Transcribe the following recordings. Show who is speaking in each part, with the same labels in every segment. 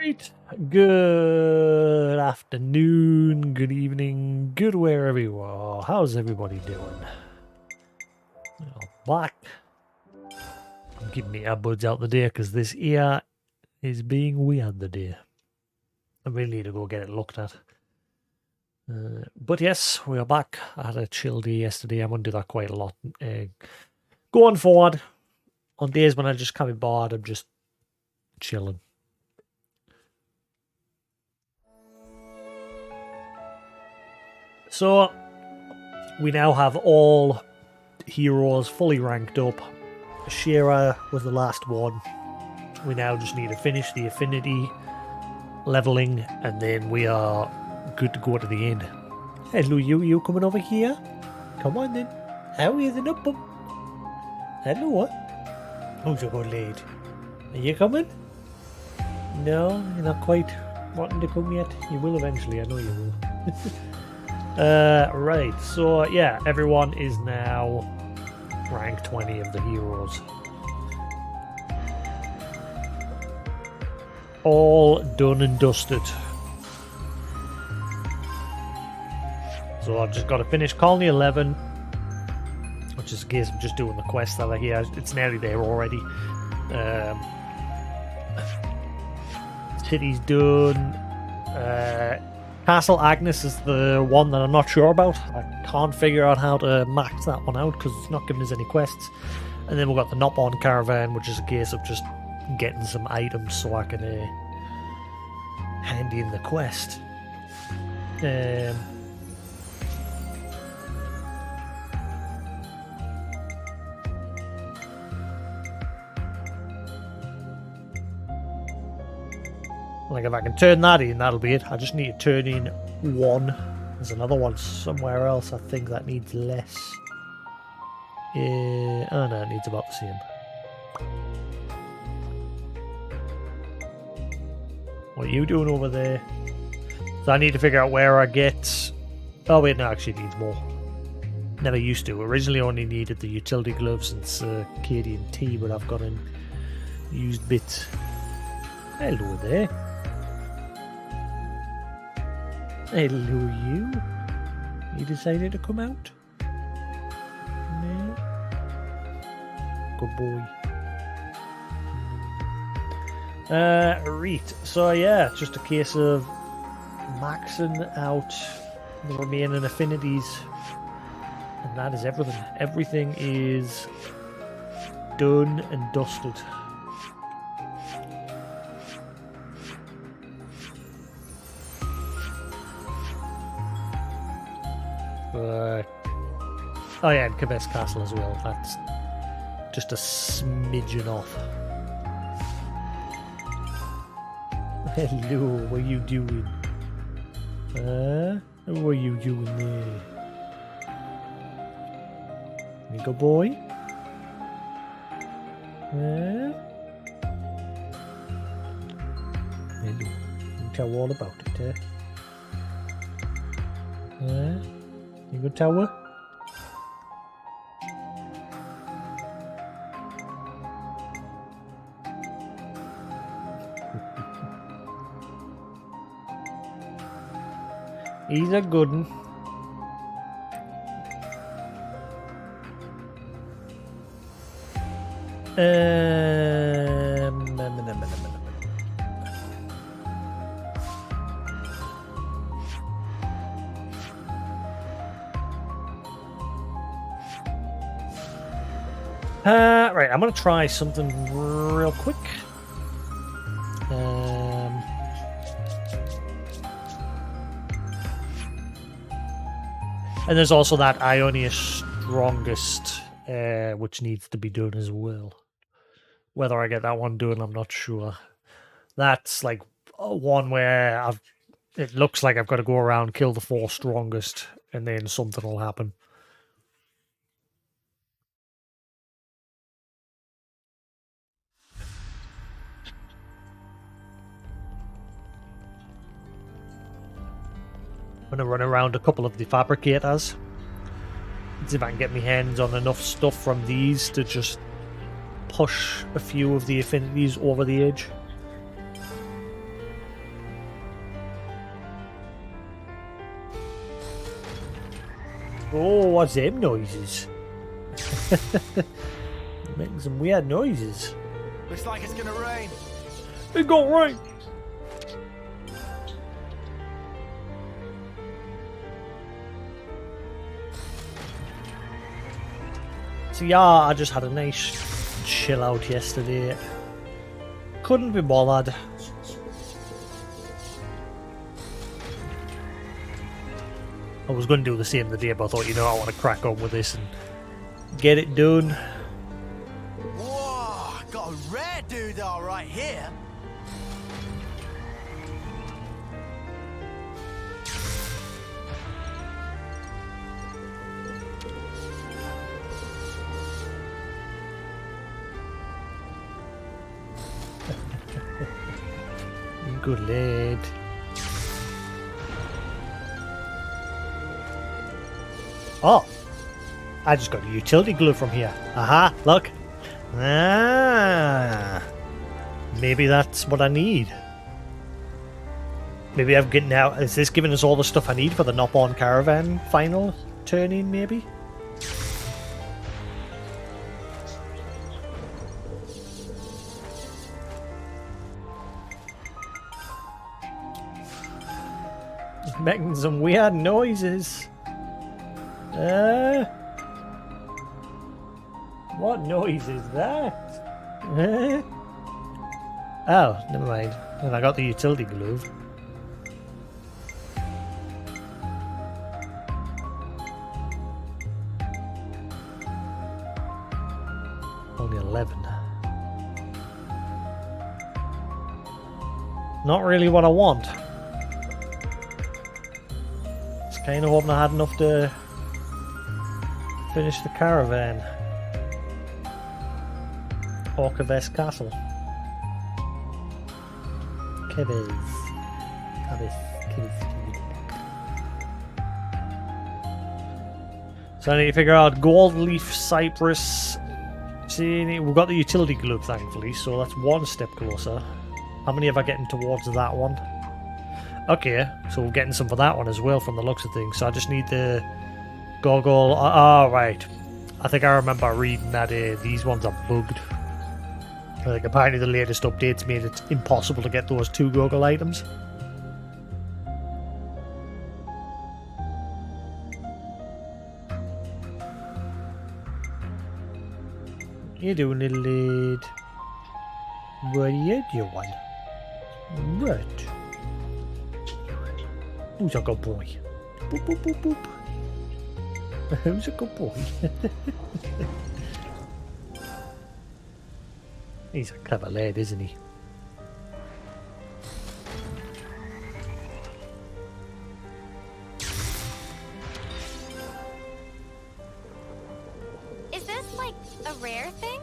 Speaker 1: Right. Good afternoon, good evening, good wherever you are. How's everybody doing? Back. I'm keeping my earbuds out the day because this ear is being weird the day. I really need to go get it looked at. But yes, we are back. I had a chill day yesterday. I'm going to do that quite a lot. Going forward, on days when I just can't be bored, I'm just chilling. So, we now have all heroes fully ranked up. Shira was the last one. We now just need to finish the affinity leveling, and then we are good to go to the end. Hello, you coming over here? Come on then. How is the Nopon? Hello. How's your good lad? Are you coming? No, you're not quite wanting to come yet. You will eventually, I know you will. Right, so yeah, everyone is now rank 20 of the heroes. All done and dusted. So I've just got to finish Colony 11, which is a case of just doing the quests that are here. It's nearly there already. City's done. Castle Agnes is the one that I'm not sure about. I can't figure out how to max that one out because it's not giving us any quests. And then we've got the Nopon caravan, which is a case of just getting some items so I can hand in the quest. Like if I can turn that in, that'll be it. I just need to turn in one. There's another one somewhere else. I think that needs less. Oh no, it needs about the same. What are you doing over there? So I need to figure out where I get... Oh wait, no, actually it needs more. Never used to. Originally only needed the utility gloves and circadian tea, but I've got a used bit. Hello there. Hello, you. You decided to come out? No? Good boy. Right. So yeah, just a case of maxing out the remaining affinities. And that is everything. Everything is done and dusted. Oh yeah, and Cabes Castle as well. That's just a smidgen off. Hello, what are you doing? What are you doing there? You good boy? Hello. You can tell all about it, You good tower? He's a good one. Right, I'm going to try something real quick. And there's also that Ionia Strongest, which needs to be done as well. Whether I get that one done, I'm not sure. That's like one where it looks like I've got to go around, kill the 4 strongest, and then something will happen. I'm going to run around a couple of the fabricators. See if I can get my hands on enough stuff from these to just push a few of the affinities over the edge. Oh, what's them noises? Making some weird noises.
Speaker 2: Looks like it's gonna rain.
Speaker 1: It got rain. So yeah, I just had a nice chill out yesterday. Couldn't be bothered. I was going to do the same the day, but I thought, you know, I want to crack on with this and get it done.
Speaker 2: Whoa, got a rare doodah right here.
Speaker 1: Good lad. Oh, I just got a utility glove from here. Aha, look. Ah, maybe that's what I need. Maybe I'm getting out. Is this giving us all the stuff I need for the Nopon caravan final turn-in, maybe? Making some weird noises. What noise is that? Oh, never mind. And I got the utility glove. Only 11. Not really what I want. Just kind of hoping I had enough to finish the caravan. Orcavest Castle. Kibbles. So I need to figure out gold leaf cypress. See, we've got the utility glove, thankfully, so that's one step closer. How many have I getting towards that one? Okay, so we're getting some for that one as well from the looks of things. So I just need the goggle. Oh, right. I think I remember reading that these ones are bugged. I think apparently the latest updates made it impossible to get those 2 goggle items. You doing, little lad? What are you doing? What? Who's a good boy? Boop, boop, boop, boop. Who's a good boy? He's a clever lad, isn't he?
Speaker 3: Is this like a rare thing?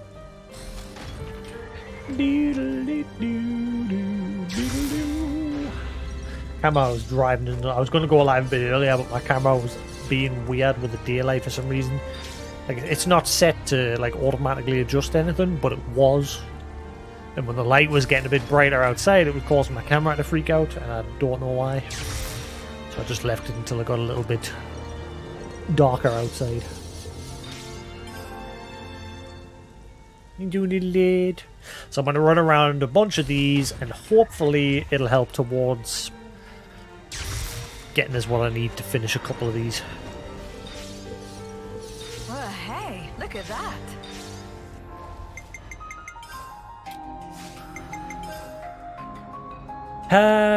Speaker 1: Camera was driving in. I was going to go live a bit earlier, but my camera was being weird with the daylight for some reason. Like, it's not set to like automatically adjust anything, but it was. And when the light was getting a bit brighter outside, it was causing my camera to freak out, and I don't know why. So I just left it until it got a little bit darker outside. You doing it, lad? So I'm going to run around a bunch of these, and hopefully it'll help towards getting us what I need to finish a couple of these.
Speaker 4: Well, hey, look at that.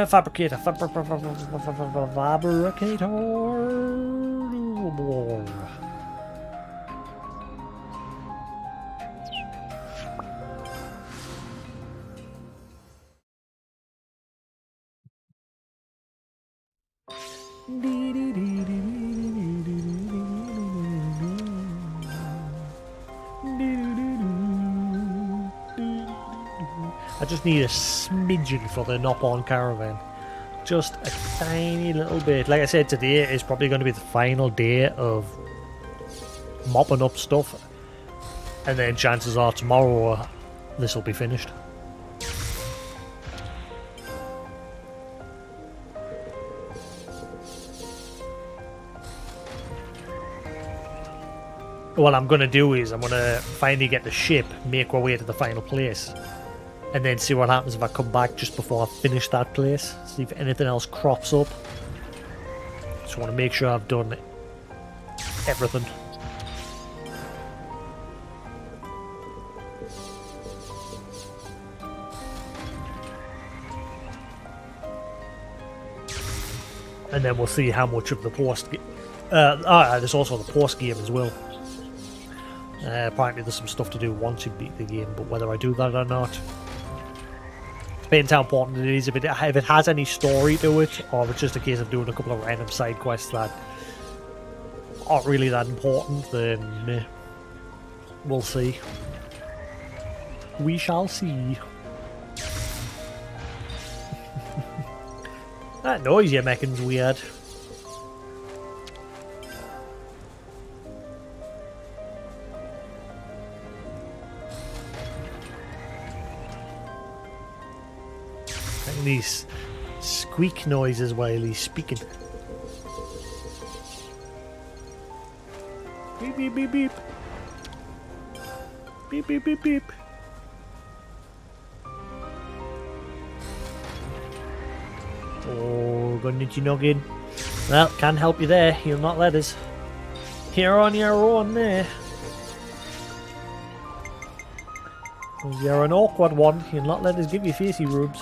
Speaker 1: Fabricator. I just need a smidgen for the Nopon caravan. Just a tiny little bit. Like I said, today is probably going to be the final day of mopping up stuff. And then chances are tomorrow this will be finished. what I'm going to do is I'm going to finally get the ship, make our way to the final place, and then see what happens if I come back just before I finish that place. See if anything else crops up. Just want to make sure I've done everything. And then we'll see how much of the post game. There's also the post game as well. Apparently there's some stuff to do once you beat the game, but whether I do that or not depends how important it is. If it has any story to it, or if it's just a case of doing a couple of random side quests that aren't really that important, then we'll see. We shall see. That noise you're making's weird. Making these squeak noises while he's speaking. Beep beep beep beep. Beep beep beep beep. Oh, goodness, you noggin. Well, can't help you there. He'll not let us. You're on your own there. You're an awkward one. He'll not let us give you facey rubs.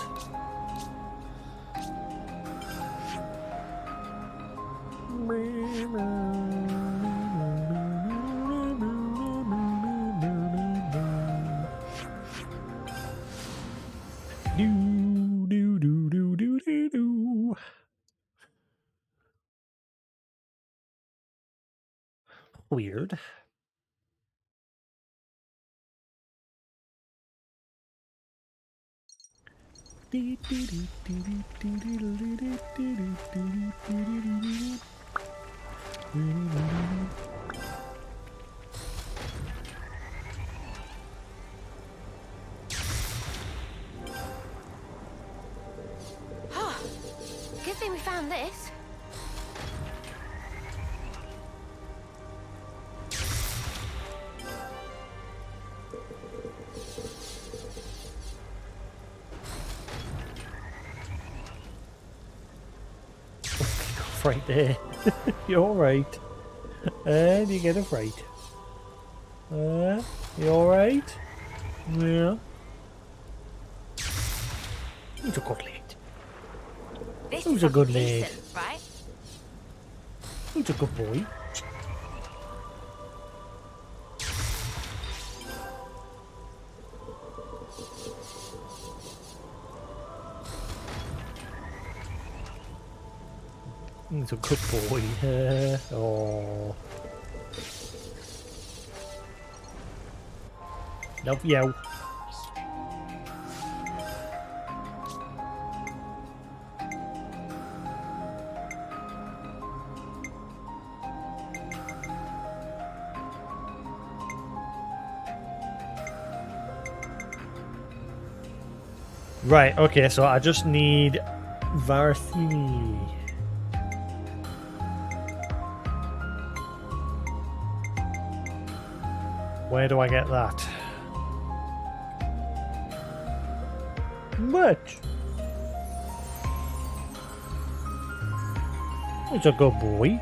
Speaker 1: Weird.
Speaker 3: Good thing we found this.
Speaker 1: Right there. You're right. And you get a fright. You alright? Yeah. Who's a good lad?
Speaker 3: This
Speaker 1: Who's
Speaker 3: is
Speaker 1: a good
Speaker 3: decent,
Speaker 1: lad?
Speaker 3: right?
Speaker 1: Who's a good boy? He's a good boy. Oh. Love you. Right, okay, so I just need Varthini. Where do I get that? What? Who's a good boy?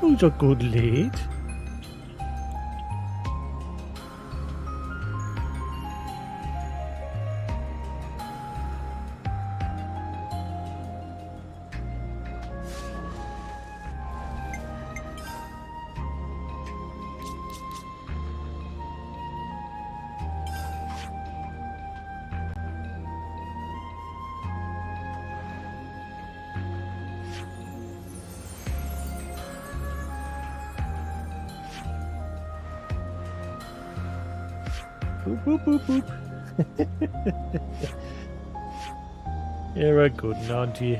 Speaker 1: Who's a good lad? Boop, boop, boop, boop. You're a good one, aren't you?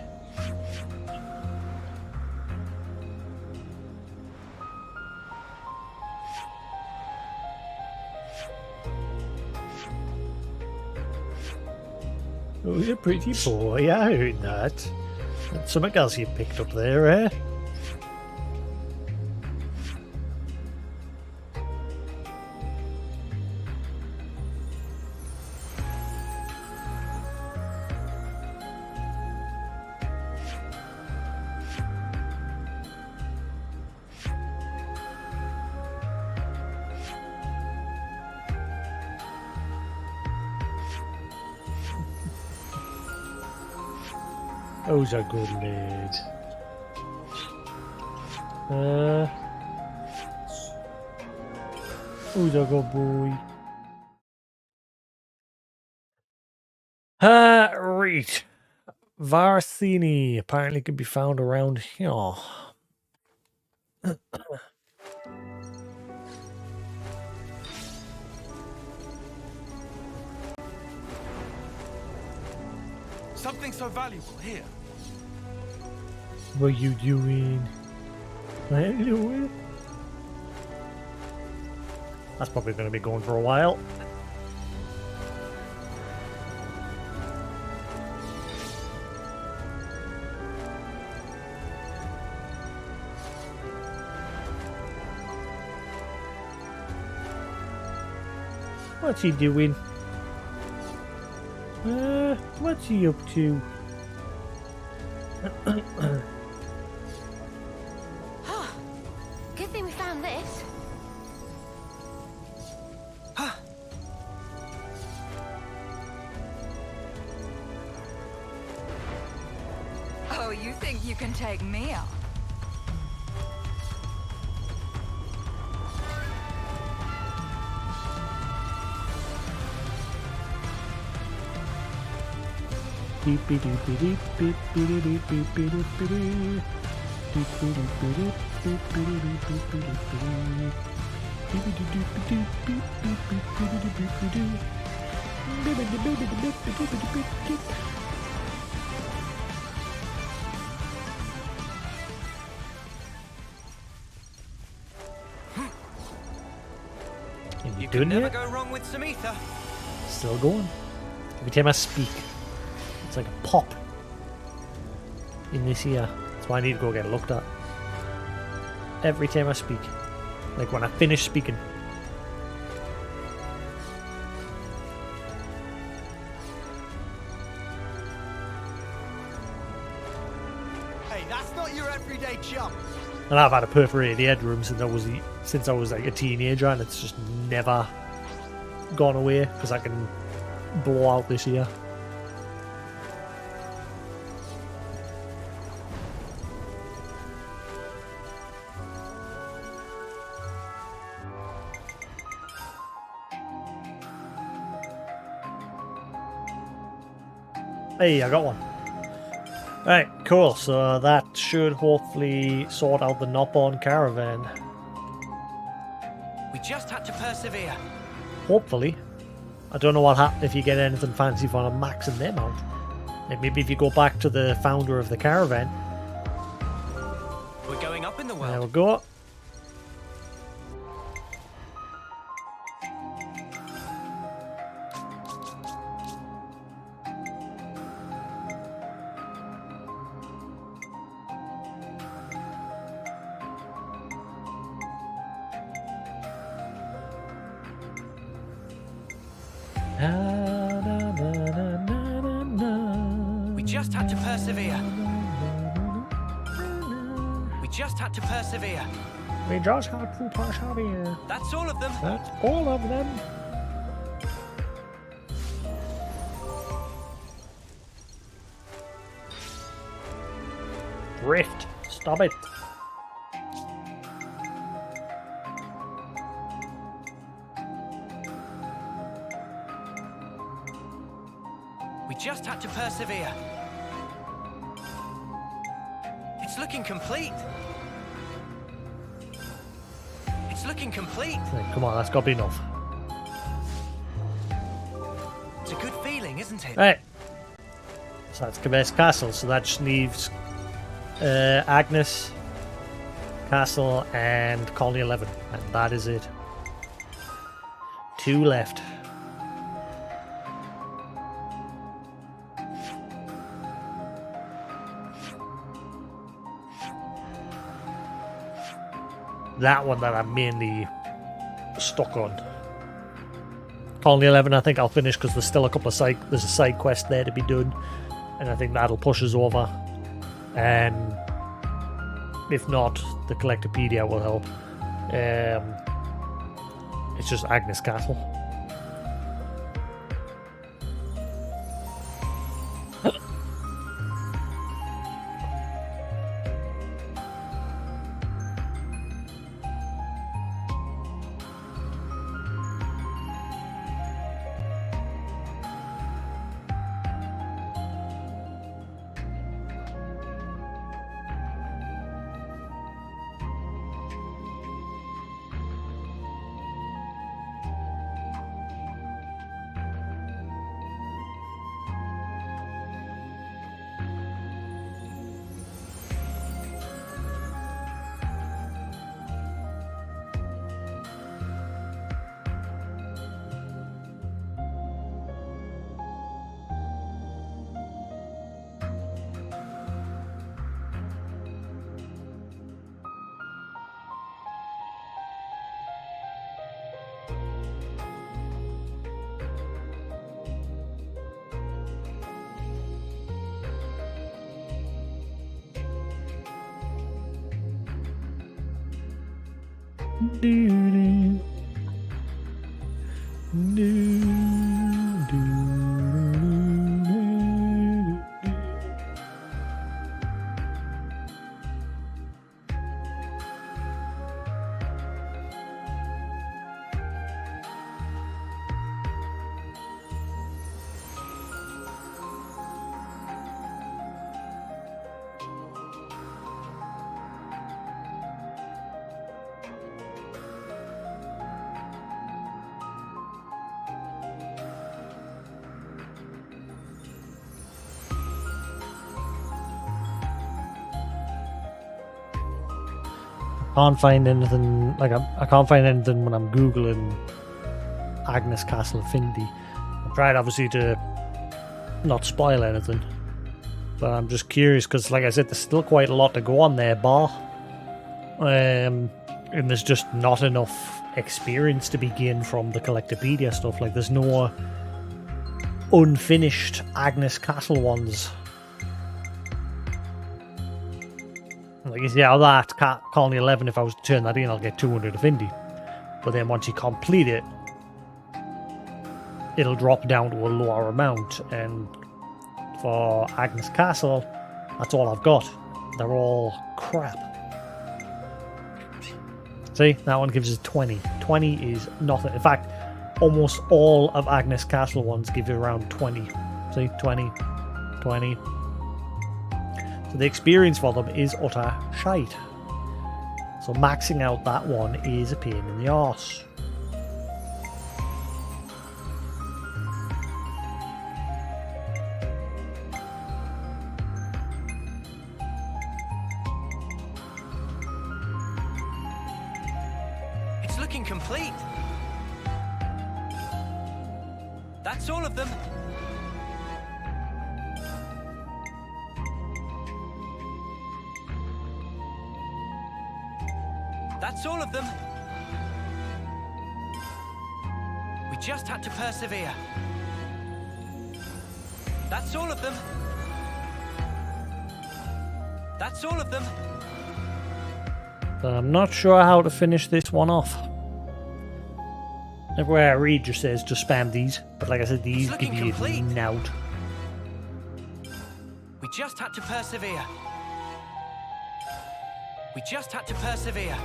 Speaker 1: Oh, you're a pretty boy, I heard that. That's something else you picked up there, eh? Who's a good lad? Who's a good boy? Right. Varsini apparently can be found around here.
Speaker 2: Something so valuable here.
Speaker 1: What you doing? Hello. That's probably going to be going for a while. What's he doing? What's he up to?
Speaker 3: Good thing we found this.
Speaker 4: Oh, you think you can take me on?
Speaker 2: You
Speaker 1: Doing
Speaker 2: can never
Speaker 1: it?
Speaker 2: go wrong with some ether.
Speaker 1: Still going. Every time I speak, it's like a pop in this ear. That's why I need to go get it looked at. Every time I speak. Like when I finish speaking.
Speaker 2: Hey, that's not your everyday jump.
Speaker 1: And I've had a perforated eardrum since I was like a teenager, and it's just never gone away because I can blow out this ear. Hey, I got one. Right, cool. So that should hopefully sort out the Nopon caravan.
Speaker 2: We just had to persevere.
Speaker 1: Hopefully. I don't know what happens if you get anything fancy for maxing them out. Like maybe if you go back to the founder of the caravan.
Speaker 2: We're going up in the
Speaker 1: There
Speaker 2: world.
Speaker 1: we go.
Speaker 2: We just had to persevere. We just had to persevere.
Speaker 1: We just had to persevere.
Speaker 2: That's all of them.
Speaker 1: That's all of them. Rift. Stop it.
Speaker 2: We just had to persevere. It's looking complete. It's looking complete.
Speaker 1: Right, come on, that's got to be enough.
Speaker 2: It's a good feeling, isn't it?
Speaker 1: Right. So that's Quebec Castle. So that just leaves Agnes Castle and Colony 11. And that is it. 2 left. That one that I'm mainly stuck on. Colony 11 I think I'll finish because there's still a couple of there's a side quest there to be done, and I think that'll push us over. If not, the Collectopedia will help. It's just Agnes Castle. Do-do. Do-do. Can't find anything like I can't find anything when I'm googling Agnes Castle Affinity. I tried obviously to not spoil anything, but I'm just curious because, like I said, there's still quite a lot to go on there, bar, and there's just not enough experience to be gained from the Collectopedia stuff. Like, there's no unfinished Agnes Castle ones. Like, you see how that Colony 11, if I was to turn that in, I'll get 200 affinity. But then once you complete it, it'll drop down to a lower amount. And for Agnes Castle, that's all I've got. They're all crap. See, that one gives us 20. 20 is nothing. In fact, almost all of Agnes Castle ones give you around 20. See, 20, 20. So the experience for them is utter shite. So maxing out that one is a pain in the arse.
Speaker 2: It's looking complete. That's all of them. That's all of them. We just had to persevere. That's all of them. That's all of them.
Speaker 1: But I'm not sure how to finish this one off. Everywhere I read just says to spam these, but like I said, these give you nout.
Speaker 2: We just had to persevere. We just had to persevere.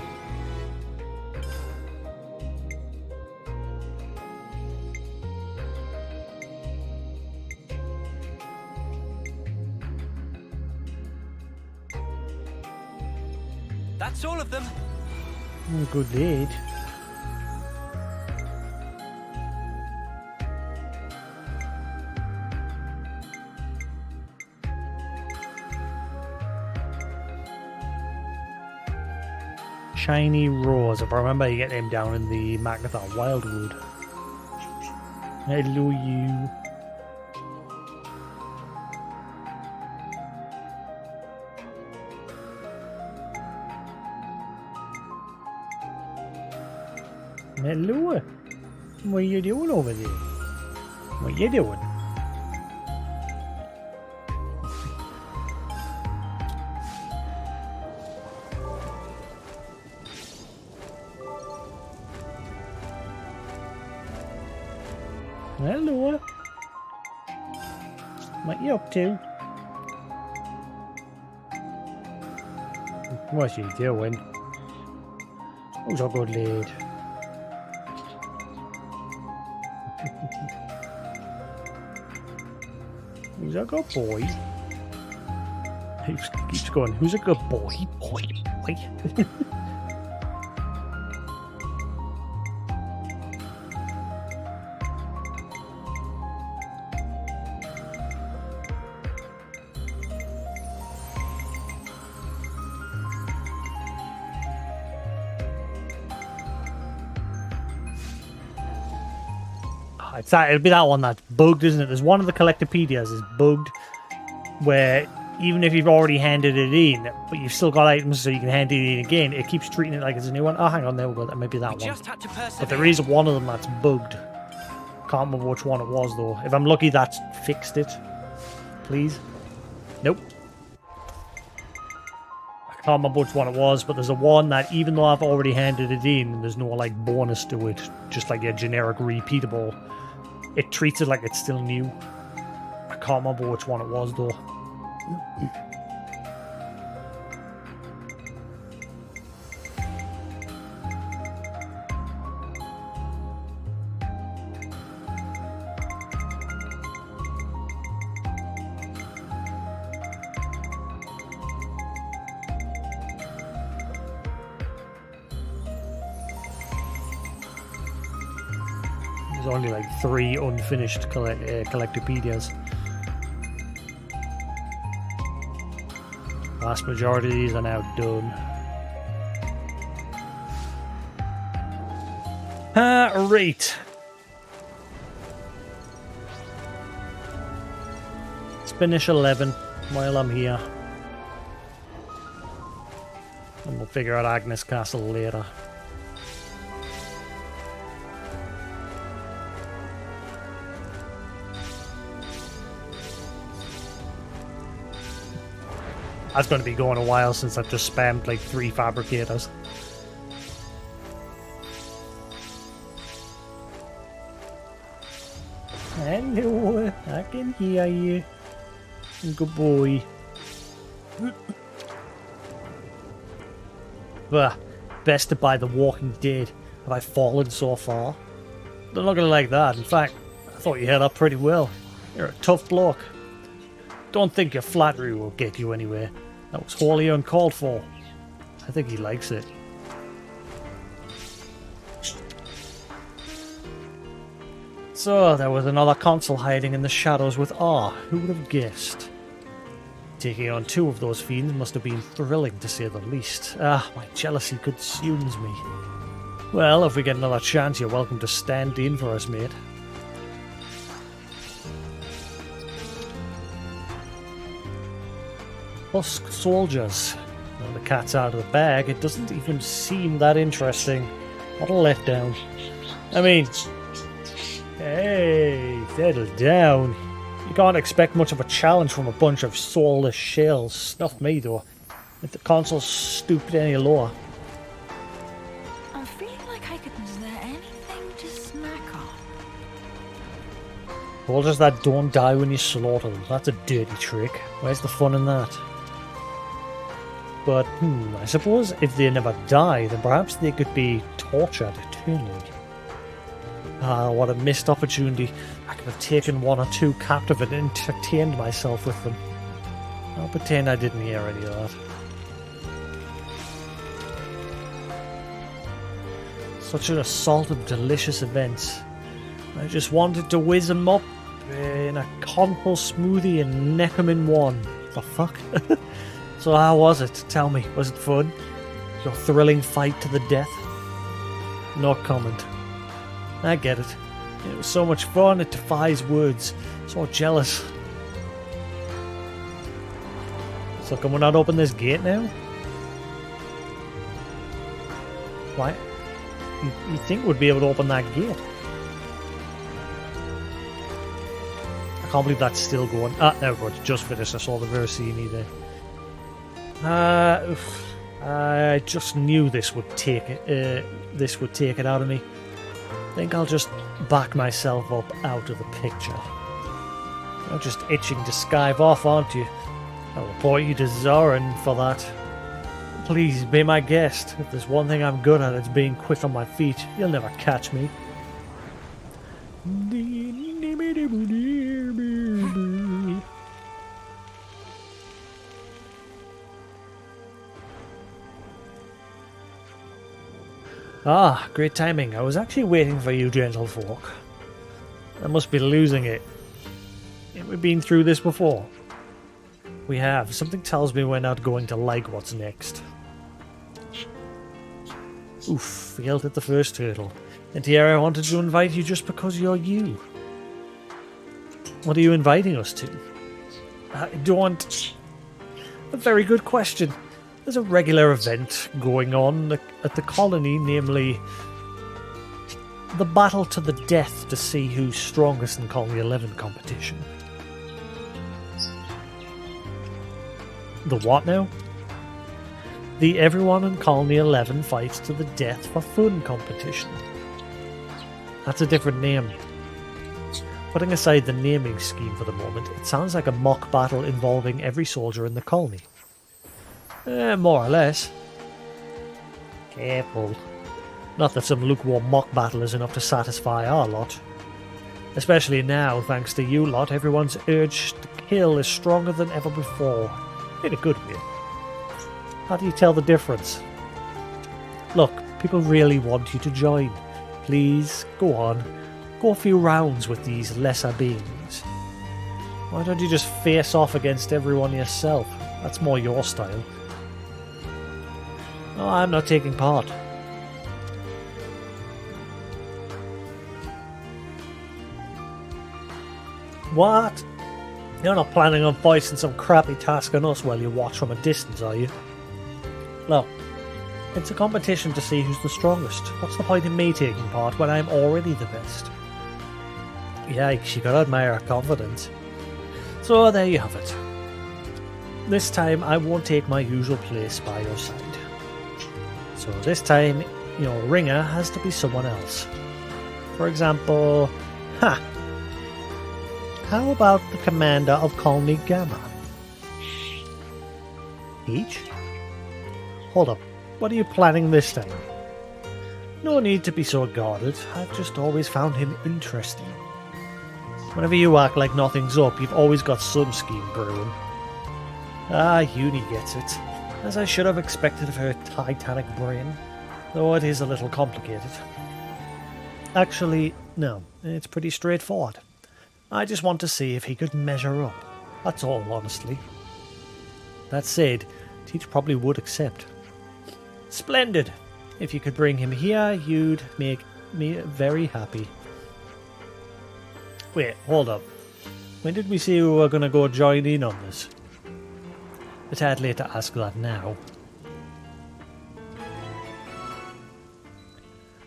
Speaker 2: That's all of them.
Speaker 1: Good lead. Shiny Rose. If I remember, you get them down in the Magnathon Wildwood. Hello, you. Hello. What are you doing over there? What are you doing? Hello. What you up to? What's you doing? Who's a good lad? Who's a good boy? He keeps going, who's a good boy? Boy. It'll be that one that's bugged, isn't it? There's one of the Collectopedias is bugged, where even if you've already handed it in, but you've still got items so you can hand it in again, it keeps treating it like it's a new one. Oh, hang on, there we go. That might be that one.
Speaker 2: Just had to persevere.
Speaker 1: But there is one of them that's bugged. Can't remember which one it was, though. If I'm lucky, that's fixed it. Please. Nope. Can't remember which one it was, but there's a one that even though I've already handed it in, there's no like bonus to it, just like a generic repeatable. It treats it like it's still new. I can't remember which one it was though. There's only like 3 unfinished collectopedias. Vast majority of these are now done. Right. Let's finish 11 while I'm here. And we'll figure out Agnes Castle later. That's going to be going a while since I've just spammed like 3 fabricators. Hello, I can hear you. Good boy. Bah, bested by The Walking Dead. Have I fallen so far? They're not going to like that. In fact, I thought you held up pretty well. You're a tough bloke. Don't think your flattery will get you anywhere. That was wholly uncalled for. I think he likes it. So, there was another consul hiding in the shadows with R. Who would have guessed? Taking on 2 of those fiends must have been thrilling, to say the least. Ah, my jealousy consumes me. Well, if we get another chance, you're welcome to stand in for us, mate. Husk soldiers. Now the cat's out of the bag. It doesn't even seem that interesting. What a letdown. I mean, hey, settle down. You can't expect much of a challenge from a bunch of soulless shells. Snuff me though. If the console stooped any lower.
Speaker 4: I'm feeling like I could. Is there anything to snack on?
Speaker 1: Soldiers that don't die when you slaughter them. That's a dirty trick. Where's the fun in that? But, I suppose if they never die, then perhaps they could be tortured eternally. Ah, what a missed opportunity. I could have taken 1 or 2 captive and entertained myself with them. I'll pretend I didn't hear any of that. Such an assault of delicious events. I just wanted to whiz them up in a conchal smoothie and neck them in one. The fuck? So how was it? Tell me, was it fun? Your thrilling fight to the death? No comment. I get it. It was so much fun, it defies words. So jealous. So can we not open this gate now? Why? You think we'd be able to open that gate? I can't believe that's still going. Ah, there we go. It's just finished. I saw the Versini there. I just knew this would take it. This would take it out of me. I think I'll just back myself up out of the picture. You're just itching to skive off, aren't you? I'll report you to Zoran for that. Please be my guest. If there's one thing I'm good at, it's being quick on my feet. You'll never catch me. Ah, great timing. I was actually waiting for you, gentlefolk. I must be losing it. Have we been through this before? We have. Something tells me we're not going to like what's next. Oof, failed at the first hurdle. And here I wanted to invite you just because you're you. What are you inviting us to? I don't... A very good question. There's a regular event going on at the colony, namely the battle to the death to see who's strongest in Colony 11 competition. The what now? the Everyone in Colony 11 Fights to the Death for Fun competition. That's a different name. Putting aside the naming scheme for the moment, it sounds like a mock battle involving every soldier in the colony. More or less. Careful. Not that some lukewarm mock battle is enough to satisfy our lot. Especially now, thanks to you lot, everyone's urge to kill is stronger than ever before. In a good way. How do you tell the difference? Look, people really want you to join. Please, go on. Go a few rounds with these lesser beings. Why don't you just face off against everyone yourself? That's more your style. No, I'm not taking part. What? You're not planning on voicing some crappy task on us while you watch from a distance, are you? Look, it's a competition to see who's the strongest. What's the point in me taking part when I'm already the best? Yikes, you gotta admire her confidence. So there you have it. This time I won't take my usual place by your side. So this time your ringer has to be someone else. For example, how about the commander of Colony Gamma? Each? Hold up, what are you planning this time? No need to be so guarded, I've just always found him interesting. Whenever you act like nothing's up, you've always got some scheme brewing. Uni gets it, as I should have expected of her titanic brain, though it is a little complicated. Actually, no, it's pretty straightforward. I just want to see if he could measure up. That's all, honestly. That said, Teach probably would accept. Splendid! If you could bring him here, you'd make me very happy. Wait, hold up. When did we say we were going to go join in on this? A tad late to ask that now.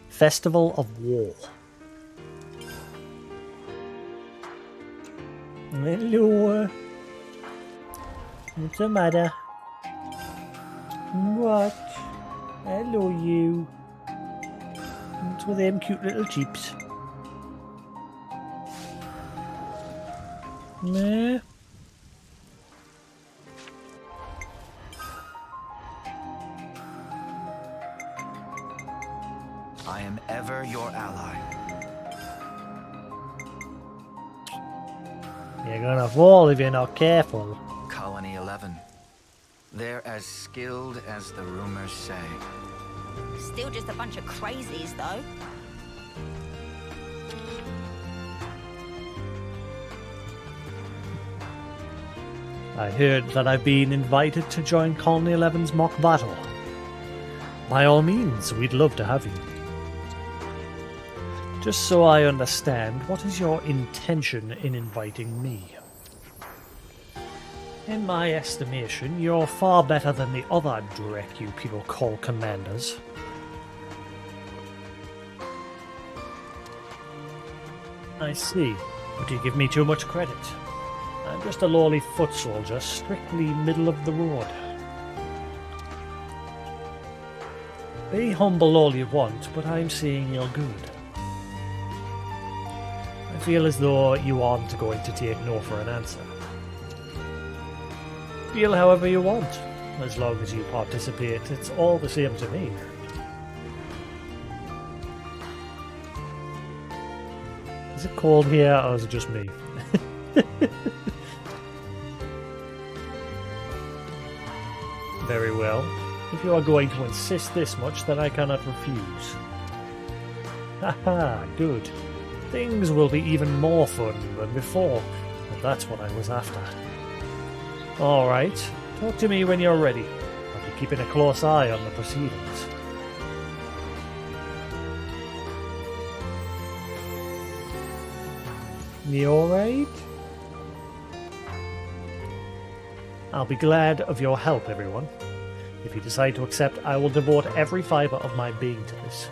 Speaker 1: Festival of War. Hello. What's the matter? What? Hello, you. What's with them cute little jeeps? Nah.
Speaker 2: I am ever your ally.
Speaker 1: You're gonna fall if you're not careful.
Speaker 2: Colony 11. They're as skilled as the rumors say.
Speaker 4: Still just a bunch of crazies, though.
Speaker 1: I heard that I've been invited to join Colony 11's mock battle. By all means, we'd love to have you. Just so I understand, what is your intention in inviting me? In my estimation, you're far better than the other Drek you people call commanders. I see, but you give me too much credit. I'm just a lowly foot soldier, strictly middle of the road. Be humble all you want, but I'm seeing you're good. I feel as though you aren't going to take no for an answer. Feel however you want. As long as you participate, it's all the same to me. Is it cold here, or is it just me? Very well. If you are going to insist this much, then I cannot refuse. Haha, good. Things will be even more fun than before, and that's what I was after. Alright, talk to me when you're ready. I'll be keeping a close eye on the proceedings. You alright? I'll be glad of your help, everyone. If you decide to accept, I will devote every fibre of my being to this.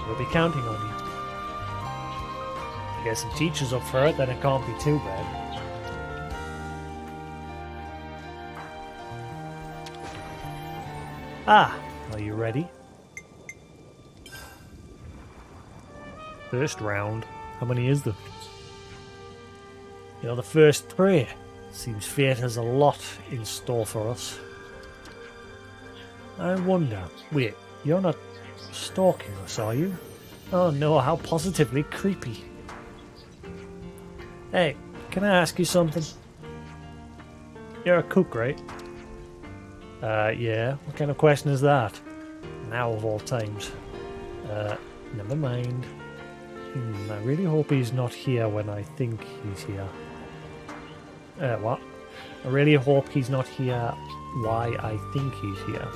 Speaker 1: We'll be counting on you. If you get some teachers up for it, then it can't be too bad. Ah, are you ready? First round. How many is there? You're the first prey. Seems fate has a lot in store for us. I wonder. Wait, you're not stalking us, are you? Oh no, how positively creepy. Hey, can I ask you something? You're a cook, right? Yeah. What kind of question is that? Now of all times. Never mind. I really hope he's not here when I think he's here. What? I really hope he's not here why I think he's here.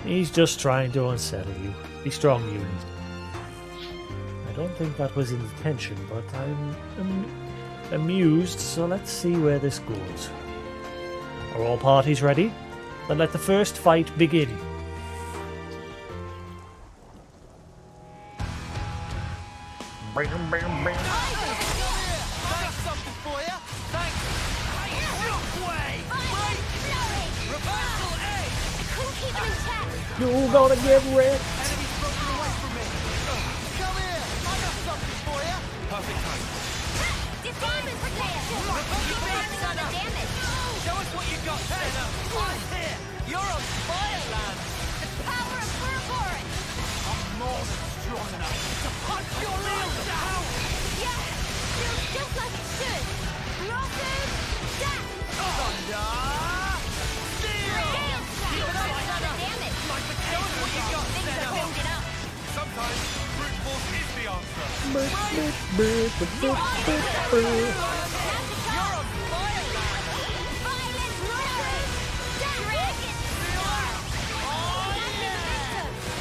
Speaker 1: He's just trying to unsettle you. Be strong, Uni. I don't think that was his intention, but I'm amused, so let's see where this goes. Are all parties ready? Then let the first fight begin. Bam, bam, bam. You gonna get wrecked.
Speaker 5: Enemy's broken away from me. Come here. I got something for you. Perfect time.
Speaker 3: Diamond protection! Reverse on the damage!
Speaker 5: Show us what you got, Senna. I'm here. You're on fireland.
Speaker 3: The power of Ouroboros!
Speaker 5: I'm more than strong enough to punch your nails down.
Speaker 3: Yeah! Feels just like it should! Rocket! Dash!
Speaker 5: Thunder. Steel.
Speaker 3: Keep it up, on the damage!
Speaker 5: Show us what you got,
Speaker 3: Things are
Speaker 5: Senna.
Speaker 3: building up!
Speaker 5: Sometimes brute force is the answer.
Speaker 3: You're on fireland! Violent rocket! Dragon!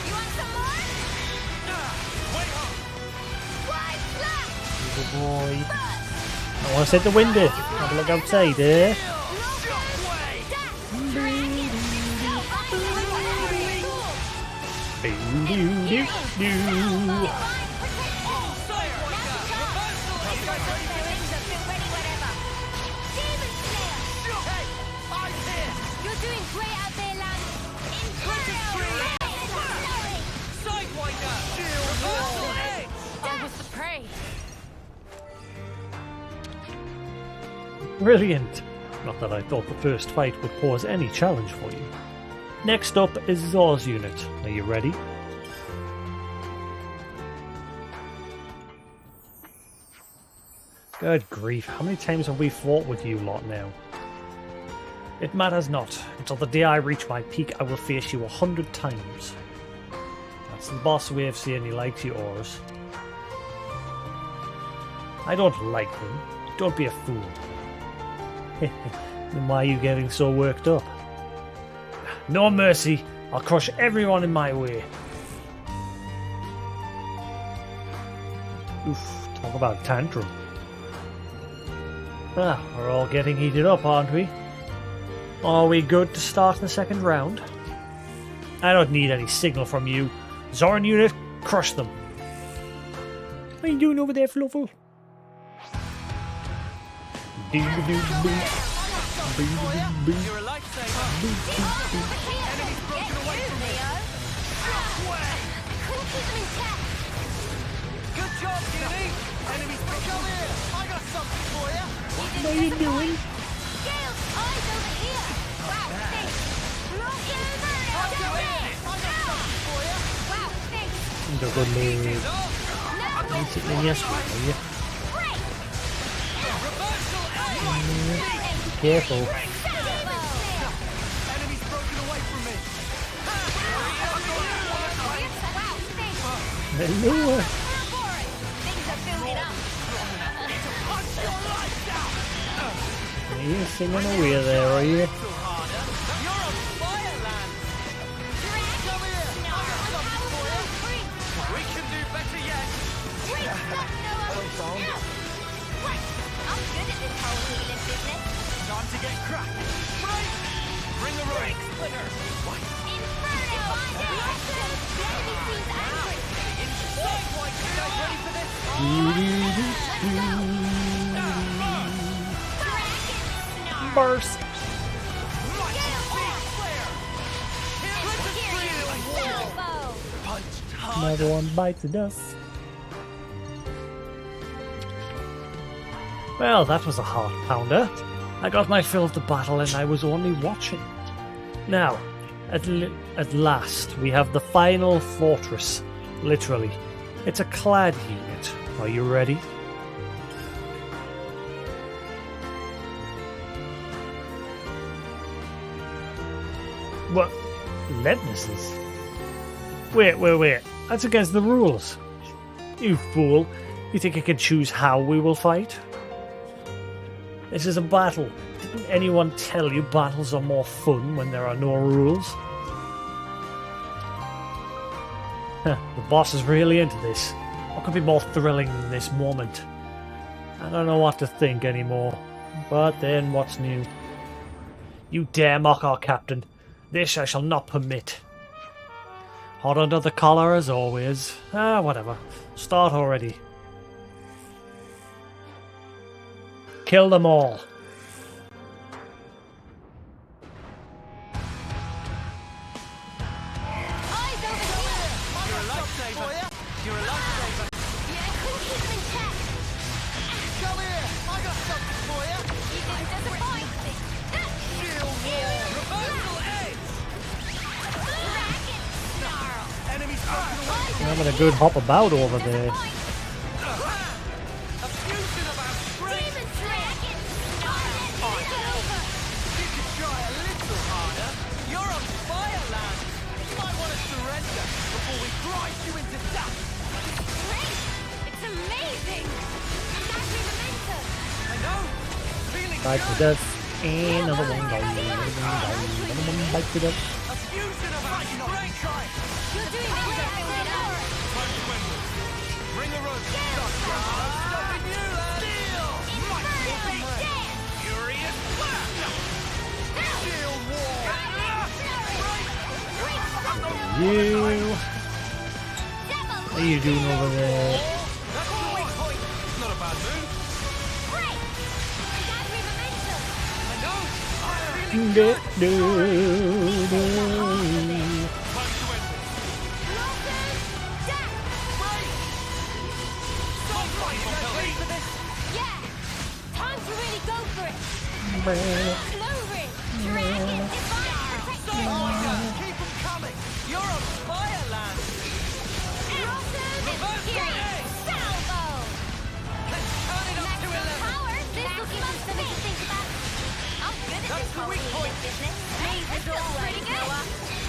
Speaker 3: You want some more?
Speaker 5: Wait up.
Speaker 3: Wide flat!
Speaker 1: Good boy. I want to set the window. Have a look outside, eh?
Speaker 3: You're doing great out there, lad. I was the prey.
Speaker 1: Brilliant. Not that I thought the first fight would pose any challenge for you. Next up is Zor's unit. Are you ready? Good grief, how many times have we fought with you lot now? It matters not. Until the day I reach my peak, I will face you 100 times. That's the boss way of saying he likes you, Oars. I don't like him. Don't be a fool. Then why are you getting so worked up? No mercy. I'll crush everyone in my way. Oof, talk about tantrum. Ah, we're all getting heated up, aren't we? Are we good to start the second round? I don't need any signal from you. Zoran unit, crush them. What are you doing over there, Fluffle?
Speaker 5: You're a lifesaver. Enemy's broken away from me. Good job, Ginny. Enemy's broken away. I got something for you.
Speaker 1: What are you doing?
Speaker 3: Gale's eyes over here. Wow, thanks. Rock over.
Speaker 5: I got something for you.
Speaker 3: Wow, thanks.
Speaker 1: They're good news.
Speaker 3: No,
Speaker 1: You sitting in your sweet, are you?
Speaker 3: break.
Speaker 5: Reversal A.
Speaker 1: Be careful.
Speaker 5: Enemy's broken away from me.
Speaker 3: Wow, thanks.
Speaker 1: Hello.
Speaker 3: Things are building up.
Speaker 5: Punch your lights out.
Speaker 1: Are you singing away there, are you?
Speaker 5: You're on fireland. Come here. I got something for you. We can do better yet.
Speaker 3: I'm good at this whole healing business.
Speaker 5: Time to get cracked. Break. Bring the break splitter. What?
Speaker 3: Inferno! The enemy seems angry.
Speaker 5: Inside white. You guys ready for this?
Speaker 1: Burst.
Speaker 5: Right. punched hard.
Speaker 1: Another one bites the dust. Well, that was a heart pounder. I got my fill of the battle and I was only watching. Now, at last, we have the final fortress. Literally. It's a clad unit. Are you ready? What? Leadnesses? Wait. That's against the rules. You fool. You think I can choose how we will fight? This is a battle. Didn't anyone tell you battles are more fun when there are no rules? The boss is really into this. What could be more thrilling than this moment? I don't know what to think anymore. But then, what's new? You dare mock our captain. This I shall not permit. Hot under the collar as always. Whatever. Start already. Kill them all.
Speaker 3: Eyes over here!
Speaker 5: You're a lifesaver. You're a lifesaver.
Speaker 3: Yeah, couldn't keep them in check.
Speaker 5: Come here. I got something for you.
Speaker 3: You didn't disappoint.
Speaker 5: Shield wall. Reversal edge.
Speaker 3: Dragon snarl.
Speaker 5: Enemies broken away.
Speaker 1: I'm having a good hop about over there.
Speaker 3: Disappoint.
Speaker 5: A fusion of our strength.
Speaker 3: Demon dragon snarl. It's over.
Speaker 5: You could try a little harder. You're on fire, land. You might want to surrender before we grind you into dust.
Speaker 3: Great. It's amazing. That's me momentum.
Speaker 5: I know. Feeling
Speaker 1: Bite the
Speaker 5: good.
Speaker 1: dust. Another one down. Another one bite the dust.
Speaker 5: A fusion of our strength.
Speaker 3: You're doing everything we know.
Speaker 5: Bring a rope. Stopping you, lad. Steel.
Speaker 3: Inferno dance.
Speaker 5: Furious blast. Shield wall.
Speaker 1: You. What are you doing over there?
Speaker 5: That's the weak point. Not a bad move.
Speaker 3: Great. That's me momentum.
Speaker 5: I know. I'm feeling
Speaker 1: Do,
Speaker 5: good.
Speaker 1: do, do.
Speaker 5: Time to end this.
Speaker 3: Lawson, Jack.
Speaker 5: Break. Stop fighting, ready for this?
Speaker 3: Yeah. Time to really go for it.
Speaker 1: Brr.
Speaker 3: Clover. Dragon. Divine protection.
Speaker 5: Keep them coming. You're on fire, land.
Speaker 3: Lawson.
Speaker 5: Reverse
Speaker 3: Period. Salvo.
Speaker 5: Let's turn it up to 11.
Speaker 3: Power. This will give us something to think about. I'm good at
Speaker 5: That's
Speaker 3: this
Speaker 5: the
Speaker 3: whole
Speaker 5: weak point.
Speaker 3: business. This feels pretty good.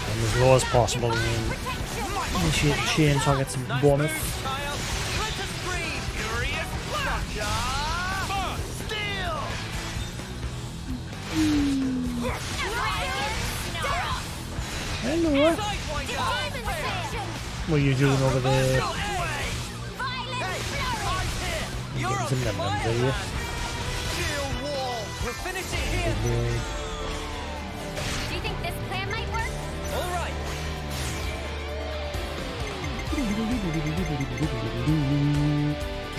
Speaker 1: And as low as possible. And then
Speaker 3: Protection.
Speaker 1: initiate the chain so I get some bonus.
Speaker 5: Child. Let us scream. Furious blast. Steel.
Speaker 3: Dragon. Snarl.
Speaker 1: Hello.
Speaker 5: Sidewinder.
Speaker 3: Demon section.
Speaker 1: What are you doing over there?
Speaker 5: Reversal edge.
Speaker 3: Violent flurry.
Speaker 5: I'm here. You're
Speaker 1: Getting
Speaker 5: on
Speaker 1: some lemons,
Speaker 5: fire,
Speaker 1: are you?
Speaker 5: land. Shield wall. We'll finish it here.
Speaker 3: Do you think this plan might work?
Speaker 5: All right.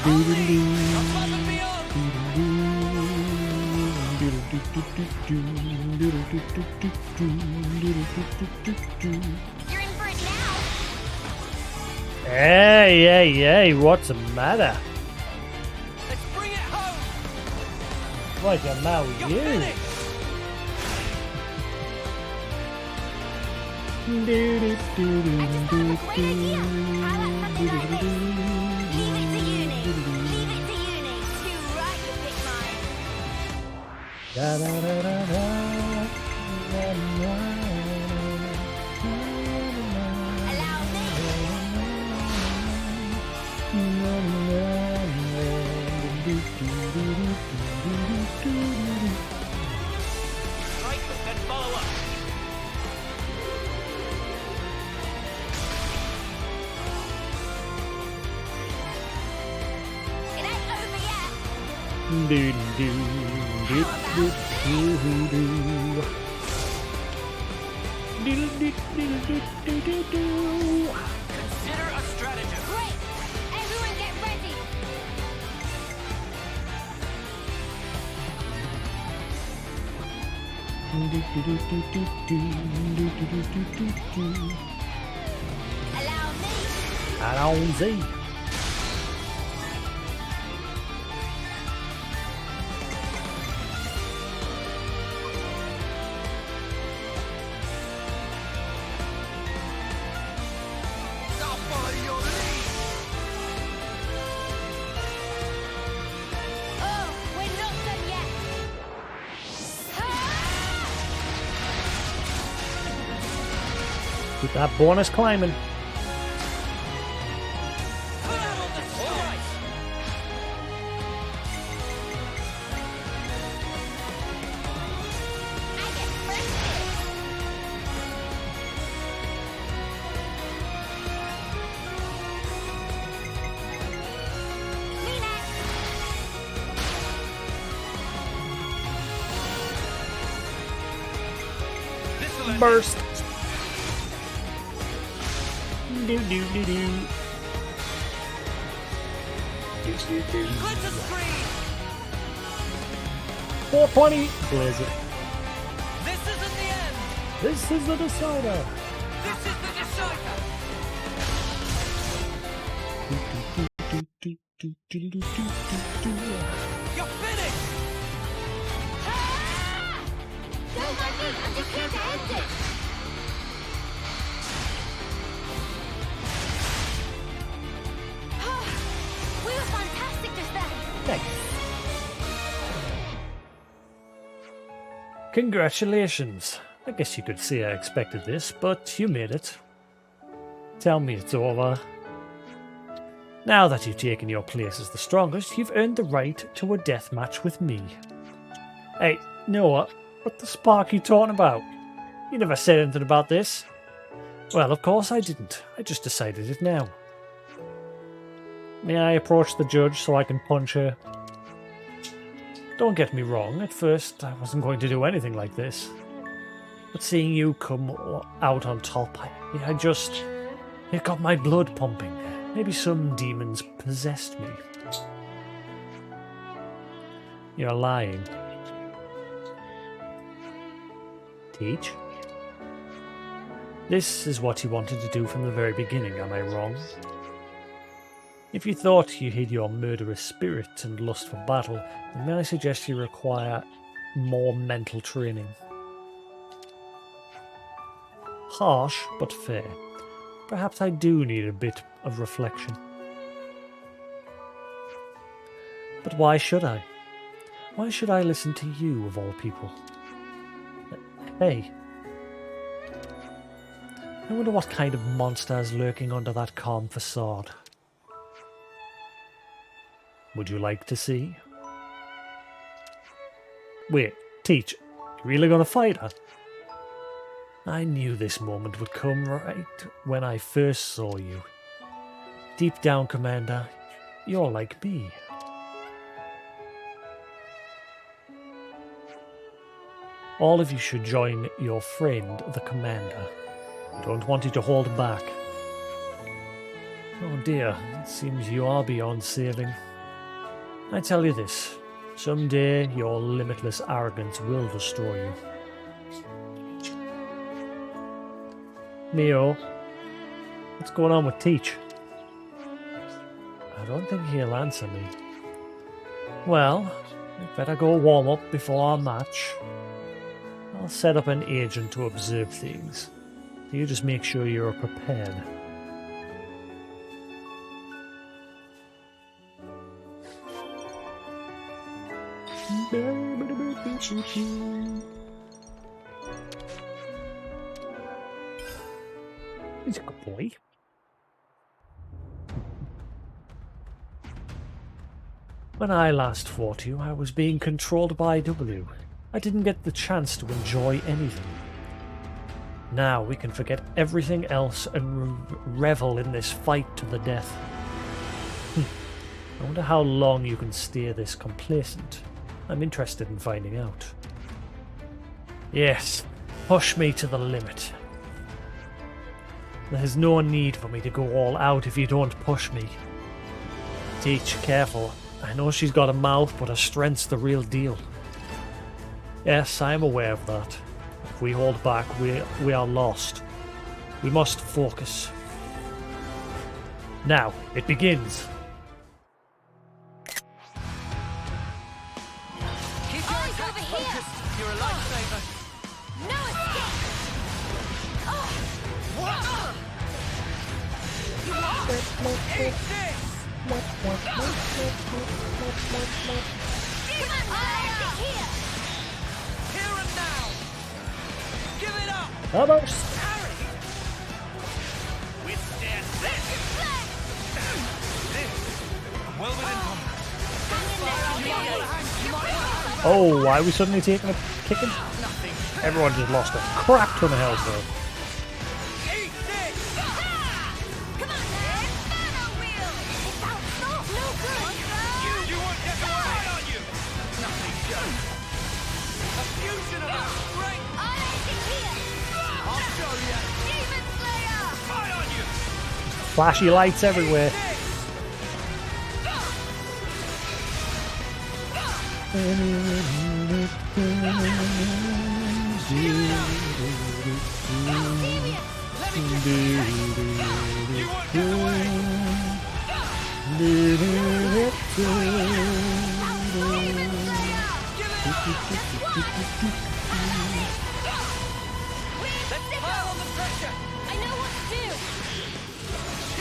Speaker 5: Above and beyond.
Speaker 3: You're in for it now.
Speaker 1: Hey, what's the matter?
Speaker 5: Let's bring it home.
Speaker 1: What's the matter with
Speaker 5: You're
Speaker 1: you?
Speaker 5: finished.
Speaker 3: I just thought of a great idea. How about something like this? Leave it to uni. Leave it to uni. Too right to pick mine.
Speaker 1: Da, da, da, da, da.
Speaker 3: Allow me.
Speaker 5: Right, then follow up.
Speaker 3: It ain't over yet.
Speaker 1: Do, do, do, do, do, do. Do, do, do, do, do, do, do.
Speaker 5: Consider a stratagem.
Speaker 3: Great. Everyone get ready.
Speaker 1: Do, do, do, do, do, do, do, do, do, do, do.
Speaker 3: Allow
Speaker 1: Allons-y.
Speaker 5: I'll follow your lead.
Speaker 3: Oh, we're not done yet.
Speaker 1: Keep that bonus climbing.
Speaker 5: Put out on the strike.
Speaker 3: I get first dibs. Me next.
Speaker 5: This'll end
Speaker 1: Burst. Do do do do.
Speaker 5: Glitter screen.
Speaker 1: 420. Blizzard.
Speaker 5: This isn't the end.
Speaker 1: This is the decider.
Speaker 5: This is the decider. You're finished.
Speaker 3: Don't let me. I'm just here to end it. We were fantastic just then.
Speaker 1: Thanks. Congratulations. I guess you could say I expected this, but you made it. Tell me it's over. Now that you've taken your place as the strongest, you've earned the right to a death match with me. Hey, Noah, what the spark are you talking about? You never said anything about this. Well, of course I didn't. I just decided it now. May I approach the judge so I can punch her? Don't get me wrong, at first I wasn't going to do anything like this. But seeing you come out on top, it got my blood pumping. Maybe some demons possessed me. You're lying. Teach? This is what you wanted to do from the very beginning, am I wrong? If you thought you hid your murderous spirit and lust for battle, then may I suggest you require more mental training. Harsh, but fair. Perhaps I do need a bit of reflection. But why should I? Why should I listen to you, of all people? Hey. I wonder what kind of monster is lurking under that calm facade. Would you like to see? Wait, Teach, you really gonna fight her? I knew this moment would come right when I first saw you. Deep down, Commander, you're like me. All of you should join your friend, the Commander. I don't want you to hold back. Oh dear, it seems you are beyond saving. I tell you this, someday your limitless arrogance will destroy you. Mio, what's going on with Teach? I don't think he'll answer me. Well, we'd better go warm up before our match. I'll set up an agent to observe things. You just make sure you're prepared. He's a good boy. When I last fought you, I was being controlled by W. I didn't get the chance to enjoy anything. Now we can forget everything else and revel in this fight to the death. I wonder how long you can stay this complacent. I'm interested in finding out. Yes, push me to the limit. There's no need for me to go all out if you don't push me. Teach, careful. I know she's got a mouth, but her strength's the real deal. Yes, I am aware of that. If we hold back, we are lost. We must focus. Now, it begins.
Speaker 5: Keep your
Speaker 3: Eyes
Speaker 5: attack
Speaker 3: over here.
Speaker 5: focused. You're a lifesaver.
Speaker 3: No escape!
Speaker 5: Eat this!
Speaker 3: Come on, I'll here!
Speaker 5: Here and now! Give it up!
Speaker 1: Almost.
Speaker 5: Harry! Withstand this! This! Well within combat.
Speaker 1: Oh, why are we suddenly taking a kicking? Everyone just lost a crap ton of health though.
Speaker 5: Eat this!
Speaker 3: Come on, man! Inferno wheel! It's out, stop! No good!
Speaker 5: You won't get away on you! Nothing goes. A fusion of our strength!
Speaker 3: I'll end it here!
Speaker 5: I'll show you!
Speaker 3: Demon Slayer!
Speaker 5: Fight on you!
Speaker 1: Flashy lights everywhere.
Speaker 5: You won't get away! Let's pile on the pressure!
Speaker 3: I know what to do!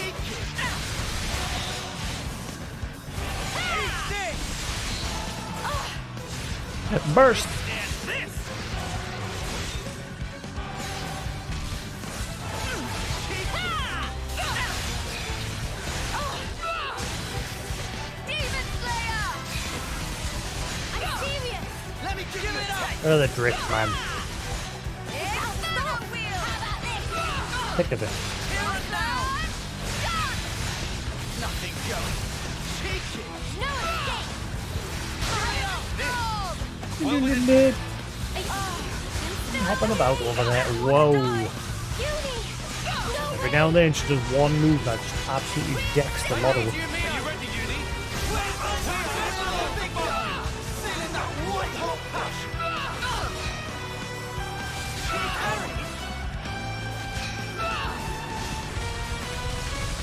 Speaker 5: Eat this!
Speaker 1: It burst.
Speaker 5: And this!
Speaker 3: Demon Slayer! I'm serious!
Speaker 5: Let me give it up!
Speaker 1: Oh, the drift, man.
Speaker 3: Inferno wheel! How about this?
Speaker 1: Think of it.
Speaker 5: Here and now! Nothing going. Cheeky!
Speaker 3: No escape!
Speaker 5: This!
Speaker 3: Gold!
Speaker 5: Well within
Speaker 1: Hopping about over there. Whoa.
Speaker 3: Beauty!
Speaker 1: Every now and then she does one move that just absolutely decks the model.
Speaker 5: Are you ready, Uni? Feeling that white hot push! Harry!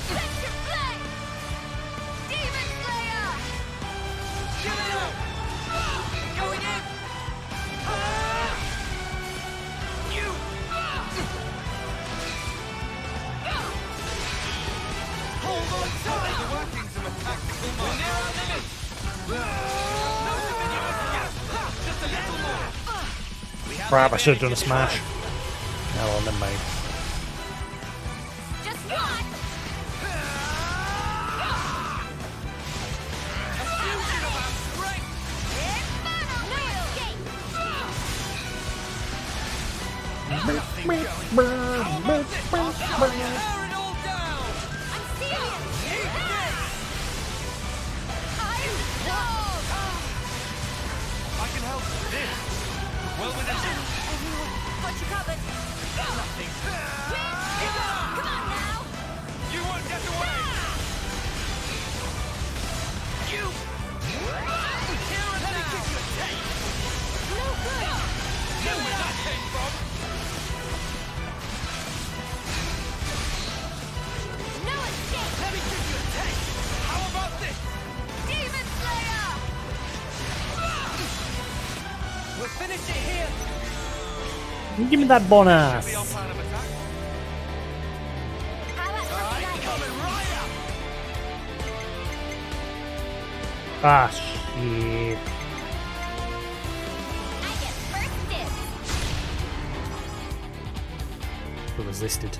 Speaker 3: Spectre Flame! Demon Slayer!
Speaker 5: Give it up! Going in! You! Hold on tight! The workings of a tactical mind. We're near our limit! No dominion over you! Just a little more! We have
Speaker 1: Crap,
Speaker 5: the
Speaker 1: I should have done a
Speaker 5: advantage in
Speaker 1: smash.
Speaker 5: time.
Speaker 1: No, well, never mind.
Speaker 3: Just one!
Speaker 5: A fusion of our strength!
Speaker 3: Inferno wheel!
Speaker 5: Nothing going. How about this? I'll show you! Tear it all down!
Speaker 3: I'm serious!
Speaker 5: Eat this!
Speaker 3: I'm gold!
Speaker 5: I can help with this. Well within reach.
Speaker 3: Everyone, got you covered!
Speaker 5: Nothing. Give it up!
Speaker 3: Come on now!
Speaker 5: You won't get away! You! Here and let me give you a taste!
Speaker 3: No good!
Speaker 5: Know where that came from?
Speaker 3: No escape!
Speaker 5: Let me give you a taste! How about this?
Speaker 3: Demon Slayer!
Speaker 5: We'll finish it here!
Speaker 1: Give me that bonus.
Speaker 5: Be on plan of attack.
Speaker 3: How about something like this?
Speaker 5: Coming right up!
Speaker 1: Ah, shit.
Speaker 3: I get first dibs!
Speaker 1: Resisted.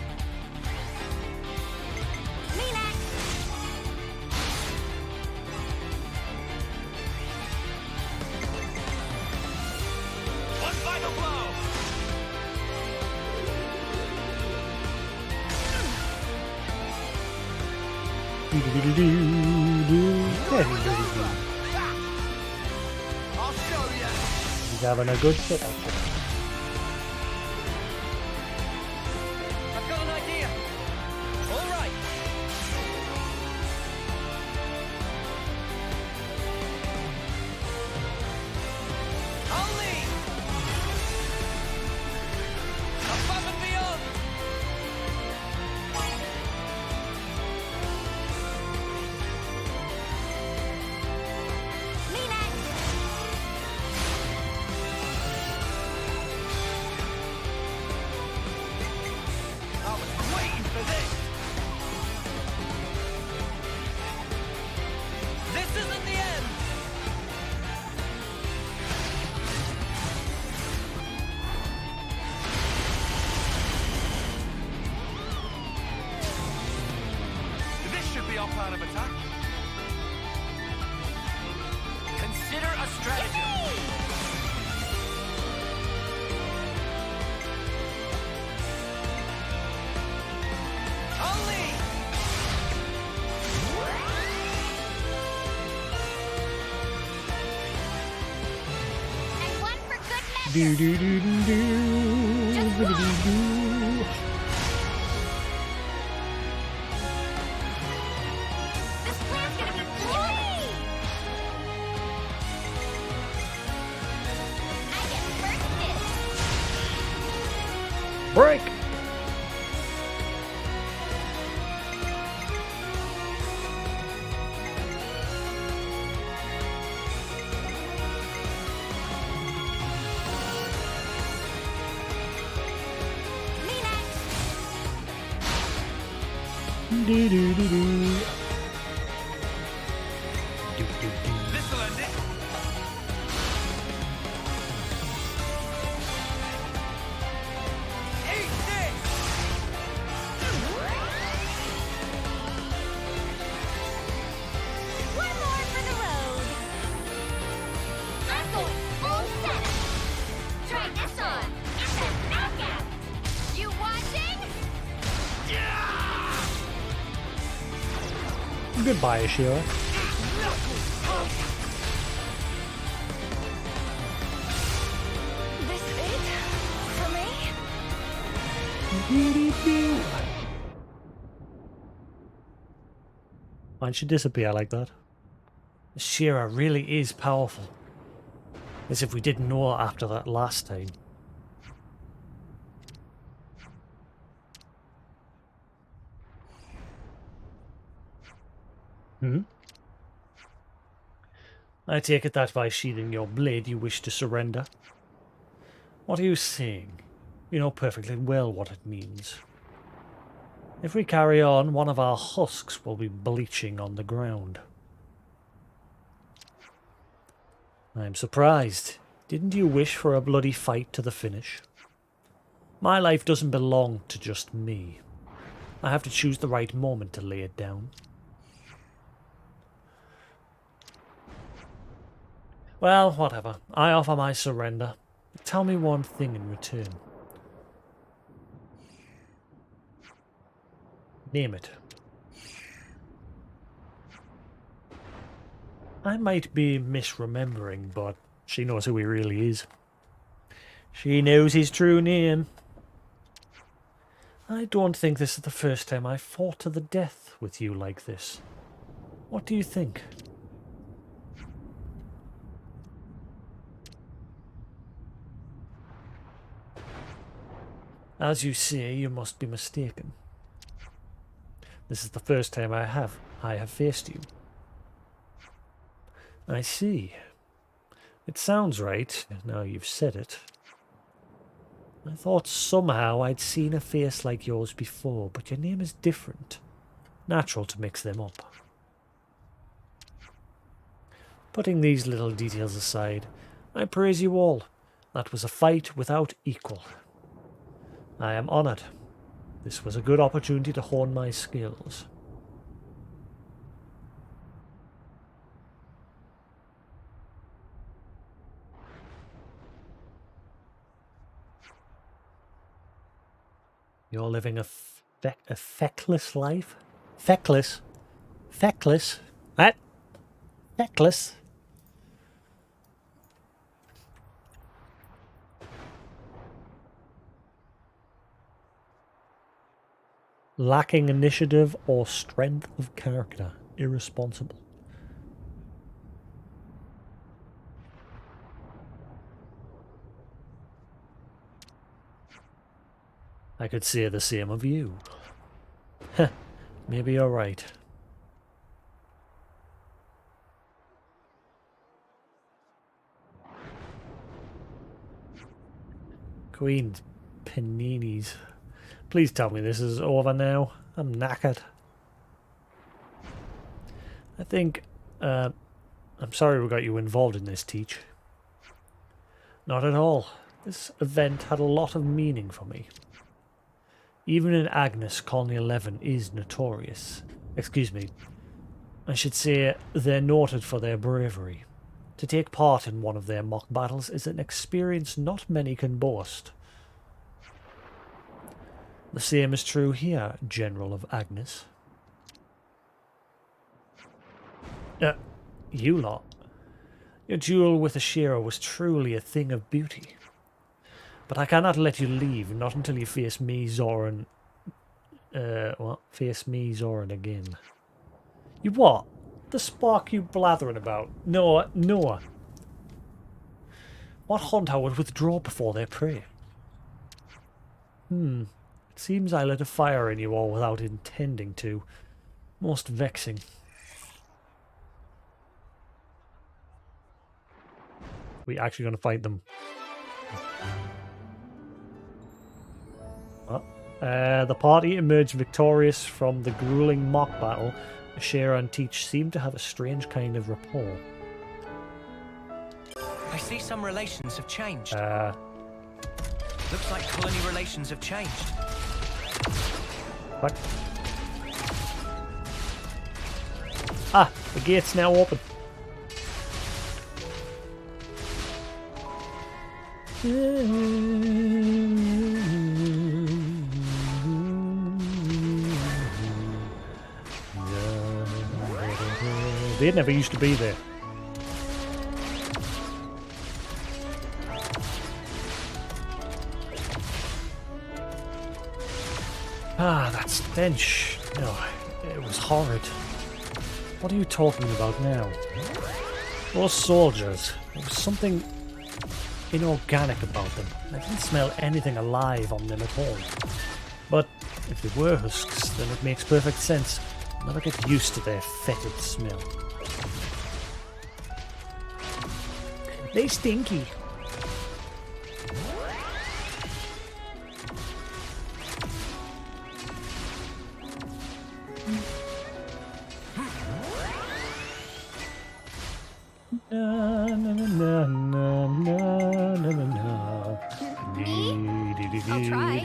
Speaker 3: Relax!
Speaker 5: One final blow! I'll show you!
Speaker 1: He's having a good fit.
Speaker 5: I've got an idea! All right! I'll lead! Above and beyond! plan of attack.
Speaker 2: Consider a stratagem.
Speaker 5: I'll lead.
Speaker 3: And one for good measure.
Speaker 1: Do do do do do.
Speaker 3: Just
Speaker 1: Do, do,
Speaker 3: one.
Speaker 1: do.
Speaker 3: This plan's gonna be great. I get first dibs.
Speaker 1: Break.
Speaker 3: Me next.
Speaker 1: Do do do do. Do do do.
Speaker 5: This'll end it. Eat this.
Speaker 3: One more for the road. I'm going full set. Try this on. It's a knockout. You watching?
Speaker 1: Goodbye, Ashira.
Speaker 4: This it? For me?
Speaker 1: Why'd she disappear like that? Shira really is powerful. As if we didn't know after that last time. Hmm? I take it that by sheathing your blade you wish to surrender. What are you saying? You know perfectly well what it means. If we carry on, one of our husks will be bleaching on the ground. I'm surprised. Didn't you wish for a bloody fight to the finish? My life doesn't belong to just me. I have to choose the right moment to lay it down. Well, whatever. I offer my surrender. Tell me one thing in return. Name it. I might be misremembering, but she knows who he really is. She knows his true name. I don't think this is the first time I fought to the death with you like this. What do you think? As you say, you must be mistaken. This is the first time I have faced you. I see. It sounds right, now you've said it. I thought somehow I'd seen a face like yours before, but your name is different. Natural to mix them up. Putting these little details aside, I praise you all. That was a fight without equal. I am honoured. This was a good opportunity to hone my skills. You're living a feckless life? Feckless? Feckless? What? Feckless? Lacking initiative or strength of character. Irresponsible. I could say the same of you. Heh, maybe you're right. Queen Paninis. Please tell me this is over now. I'm knackered. I think, I'm sorry we got you involved in this, Teach. Not at all. This event had a lot of meaning for me. Even in Agnes, Colony 11 is notorious. Excuse me, I should say they're noted for their bravery. To take part in one of their mock battles is an experience not many can boast. The same is true here, General of Agnes. You lot. Your duel with Ashira was truly a thing of beauty. But I cannot let you leave, not until you face me, Zoran. Face me, Zoran again. You what? The spark you blathering about? Noah. What hunter would withdraw before their prey? It seems I lit a fire in you all without intending to. Most vexing. We actually going to fight them? The party emerged victorious from the grueling mock battle. Ashira and Teach seem to have a strange kind of rapport.
Speaker 5: I see some relations have changed.
Speaker 2: Looks like colony relations have changed.
Speaker 1: What? Ah, the gate's now open. They never used to be there. Ah, that stench. No, it was horrid. What are you talking about now? Those soldiers. There was something inorganic about them. I didn't smell anything alive on them at all. But if they were husks, then it makes perfect sense. I'll never get used to their fetid smell. They stinky. Na, na, na, na, na, na, na, na.
Speaker 3: I'll try.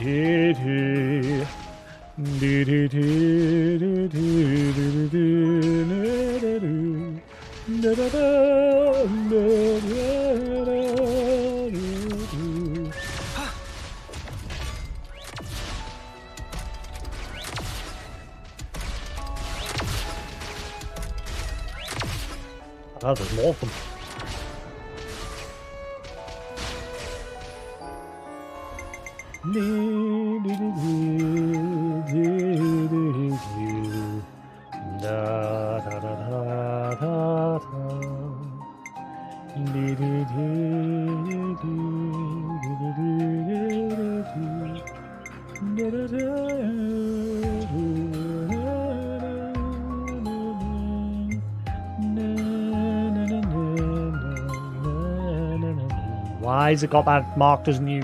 Speaker 1: Ah, there's more of them. Why has it got that marked as new?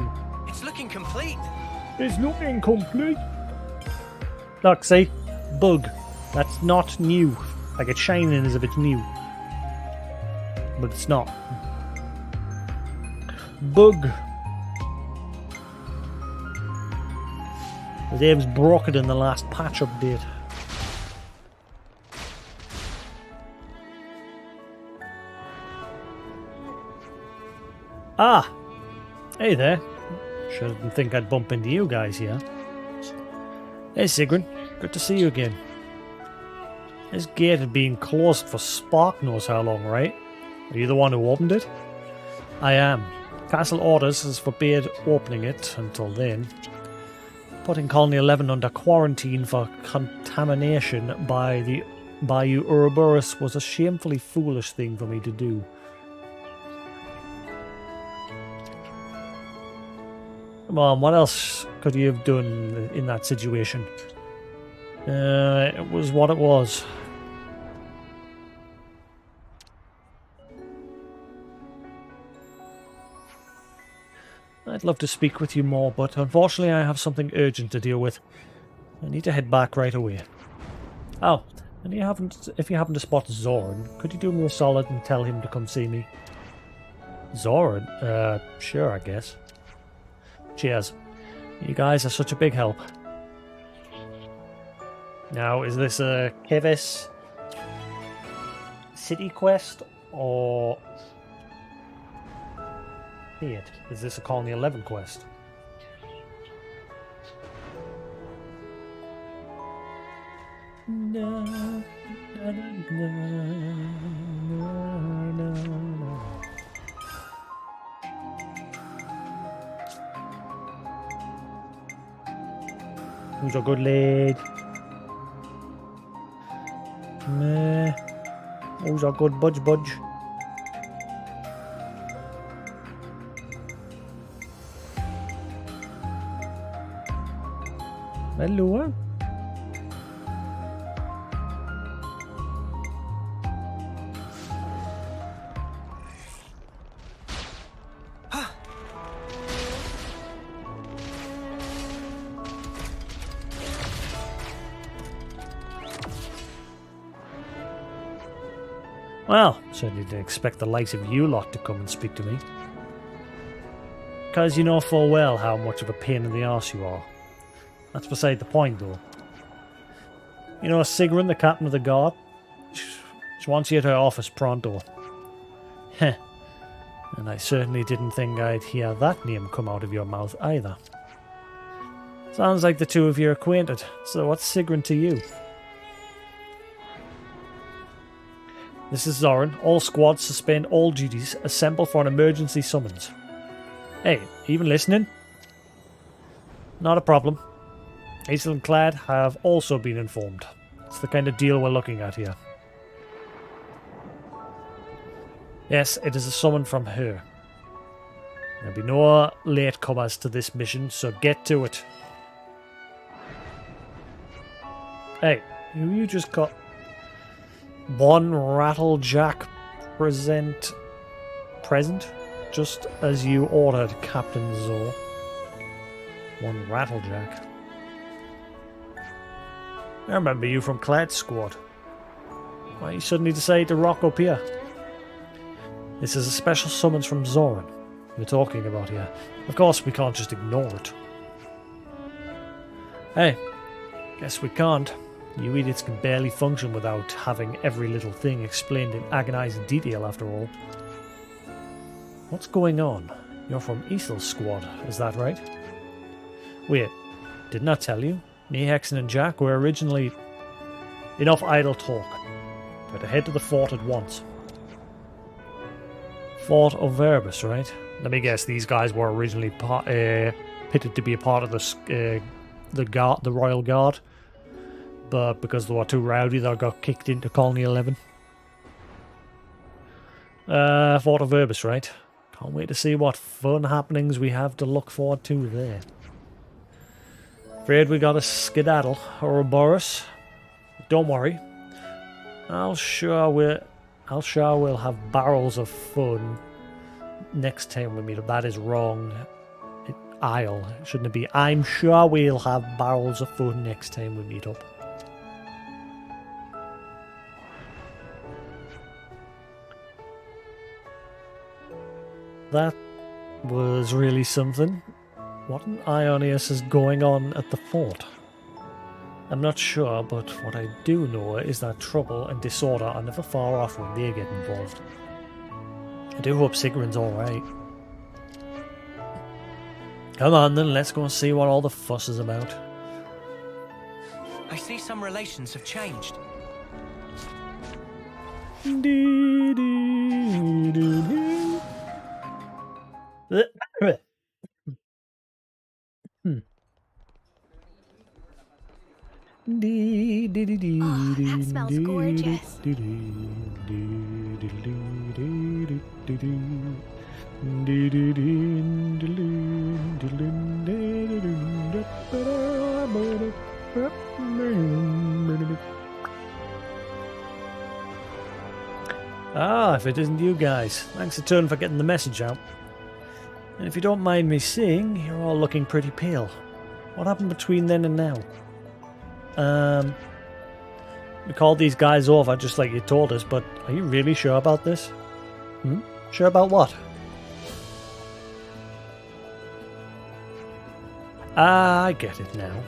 Speaker 5: It's looking complete.
Speaker 1: It's not incomplete. Look, see? Bug. That's not new. Like it's shining as if it's new. But it's not. Bug. The game's broken in the last patch update. Ah! Hey there. Shouldn't think I'd bump into you guys here. Hey Sigrun, good to see you again. This gate had been closed for Spark knows how long, right? Are you the one who opened it? I am. Castle Orders has forbade opening it until then. Putting Colony 11 under quarantine for contamination by you Ouroboros was a shamefully foolish thing for me to do. Come on, what else could you have done in that situation? It was what it was. I'd love to speak with you more, but unfortunately I have something urgent to deal with. I need to head back right away. Oh, and if you happen to spot Zoran, could you do me a solid and tell him to come see me? Zoran? Sure, I guess. Cheers. You guys are such a big help. Now, is this a Kevis? city quest or... Wait, is this a Colony 11 quest? No, no, no, no, no. Who's a good lad? Meh. Who's a good budge? Hello? Well, certainly didn't expect the likes of you lot to come and speak to me. Because you know full well how much of a pain in the arse you are. That's beside the point, though. You know, Sigrun, the captain of the guard? She wants you at her office pronto. Heh. And I certainly didn't think I'd hear that name come out of your mouth either. Sounds like the two of you are acquainted. So what's Sigrun to you? This is Zoran. All squads suspend all duties. Assemble for an emergency summons. Hey, even listening? Not a problem. Hazel and Clad have also been informed. It's the kind of deal we're looking at here. Yes, it is a summon from her. There'll be no latecomers to this mission, so get to it. Hey, you just got one Rattlejack present, just as you ordered, Captain Zor. One Rattlejack. I remember you from Clad's squad. Why you suddenly decided to rock up here? This is a special summons from Zoran we're talking about here. Of course, we can't just ignore it. Hey, guess we can't. You idiots can barely function without having every little thing explained in agonizing detail after all. What's going on? You're from Ethel's squad, is that right? Wait, didn't I tell you? Me, Hexen and Jack were originally... Enough idle talk. Better head to the fort at once. Fort of Verbus, right? Let me guess, these guys were originally pitted to be a part of the Royal Guard. But because they were too rowdy, they got kicked into Colony 11. Fort of Verbus, right? Can't wait to see what fun happenings we have to look forward to there. Afraid we got a skedaddle, Ouroboros. Don't worry. I'll sure we'll have barrels of fun next time we meet up. That is wrong. Shouldn't it be? I'm sure we'll have barrels of fun next time we meet up. That was really something. What in Ionius is going on at the fort? I'm not sure, but what I do know is that trouble and disorder are never far off when they get involved. I do hope Sigrun's alright. Come on then, let's go and see what all the fuss is about.
Speaker 5: I see some relations have changed.
Speaker 3: That smells gorgeous.
Speaker 1: Ah, if it isn't you guys. Thanks a ton for getting the message out. And if you don't mind me saying, you're all looking pretty pale. What happened between then and now? We called these guys over just like you told us, but are you really sure about this? Sure about what? Ah, I get it now.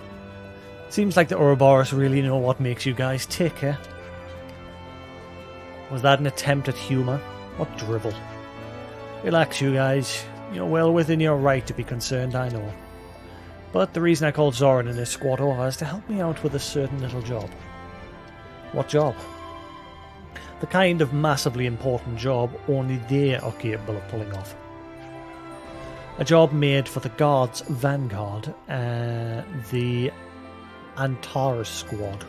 Speaker 1: Seems like the Ouroboros really know what makes you guys tick, eh? Was that an attempt at humour? What drivel. Relax, you guys. You're well within your right to be concerned, I know. But the reason I called Zoran and his squad over is to help me out with a certain little job. What job? The kind of massively important job only they are capable of pulling off. A job made for the Guard's Vanguard, the Antares squad.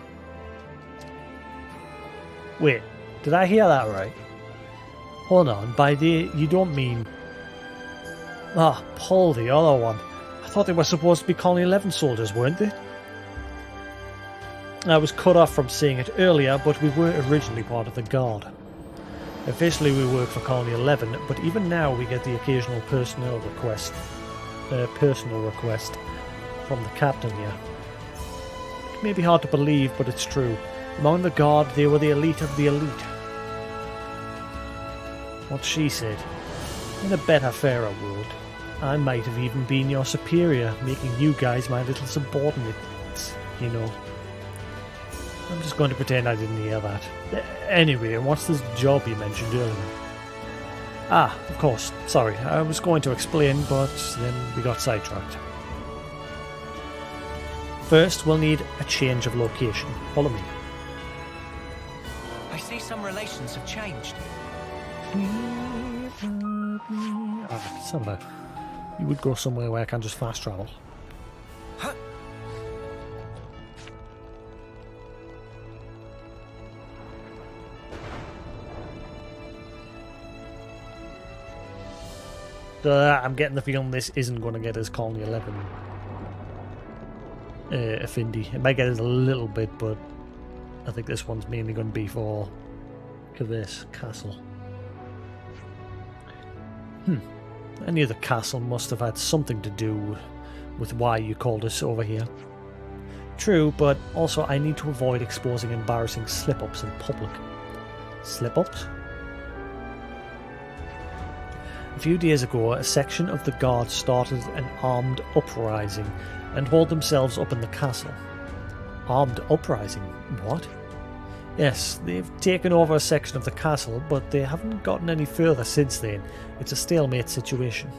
Speaker 1: Wait, did I hear that right? Hold on, by they you don't mean... Ah, Paul, the other one. I thought they were supposed to be Colony 11 soldiers, weren't they? I was cut off from seeing it earlier, but we were originally part of the Guard. Officially we work for Colony 11, but even now we get the occasional personal request from the captain here. It may be hard to believe, but it's true. Among the Guard, they were the elite of the elite. What she said. In a better, fairer world, I might have even been your superior, making you guys my little subordinates, you know. I'm just going to pretend I didn't hear that. Anyway, what's this job you mentioned earlier? Ah, of course, sorry, I was going to explain, but then we got sidetracked. First, we'll need a change of location. Follow me.
Speaker 5: I see some relations have changed.
Speaker 1: Ah, son of a... You would go somewhere where I can just fast travel. I'm getting the feeling this isn't going to get us Colony 11 Affinity. It might get us a little bit, but I think this one's mainly going to be for Kavess Castle. Any of the castle must have had something to do with why you called us over here. True, but also I need to avoid exposing embarrassing slip-ups in public. Slip-ups? A few days ago, a section of the Guard started an armed uprising and hauled themselves up in the castle. Armed uprising? What? Yes, they've taken over a section of the castle, but they haven't gotten any further since then. It's a stalemate situation.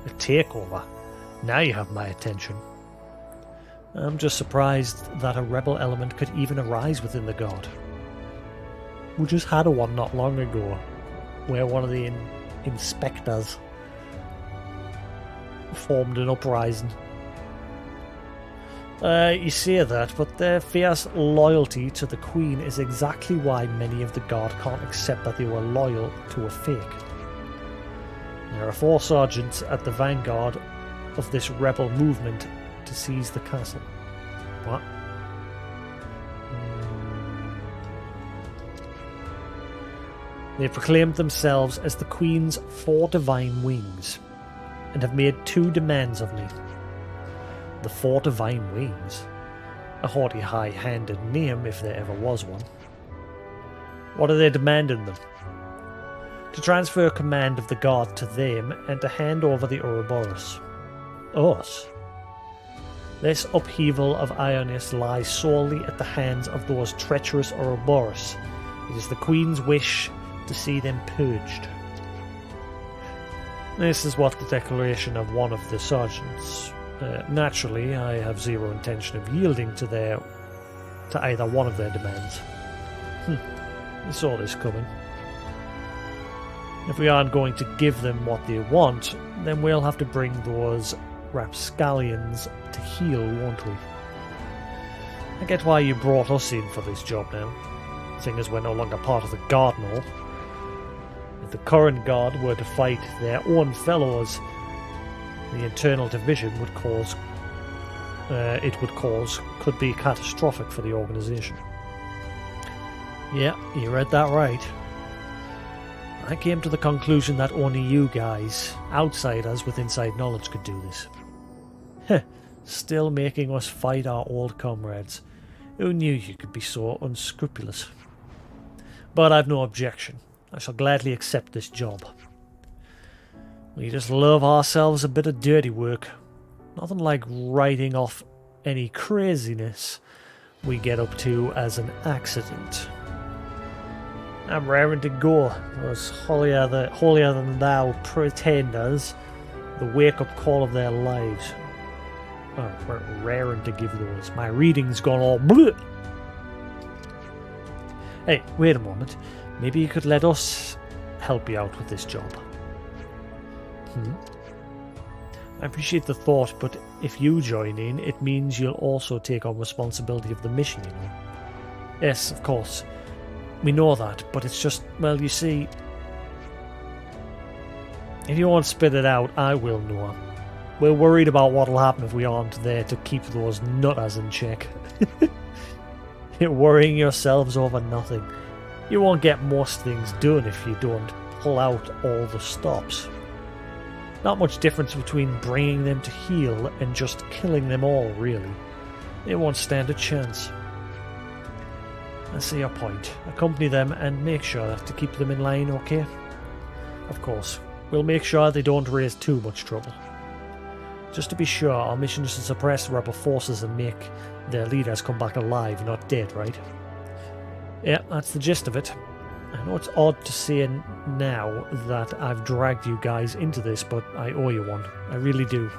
Speaker 1: A takeover? Now you have my attention. I'm just surprised that a rebel element could even arise within the Guard. We just had one not long ago, where one of the inspectors formed an uprising. You say that, but their fierce loyalty to the Queen is exactly why many of the Guard can't accept that they were loyal to a fake. There are 4 sergeants at the vanguard of this rebel movement to seize the castle. What? They proclaimed themselves as the Queen's 4 divine wings, and have made 2 demands of me. The 4 divine wings? A haughty, high-handed name if there ever was one. What are they demanding them? To transfer command of the Guard to them, and to hand over the Ouroboros. Us? This upheaval of Ionis lies solely at the hands of those treacherous Ouroboros. It is the Queen's wish to see them purged. This is what the declaration of one of the sergeants. Naturally, I have zero intention of yielding to either one of their demands. I saw this coming. If we aren't going to give them what they want, then we'll have to bring those rapscallions to heel, won't we? I get why you brought us in for this job now, seeing as we're no longer part of the Guard and all. If the current Guard were to fight their own fellows, the internal division could be catastrophic for the organisation. Yeah, you read that right. I came to the conclusion that only you guys, outsiders with inside knowledge, could do this. Heh, still making us fight our old comrades. Who knew you could be so unscrupulous? But I've no objection. I shall gladly accept this job. We just love ourselves a bit of dirty work. Nothing like writing off any craziness we get up to as an accident. I'm raring to go. Those holier than thou pretenders, the wake-up call of their lives. Oh, we're raring to give those. My reading's gone all bleh. Hey, wait a moment. Maybe you could let us help you out with this job. I appreciate the thought, but if you join in, it means you'll also take on responsibility of the mission, you know. Yes, of course. We know that, but it's just, well, you see... If you won't spit it out, I will, Noah. We're worried about what'll happen if we aren't there to keep those nutters in check. You're worrying yourselves over nothing. You won't get most things done if you don't pull out all the stops. Not much difference between bringing them to heel and just killing them all, really. They won't stand a chance. I see your point. Accompany them and make sure to keep them in line, okay? Of course, we'll make sure they don't raise too much trouble. Just to be sure, our mission is to suppress rebel forces and make their leaders come back alive, not dead, right? Yeah, that's the gist of it. I know it's odd to say now that I've dragged you guys into this, but I owe you one. I really do.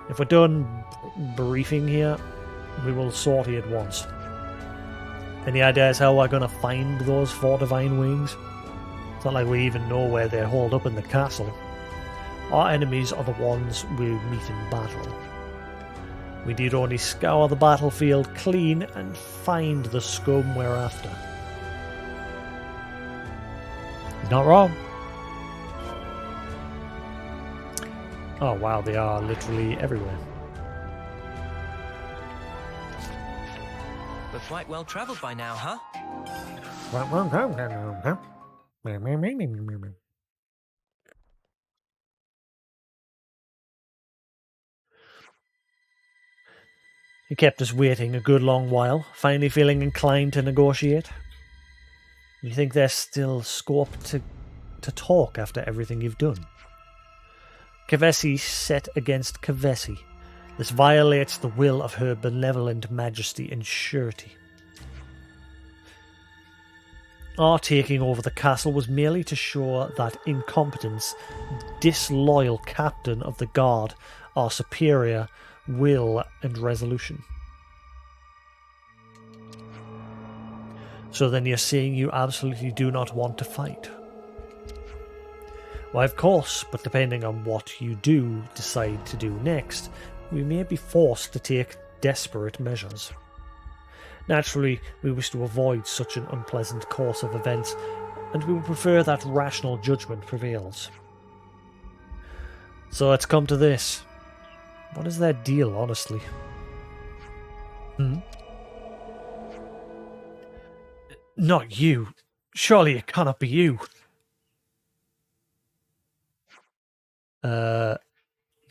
Speaker 1: If we're done briefing here, we will sort it once. Any ideas how we're going to find those 4 divine wings? It's not like we even know where they're holed up in the castle. Our enemies are the ones we meet in battle. We need only scour the battlefield clean and find the scum we're after. Not wrong. Oh wow, they are literally everywhere.
Speaker 6: We're quite well travelled by now, huh?
Speaker 1: He kept us waiting a good long while, finally feeling inclined to negotiate. You think there's still scope to talk after everything you've done? Kavesi set against Kavesi. This violates the will of her benevolent majesty and surety. Our taking over the castle was merely to show that incompetence, disloyal captain of the guard, our superior will and resolution. So then you're saying you absolutely do not want to fight? Why, of course, but depending on what you do decide to do next, we may be forced to take desperate measures. Naturally, we wish to avoid such an unpleasant course of events, and we would prefer that rational judgment prevails. So it's come to this. What is their deal, honestly? Not you. Surely it cannot be you.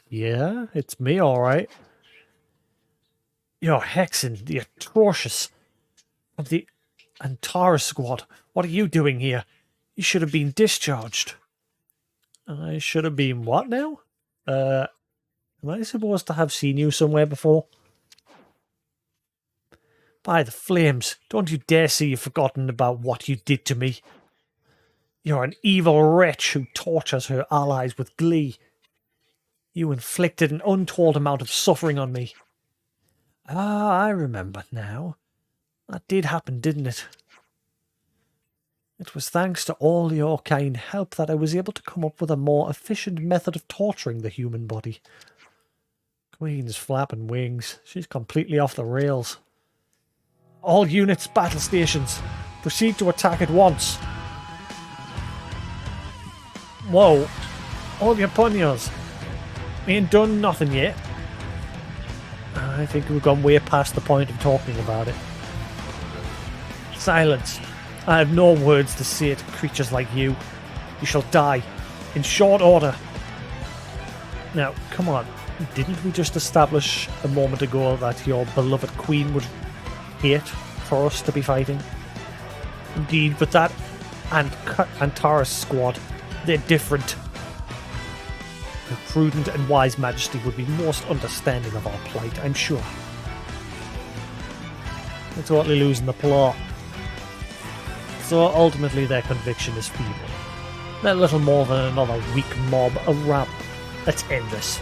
Speaker 1: Yeah, it's me, alright. You're Hexen, the atrocious of the Antara squad. What are you doing here? You should have been discharged. I should have been what now? Am I supposed to have seen you somewhere before? By the flames, don't you dare say you've forgotten about what you did to me. You're an evil wretch who tortures her allies with glee. You inflicted an untold amount of suffering on me. Ah, I remember now. That did happen, didn't it? It was thanks to all your kind help that I was able to come up with a more efficient method of torturing the human body. Queen's flapping wings. She's completely off the rails. All units, battle stations. Proceed to attack at once. Whoa. Hold your punyos. We ain't done nothing yet. I think we've gone way past the point of talking about it. Silence. I have no words to say to creatures like you. You shall die. In short order. Now, come on. Didn't we just establish a moment ago that your beloved queen would hate for us to be fighting? Indeed, but that and Antara's squad, they're different. Her prudent and wise majesty would be most understanding of our plight, I'm sure. We're totally losing the plot. So ultimately their conviction is feeble. They're little more than another weak mob around. Let's end this.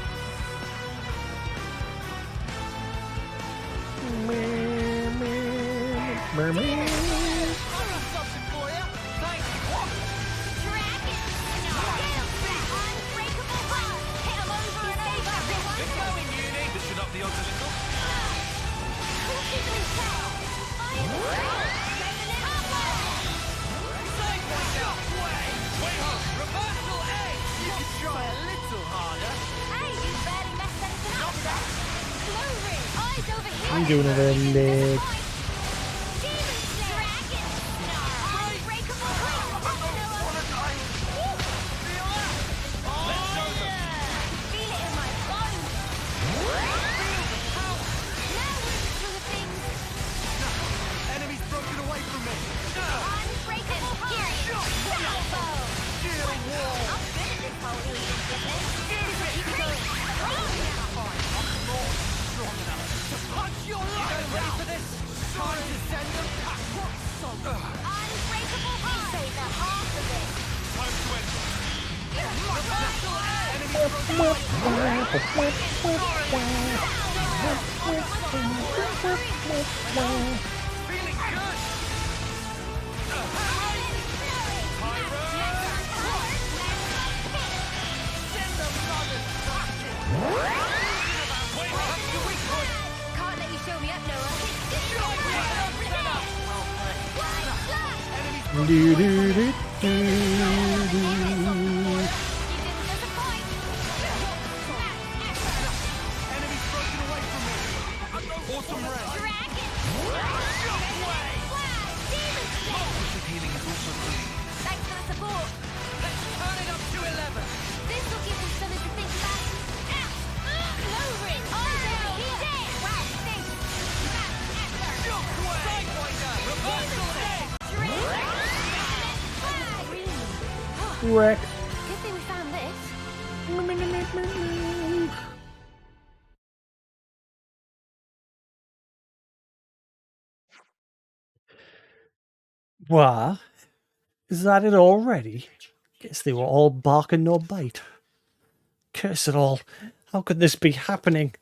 Speaker 5: This should up the odds a little. Reversal A! You could try a little harder.
Speaker 1: I'm doing it early.
Speaker 5: Enemy's broken away from me. Punch your life ready for this? Time to send them packing. Time to end this. Reversal A! Enemy's broken away. Feeling good. Send them mothers packing. Wait, that's the weak point.
Speaker 3: Can't let you show me up, Noah.
Speaker 1: Do, do, do, do, do.
Speaker 5: Enemy's broken away from me. Awesome ray. Positive healing is also free.
Speaker 3: Thanks for the support.
Speaker 5: Let's turn it up to 11.
Speaker 3: This will give them something to think about. Lowering. Wow, thanks.
Speaker 5: Sidewinder. Reversal A.
Speaker 1: Wreck.
Speaker 3: Good thing we found this.
Speaker 1: What? Is that it already? Guess they were all bark and no bite. Curse it all. How could this be happening?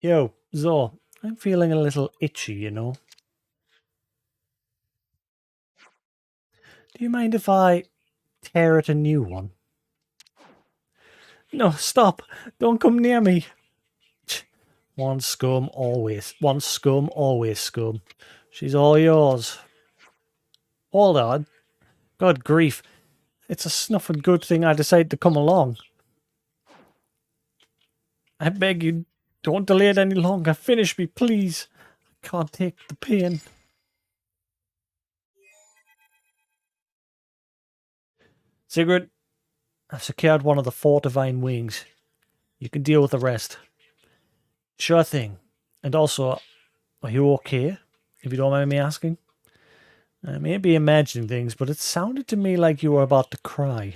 Speaker 1: Yo, Zo, I'm feeling a little itchy, you know. Do you mind if I tear at a new one? No, stop. Don't come near me. One scum, always. One scum, always scum. She's all yours. Hold on. God grief. It's a snuffing good thing I decided to come along. I beg you, don't delay it any longer. Finish me, please. I can't take the pain. Sigrid, I've secured one of the 4 divine wings. You can deal with the rest. Sure thing. And also, are you okay? If you don't mind me asking? I may be imagining things, but it sounded to me like you were about to cry.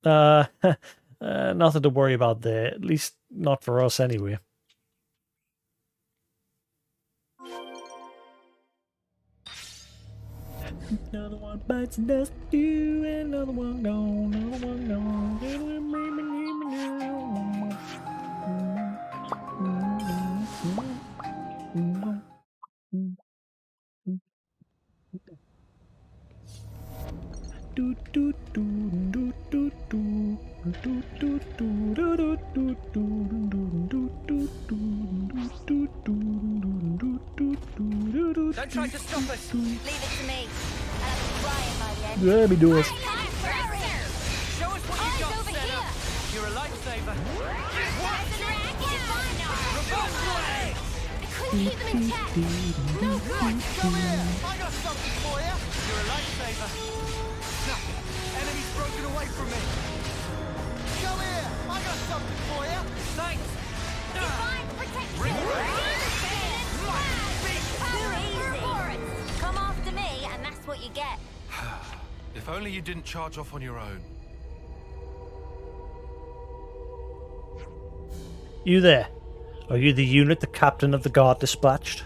Speaker 1: Nothing to worry about there. At least not for us anyway. Another one bites the dust, you, another one gone, another one gone.
Speaker 5: Don't try to stop us.
Speaker 3: Leave it to me. I'll have a crying by the end.
Speaker 1: Let me do it.
Speaker 5: Show us what you got,
Speaker 3: over
Speaker 5: Senna.
Speaker 3: here.
Speaker 5: You're a lifesaver.
Speaker 3: I couldn't keep them in check. No good.
Speaker 5: Come here. I got something for you. You're a lifesaver. Enemy's broken away from me. Come here. I got something for you. Thanks.
Speaker 3: Divine protection. Come after me, and that's what you get.
Speaker 5: If only you didn't charge off on your own.
Speaker 1: You there? Are you the unit the captain of the guard dispatched?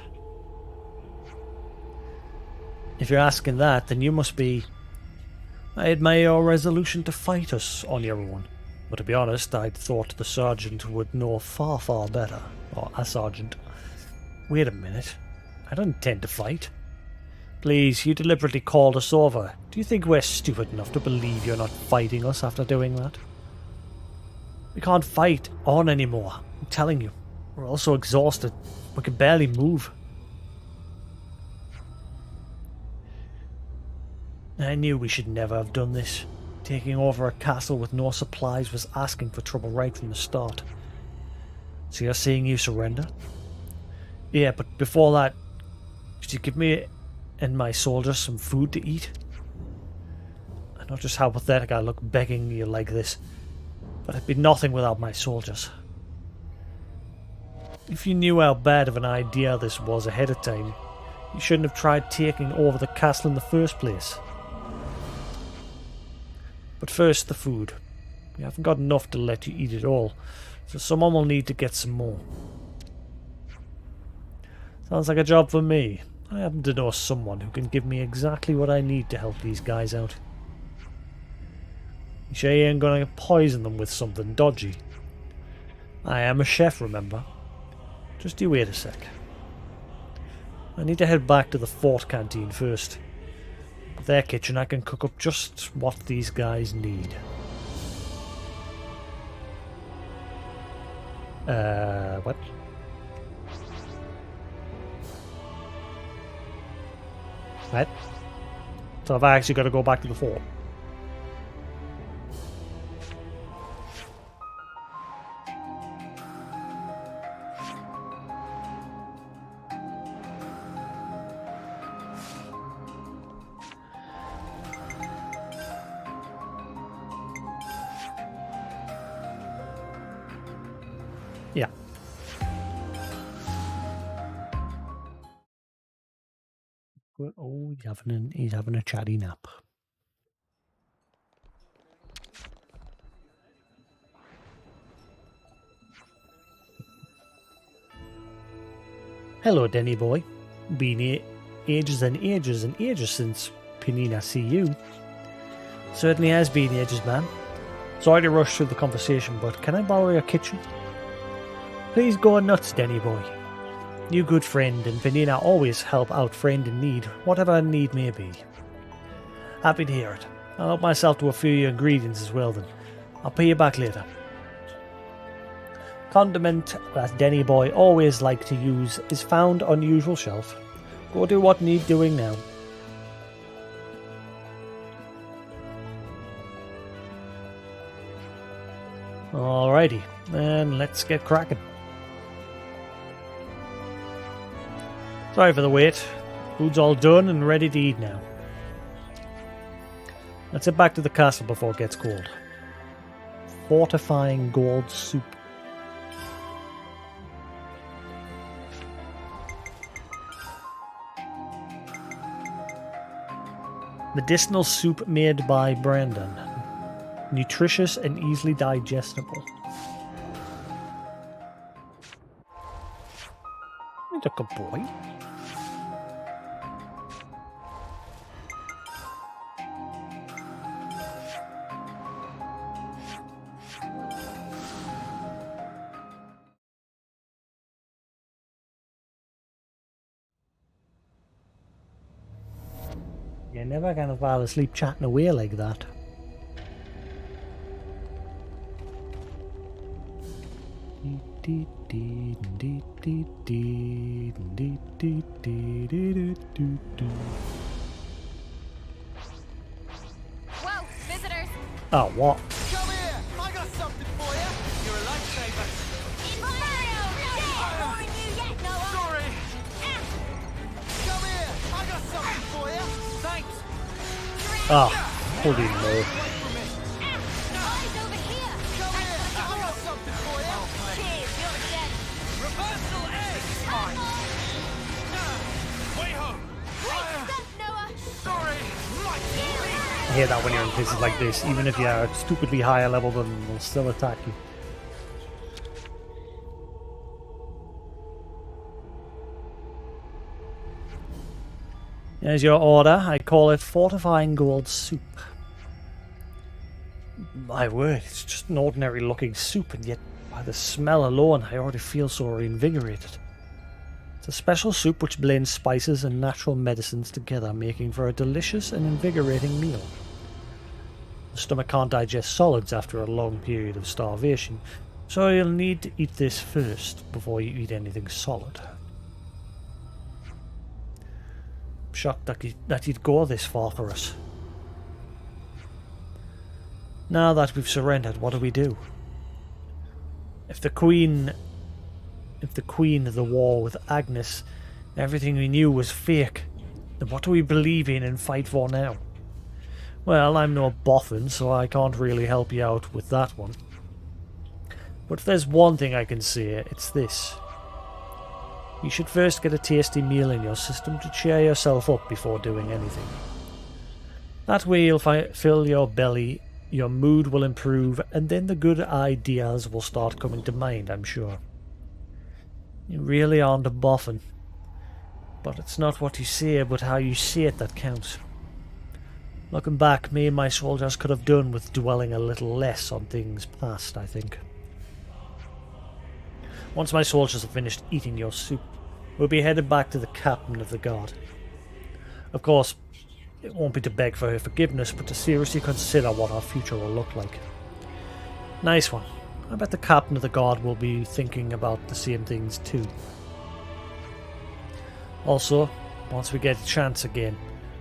Speaker 1: If you're asking that, then you must be... I admire your resolution to fight us on your own. But to be honest, I'd thought the sergeant would know far, far better. Or a sergeant. Wait a minute. I don't intend to fight. Please, you deliberately called us over. Do you think we're stupid enough to believe you're not fighting us after doing that? We can't fight on anymore. I'm telling you. We're all so exhausted. We can barely move. I knew we should never have done this. Taking over a castle with no supplies was asking for trouble right from the start. So you're saying you surrender? Yeah, but before that, could you give me and my soldiers some food to eat? I know just how pathetic I look begging you like this, but I'd be nothing without my soldiers. If you knew how bad of an idea this was ahead of time, you shouldn't have tried taking over the castle in the first place. But first, the food. We haven't got enough to let you eat it all, so someone will need to get some more. Sounds like a job for me. I happen to know someone who can give me exactly what I need to help these guys out. You sure you ain't gonna poison them with something dodgy? I am a chef, remember? Just you wait a sec. I need to head back to the fort canteen first. With their kitchen I can cook up just what these guys need. What? What? So I've actually got to go back to the fort. Yeah. Oh, he's having a chatty nap. Hello, Denny boy. Been ages and ages and ages since Penina see you. Certainly has been ages, man. Sorry to rush through the conversation, but can I borrow your kitchen? Please go nuts, Denny boy. You good friend, and Penina always help out friend in need, whatever need may be. Happy to hear it. I'll help myself to a few of your ingredients as well then. I'll pay you back later. Condiment that Denny boy always like to use is found on usual shelf. Go do what need doing now. Alrighty, then let's get cracking. Sorry for the wait. Food's all done and ready to eat now. Let's head back to the castle before it gets cold. Fortifying gold soup. Medicinal soup made by Brandon. Nutritious and easily digestible. He's a good boy. You're never gonna fall asleep chatting away like that.
Speaker 3: Whoa, visitors!
Speaker 1: Oh, what?
Speaker 5: Come here! I got something for you! You're a lifesaver!
Speaker 3: Warning you yet, Noah!
Speaker 5: Sorry! Come here! I got something for you! Thanks!
Speaker 1: Oh, holy moly.
Speaker 5: Wait for me!
Speaker 3: Eyes over here!
Speaker 5: Come here! I got something for you!
Speaker 3: Cheers, you're dead!
Speaker 5: Reversal egg!
Speaker 3: Come on!
Speaker 5: Way home!
Speaker 3: Great stuff, Noah!
Speaker 5: Sorry!
Speaker 1: I hate that when you're in places like this, even if you're stupidly higher level than them, they'll still attack you. Here's your order. I call it fortifying gold soup. My word, it's just an ordinary looking soup, and yet by the smell alone I already feel so reinvigorated. It's a special soup which blends spices and natural medicines together, making for a delicious and invigorating meal. The stomach can't digest solids after a long period of starvation, so you'll need to eat this first before you eat anything solid. I'm shocked that you'd go this far for us. Now that we've surrendered, what do we do? If the Queen of the war with Agnes, everything we knew was fake, then what do we believe in and fight for now? Well, I'm no boffin, so I can't really help you out with that one. But if there's one thing I can say, it's this. You should first get a tasty meal in your system to cheer yourself up before doing anything. That way you'll fill your belly, your mood will improve, and then the good ideas will start coming to mind, I'm sure. You really aren't a boffin. But it's not what you say, but how you say it that counts. Looking back, me and my soldiers could have done with dwelling a little less on things past, I think. Once my soldiers have finished eating your soup, we'll be headed back to the captain of the guard. Of course, it won't be to beg for her forgiveness, but to seriously consider what our future will look like. Nice one. I bet the captain of the guard will be thinking about the same things too. Also, once we get a chance again,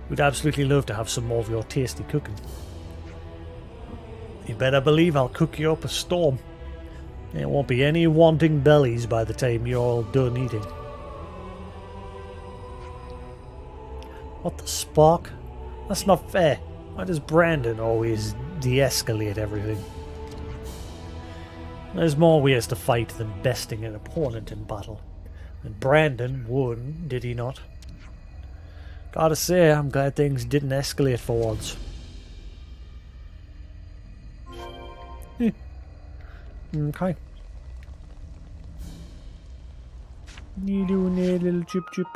Speaker 1: we'd absolutely love to have some more of your tasty cooking. You better believe I'll cook you up a storm. There won't be any wanting bellies by the time you're all done eating. What the spark? That's not fair. Why does Brandon always de-escalate everything? There's more ways to fight than besting an opponent in battle. And Brandon won, did he not? Gotta say, I'm glad things didn't escalate for once. Okay. You doing there, little chip chip?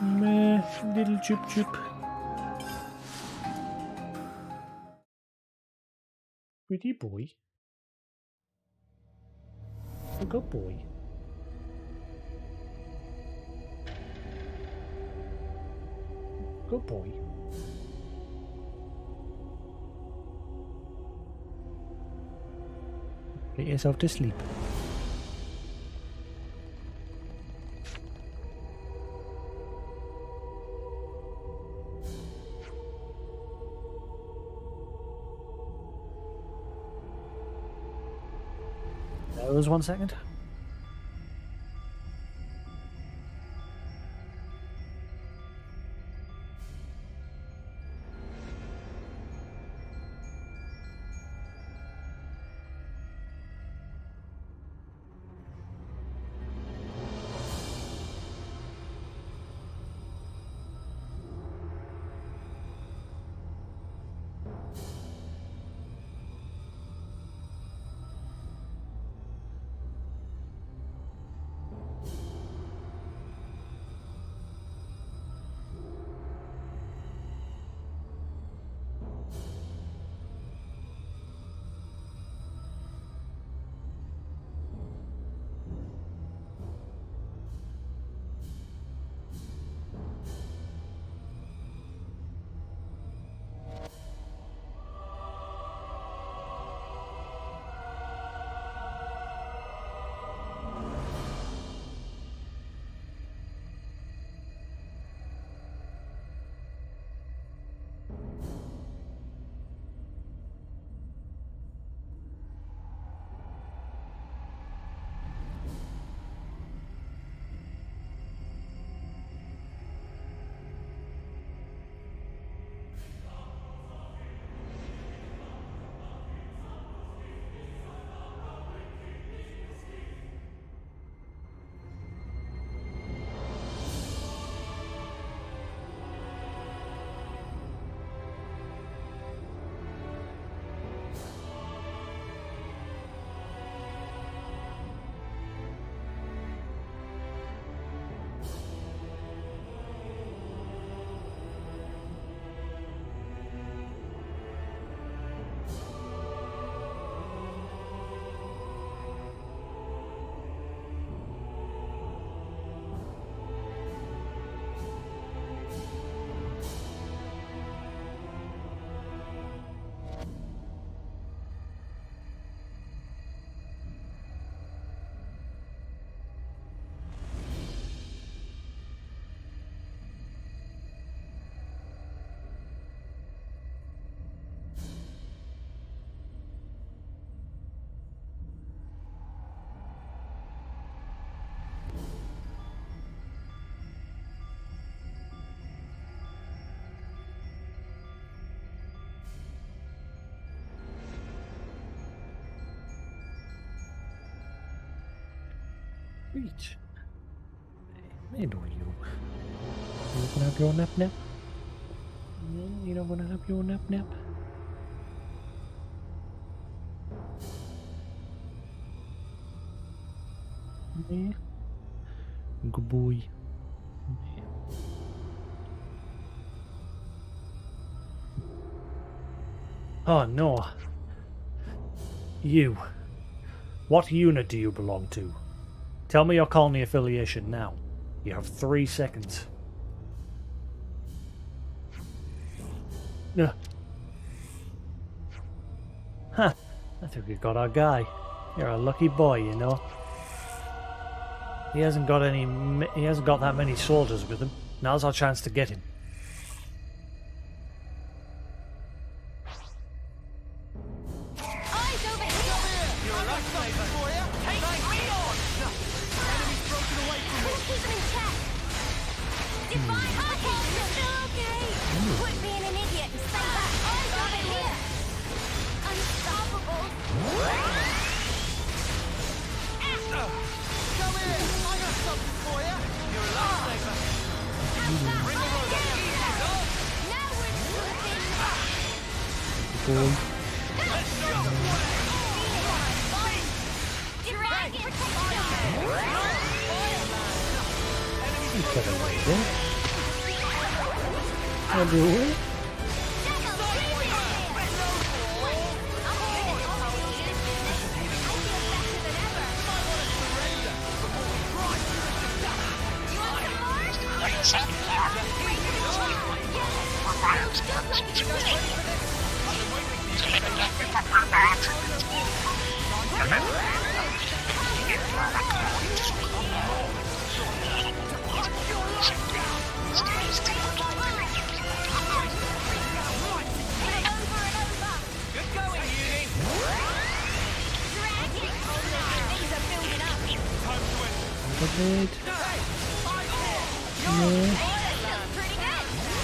Speaker 1: Meh, little chip chip. Pretty boy. A good boy. Good boy. Get yourself to sleep. That was 1 second. Reach. I know you. You gonna have your nap nap? You don't wanna have your nap nap? Yeah. Good boy. Yeah. Oh no. You. What unit do you belong to? Tell me your colony affiliation now. You have 3 seconds. Huh. I think we got our guy. You're a lucky boy, you know. He hasn't got that many soldiers with him. Now's our chance to get him.
Speaker 3: Eyes over here!
Speaker 5: You're a lifesaver. For you. Take me on! Enemy's broken away from me.
Speaker 3: Keep them in check! Divine Arcane, you're still okay! Quit being an idiot and stay back! Eyes over here! Unstoppable!
Speaker 5: Come here. I got something for you. You're a lifesaver. Bring the rope.
Speaker 3: Now we're
Speaker 1: Boy.
Speaker 3: Dragon protection!
Speaker 1: You get away there. I'll do it.
Speaker 5: Good going, Uni.
Speaker 1: Good.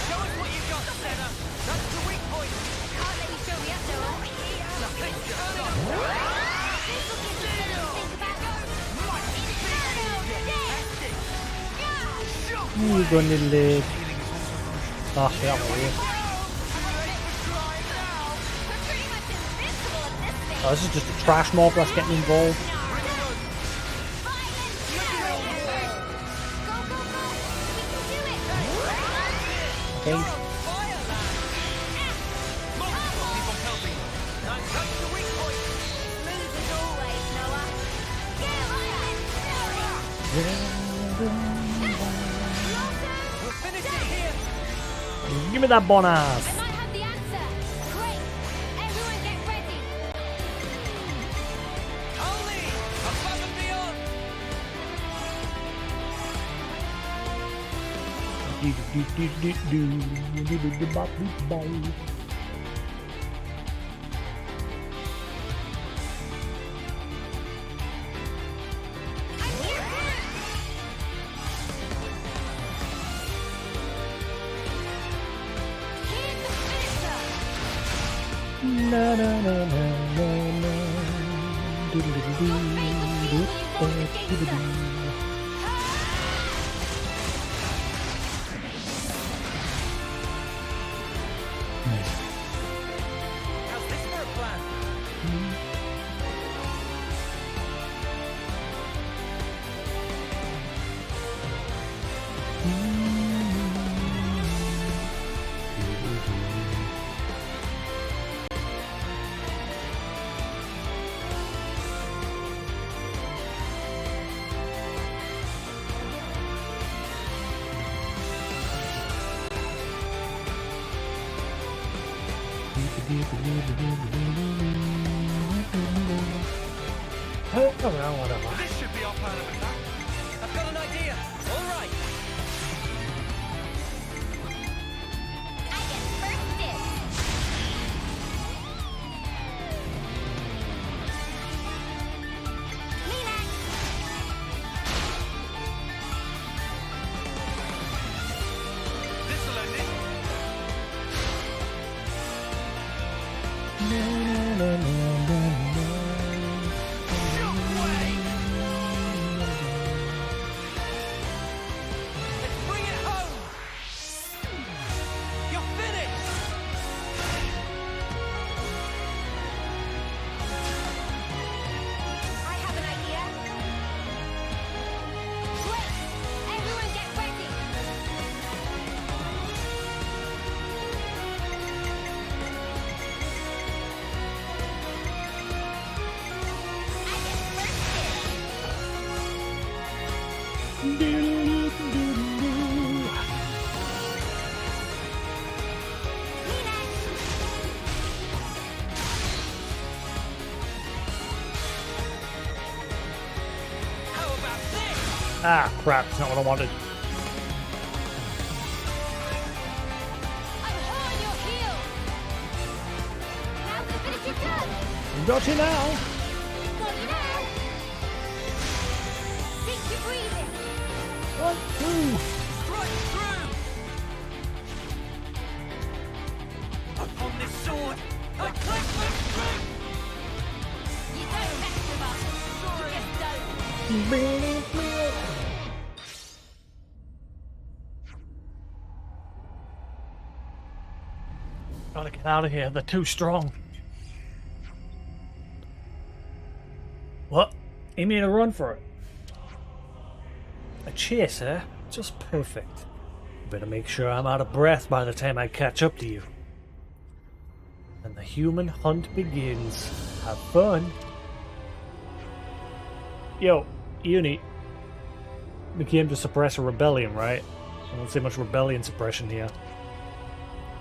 Speaker 5: Show us what you've got, Senna. That's the weak point.
Speaker 1: You gonna live. Oh, get out of here. Oh, this is just a trash mob that's getting involved. Okay. Give me that bonus.
Speaker 3: I might have the answer. Great. Everyone get ready.
Speaker 5: Only above and beyond.
Speaker 3: Here's the finisher.
Speaker 1: Na na na na na na.
Speaker 5: How's this for a plan?
Speaker 1: Whatever.
Speaker 5: This should be our plan of attack. I've got an idea. All right.
Speaker 3: I get first dibs. Me next.
Speaker 5: This'll end it.
Speaker 3: Me next.
Speaker 6: How about this?
Speaker 1: Ah, crap, it's not what I wanted.
Speaker 3: I'm hard on your heel. Now for the finish you've done.
Speaker 1: Got you now.
Speaker 3: Got you now. Think you're breathing.
Speaker 1: 1, 2.
Speaker 6: Strike through! Upon this sword, I click my strength!
Speaker 3: You don't mess with us. You just don't.
Speaker 1: Gotta get out of here. They're too strong. What? You made a run for it? A chase, eh? Just perfect. Better make sure I'm out of breath by the time I catch up to you. And the human hunt begins. Have fun. Yo, Uni. We came to suppress a rebellion, right? I don't see much rebellion suppression here.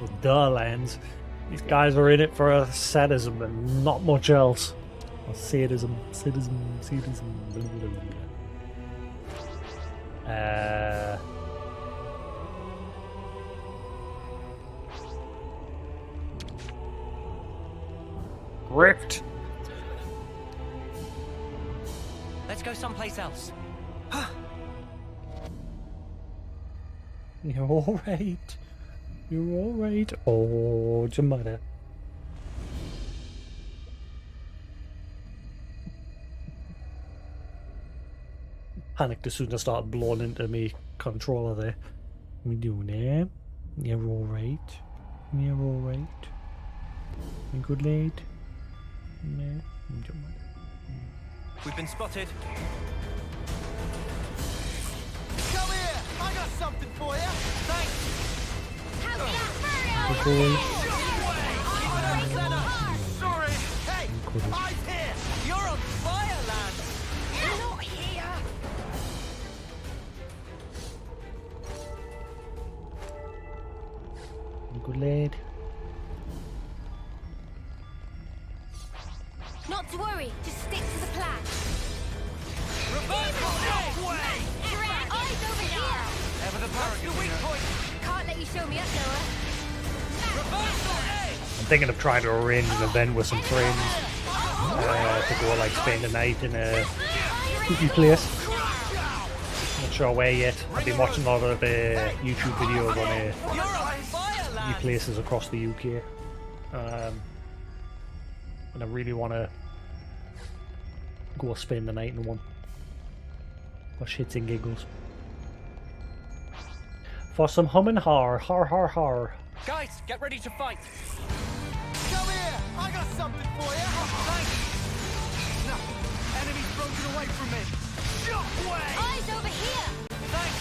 Speaker 1: With duh lands. These guys are in it for a sadism and not much else. Or sadism. Blah, blah, blah. Rift.
Speaker 6: Let's go someplace else.
Speaker 1: You're alright. You're alright. Oh, Jamada. Panicked as soon as I started blowing into me controller there. We doing there? You're alright. You're alright. You good lad? No.
Speaker 6: We've been spotted.
Speaker 5: Come here! I got something for you! Thanks!
Speaker 3: How's that
Speaker 1: Good
Speaker 3: for
Speaker 1: boy.
Speaker 5: Sorry! Hey! Eyes here! You're on fire, lad!
Speaker 3: Not here.
Speaker 1: You good lad?
Speaker 3: Not to worry. Just stick to the plan.
Speaker 5: Reversal! No way!
Speaker 3: Eyes over here.
Speaker 5: Ever the paragon, weak point!
Speaker 3: Can't let you show me up, Noah.
Speaker 5: Reversal! Hey!
Speaker 1: I'm thinking of trying to arrange an event with some friends. To go like spend the night in a spooky place. Not sure where yet. I've been watching a lot of YouTube videos on
Speaker 5: You're on fire,
Speaker 1: new
Speaker 5: lad!
Speaker 1: places across the UK. And I really want to go spend the night in one. For shits and giggles. For some hum and har, har har har.
Speaker 6: Guys, get ready to fight.
Speaker 5: Come here! I got something for you! Thanks! No! Enemy's broken away from me! Shockwave!
Speaker 3: Eyes over here.
Speaker 5: Thanks!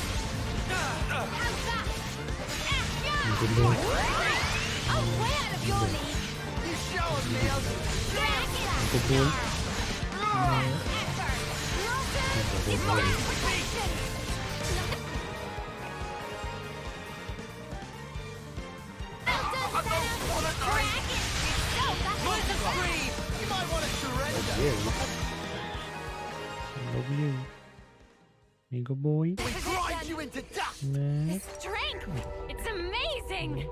Speaker 3: How's that?
Speaker 1: Good lord.
Speaker 3: I'm way out of your league.
Speaker 5: You showing me how
Speaker 3: Dracula.
Speaker 1: Good boy.
Speaker 3: Is my application.
Speaker 5: You might want to surrender!
Speaker 1: Love you. You good boy.
Speaker 5: We grind you into dust!
Speaker 1: Man.
Speaker 3: Strength. It's amazing.
Speaker 1: You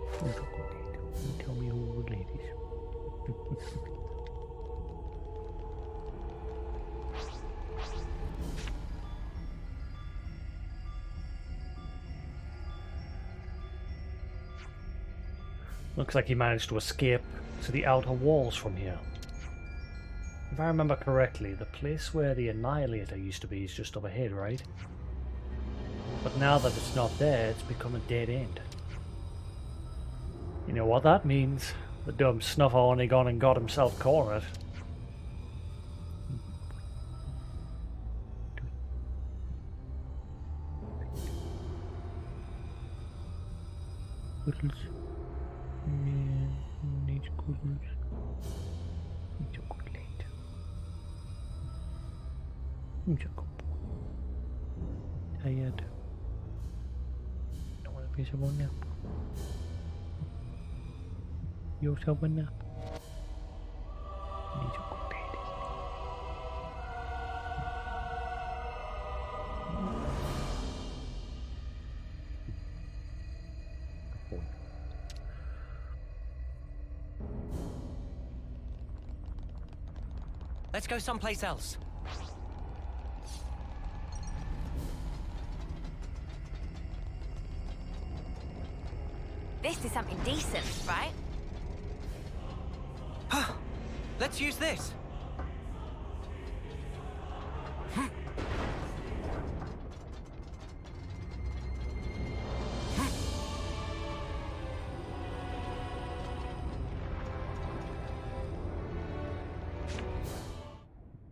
Speaker 1: tell me who good ladies. Looks like he managed to escape to the outer walls from here. If I remember correctly, the place where the Annihilator used to be is just overhead, right? But now that it's not there, it's become a dead end. You know what that means? The dumb snuffer only gone and got himself cornered. Cuddles. Yeah, needs cuddles. He's a good lad. He's a good boy. tired. I want a piece of a nap. Yourself a nap. Need to go to bed.
Speaker 6: Let's go someplace else.
Speaker 3: This is something decent, right?
Speaker 6: Let's use this.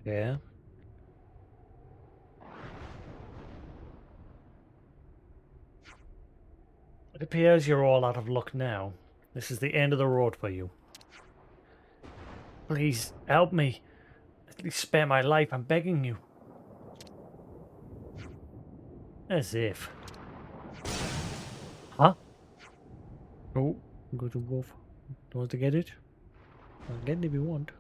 Speaker 1: Yeah. It appears you're all out of luck now. This is the end of the road for you. Please, help me. At least spare my life, I'm begging you. As if. Huh? Oh, go to wolf. Don't want to get it? I'll get it if you want.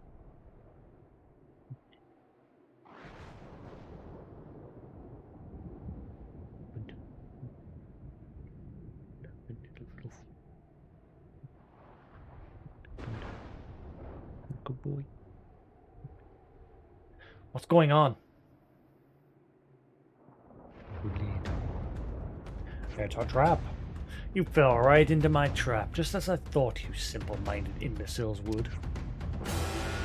Speaker 1: Good boy. What's going on? Good lead. It's a trap. You fell right into my trap, just as I thought you simple-minded imbeciles would.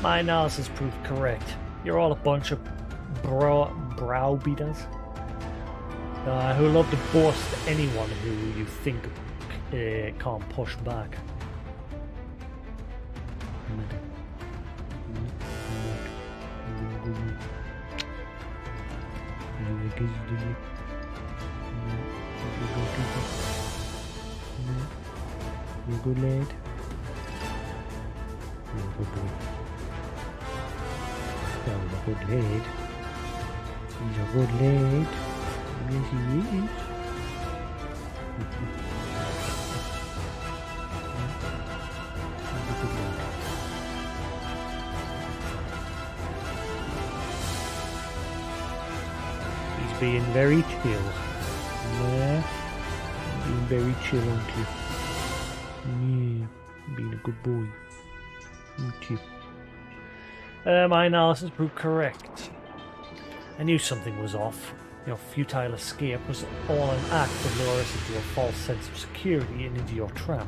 Speaker 1: My analysis proved correct. You're all a bunch of browbeaters who love to boast anyone who you think can't push back. You good lad? You're a good boy. You're a good lad. He's a good lad. Yes, he is. He's a good lad. He's being very chill. Yeah. Being very chill, aren't you? Yeah, being a good boy. Aren't you? My analysis proved correct. I knew something was off. Your futile escape was all an act to lure us into a false sense of security and into your trap.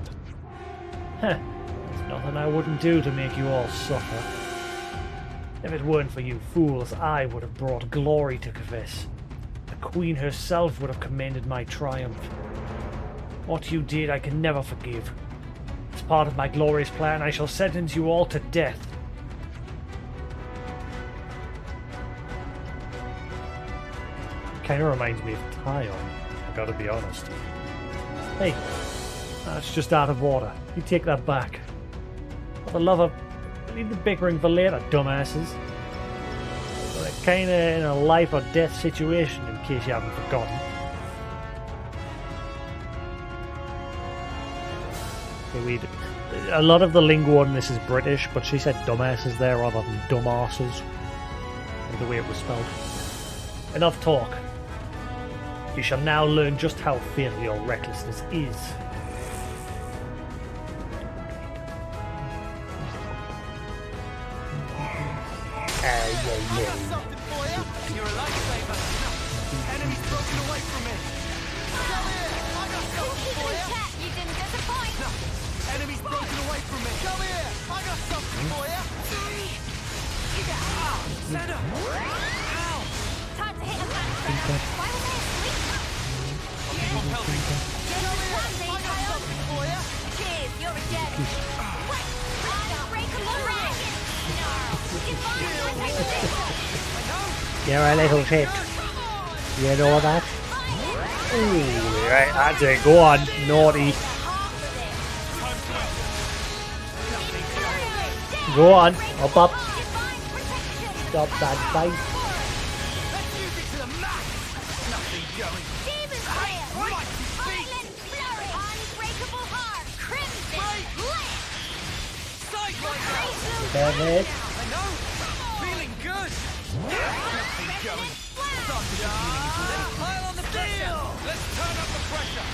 Speaker 1: Heh, there's nothing I wouldn't do to make you all suffer. If it weren't for you fools, I would have brought glory to Kavess. The Queen herself would have commended my triumph. What you did I can never forgive. As part of my glorious plan, I shall sentence you all to death. Kinda reminds me of Tyon, I gotta be honest. Hey, that's just out of order. You take that back. For the love of... leave the bickering for later, dumbasses. We're kinda in a life or death situation, in case you haven't forgotten. Okay, a lot of the lingo on this is British, but she said dumbasses there rather than dumbasses. The way it was spelled. Enough talk. You shall now learn just how fatal your recklessness is.
Speaker 5: I got something for you. You're a lifesaver. Enemy's broken away from me. Come here. I got something for you.
Speaker 3: Chat, you didn't disappoint.
Speaker 5: Enemy's broken away from me. Come here. I got something for you.
Speaker 6: Senna! Ow!
Speaker 3: Time to hit a man, Senna. Why was I asleep?
Speaker 6: Keep helping.
Speaker 5: Come here. I got something for you.
Speaker 3: Cheers, you're a gem. What? Unbreakable dragon. Snarl. Divine protection.
Speaker 1: You're a little shit. You know that? Ooh, right, that's it. Go on, naughty. Go on, up. Stop that fight.
Speaker 5: Let's use it to the max. Nothing going.
Speaker 1: bad lad.
Speaker 6: I know. Feeling good.
Speaker 5: Going.
Speaker 6: Let's pile on the pressure. Let's turn up the pressure.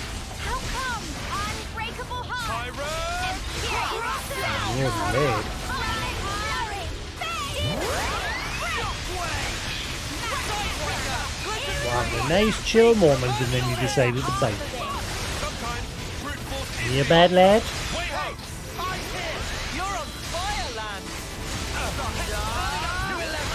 Speaker 3: How come? Unbreakable heart.
Speaker 6: Tyrant.
Speaker 1: Good lad. Wow, a nice chill moment, and then you decided to bite.
Speaker 6: Sometimes brute force is
Speaker 1: You bad lad?
Speaker 6: way out.
Speaker 5: I'm here.
Speaker 6: You're on fire, land. New 11.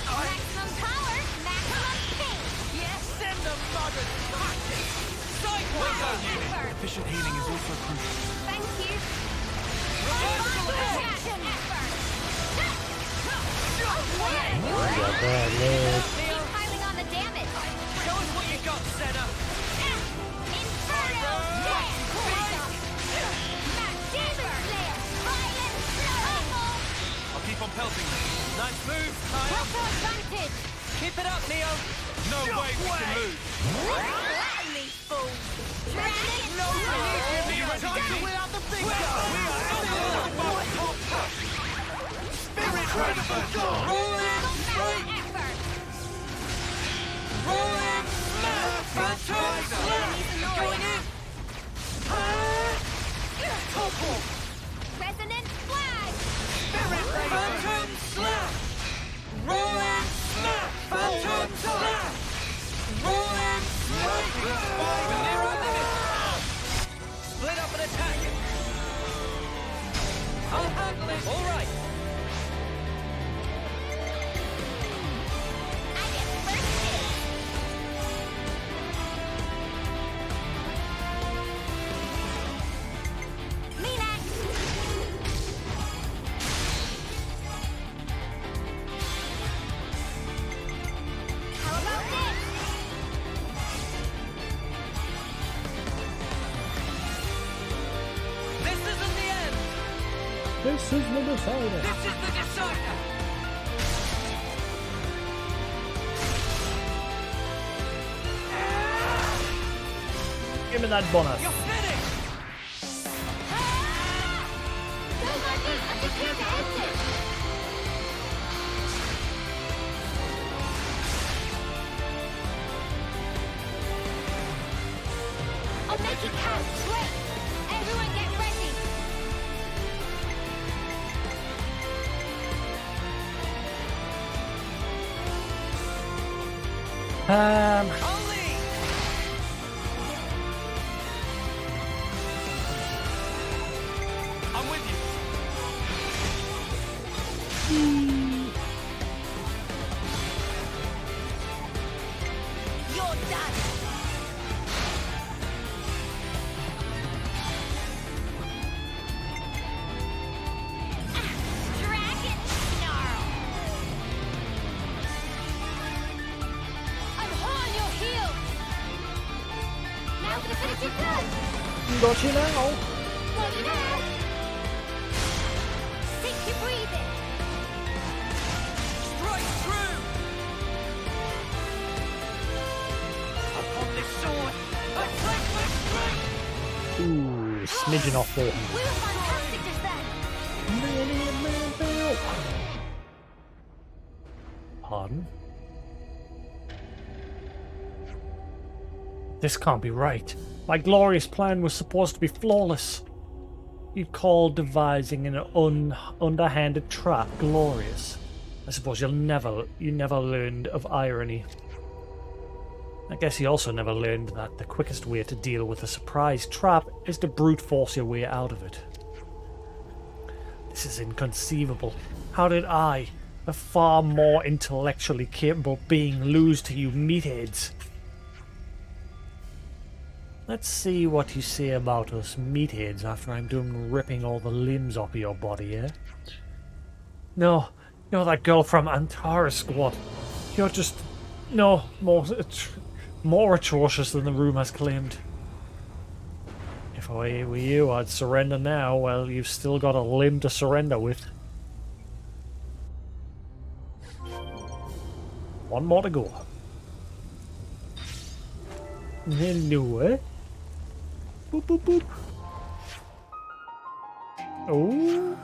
Speaker 3: Maximum power, maximum pain.
Speaker 6: Yes, send the muggers packing. Sideways on you.
Speaker 3: Effort.
Speaker 5: Efficient healing is also crucial.
Speaker 3: Thank you.
Speaker 6: Reversal edge.
Speaker 3: Action effort.
Speaker 1: You bad lad.
Speaker 3: Keep piling on the damage.
Speaker 6: Show us what you got, Senna.
Speaker 3: Inferno. Demon Slayer. Violent Snowball.
Speaker 6: I'll keep on pelting them. Nice move, Kyle.
Speaker 3: Proper advantage.
Speaker 6: Keep it up, Neo. No way we can lose.
Speaker 3: Flatten these fools. Dragon.
Speaker 6: No way. Are you ready,
Speaker 5: Time
Speaker 6: Vicky?
Speaker 5: without the big guy.
Speaker 6: Spirit Raven. Rolling straight.
Speaker 3: Effort.
Speaker 6: Rolling smash. Phantom slam. Going in. Topple.
Speaker 3: Resonant flag.
Speaker 6: Spirit Raven. Phantom slam. Rolling smash. Phantom slam. Rolling smash. We're near our limit. Split up and attack. I'll handle it. All right.
Speaker 3: I get first dibs. Me next. How about this?
Speaker 6: This isn't the end.
Speaker 1: This is the decider.
Speaker 6: This is the decider.
Speaker 1: Give me that bonus.
Speaker 6: You're finished.
Speaker 3: Don't let me interfere to exit. I'll make it count. Great. Everyone get ready.
Speaker 6: Only. I'm with you.
Speaker 3: You're done. Dragon snarl. I'm on your heel. Now for the finishing touch.
Speaker 1: Got you now.
Speaker 3: What now? Take your breathing.
Speaker 6: Straight through. Upon this sword, I take my strength.
Speaker 1: Ooh, smidgen off for him.
Speaker 3: We were fantastic just then.
Speaker 1: Pardon? This can't be right. My glorious plan was supposed to be flawless. You call devising an underhanded trap glorious. I suppose you never learned of irony. I guess you also never learned that the quickest way to deal with a surprise trap is to brute force your way out of it. This is inconceivable. How did I, a far more intellectually capable being, lose to you meatheads? Let's see what you say about us meatheads after I'm done ripping all the limbs off of your body, eh? No, you're that girl from Antara Squad. You're just... no, more atrocious than the room has claimed. If I were you, I'd surrender now. Well, you've still got a limb to surrender with. One more to go. Hello, eh? Boop, boop, boop. Oh.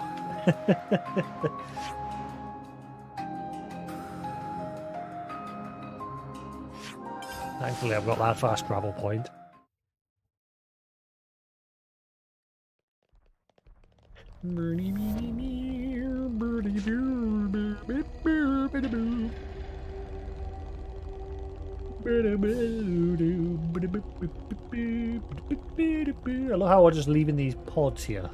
Speaker 1: Thankfully, I've got that fast travel point. I love how we're just leaving these pods here.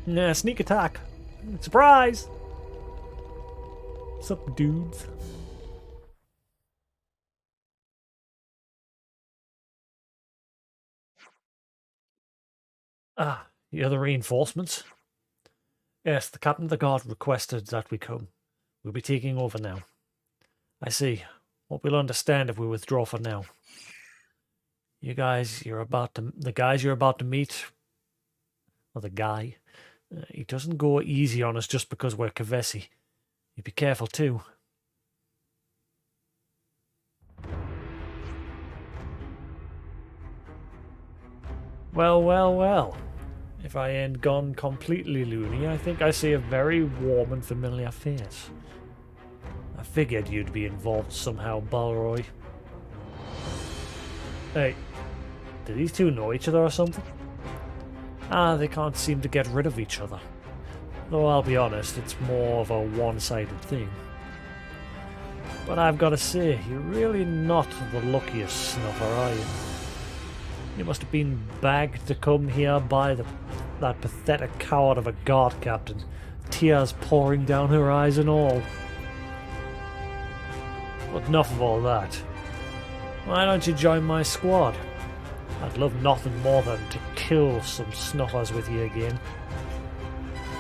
Speaker 1: Yeah, sneak attack. Surprise! What's up, dudes? Ah, the other reinforcements? Yes, the captain of the guard requested that we come. We'll be taking over now. I see. What we'll understand if we withdraw for now. The guys you're about to meet, or the guy, he doesn't go easy on us just because we're Kavesi. You be careful too. Well, well, well. If I ain't gone completely loony, I think I see a very warm and familiar face. I figured you'd be involved somehow, Balroy. Hey, do these two know each other or something? Ah, they can't seem to get rid of each other. Though I'll be honest, it's more of a one-sided thing. But I've got to say, you're really not the luckiest snuffer, are you? You must have been bagged to come here by that pathetic coward of a guard captain, tears pouring down her eyes and all. But enough of all that. Why don't you join my squad? I'd love nothing more than to kill some snuffers with you again.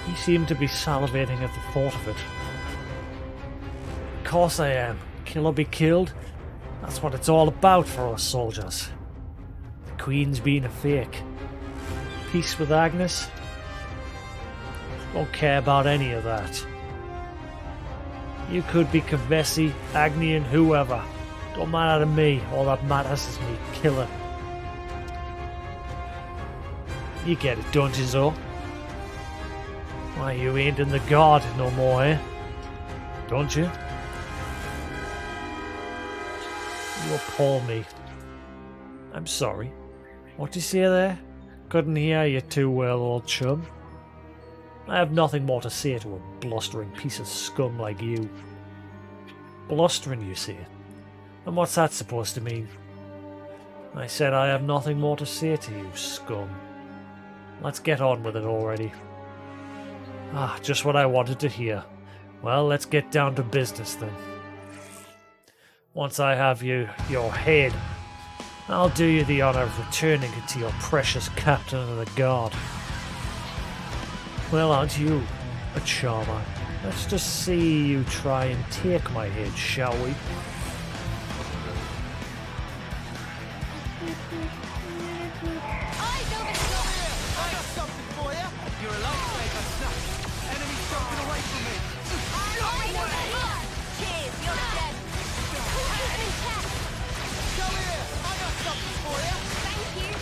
Speaker 1: You seem to be salivating at the thought of it. Of course I am. Kill or be killed. That's what it's all about for us soldiers. The Queen's being a fake. Peace with Agnes? Don't care about any of that. You could be Kavesi, Agnian, whoever. Don't matter to me. All that matters is me killing. You get it, don't you, Zo? Why, you ain't in the guard no more, eh? Don't you? You appall me. I'm sorry. What did you say there? Couldn't hear you too well, old chum. I have nothing more to say to a blustering piece of scum like you. Blustering, you say? And what's that supposed to mean? I said I have nothing more to say to you, scum. Let's get on with it already. Ah, just what I wanted to hear. Well, let's get down to business then. Once I have your head, I'll do you the honour of returning it to your precious captain of the guard. Well, aren't you a charmer? Let's just see you try and take my head, shall we?
Speaker 3: Eyes over the top.
Speaker 5: I got something for you. You're a lifesaver, snap. Enemy's broken away from me.
Speaker 3: Eyes over here. Cheers, you're dead. Keep it in check.
Speaker 5: Go here. I got something for you.
Speaker 3: Thank you.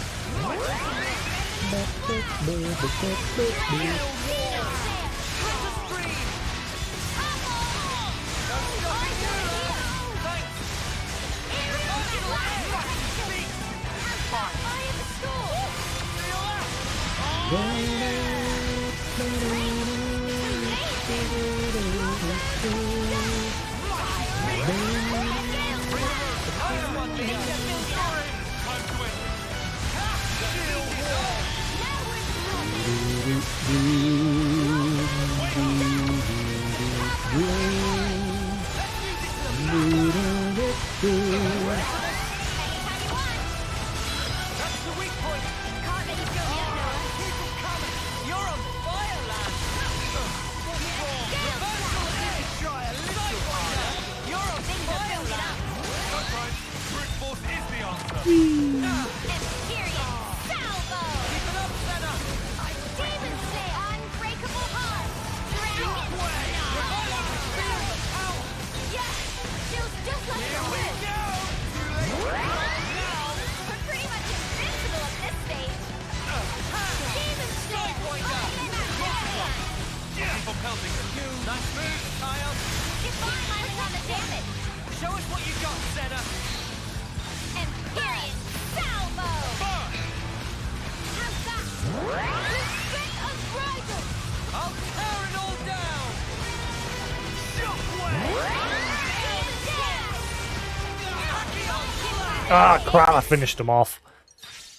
Speaker 6: pounding them. Nice move, Kyle.
Speaker 3: Divine landing on the damage.
Speaker 6: Show us what you got, Senna.
Speaker 3: Imperious salvo.
Speaker 6: Burn.
Speaker 3: How's that? The strength of bridle.
Speaker 6: I'll tear it all down. Shockwave.
Speaker 1: Ah, crap, I finished him off.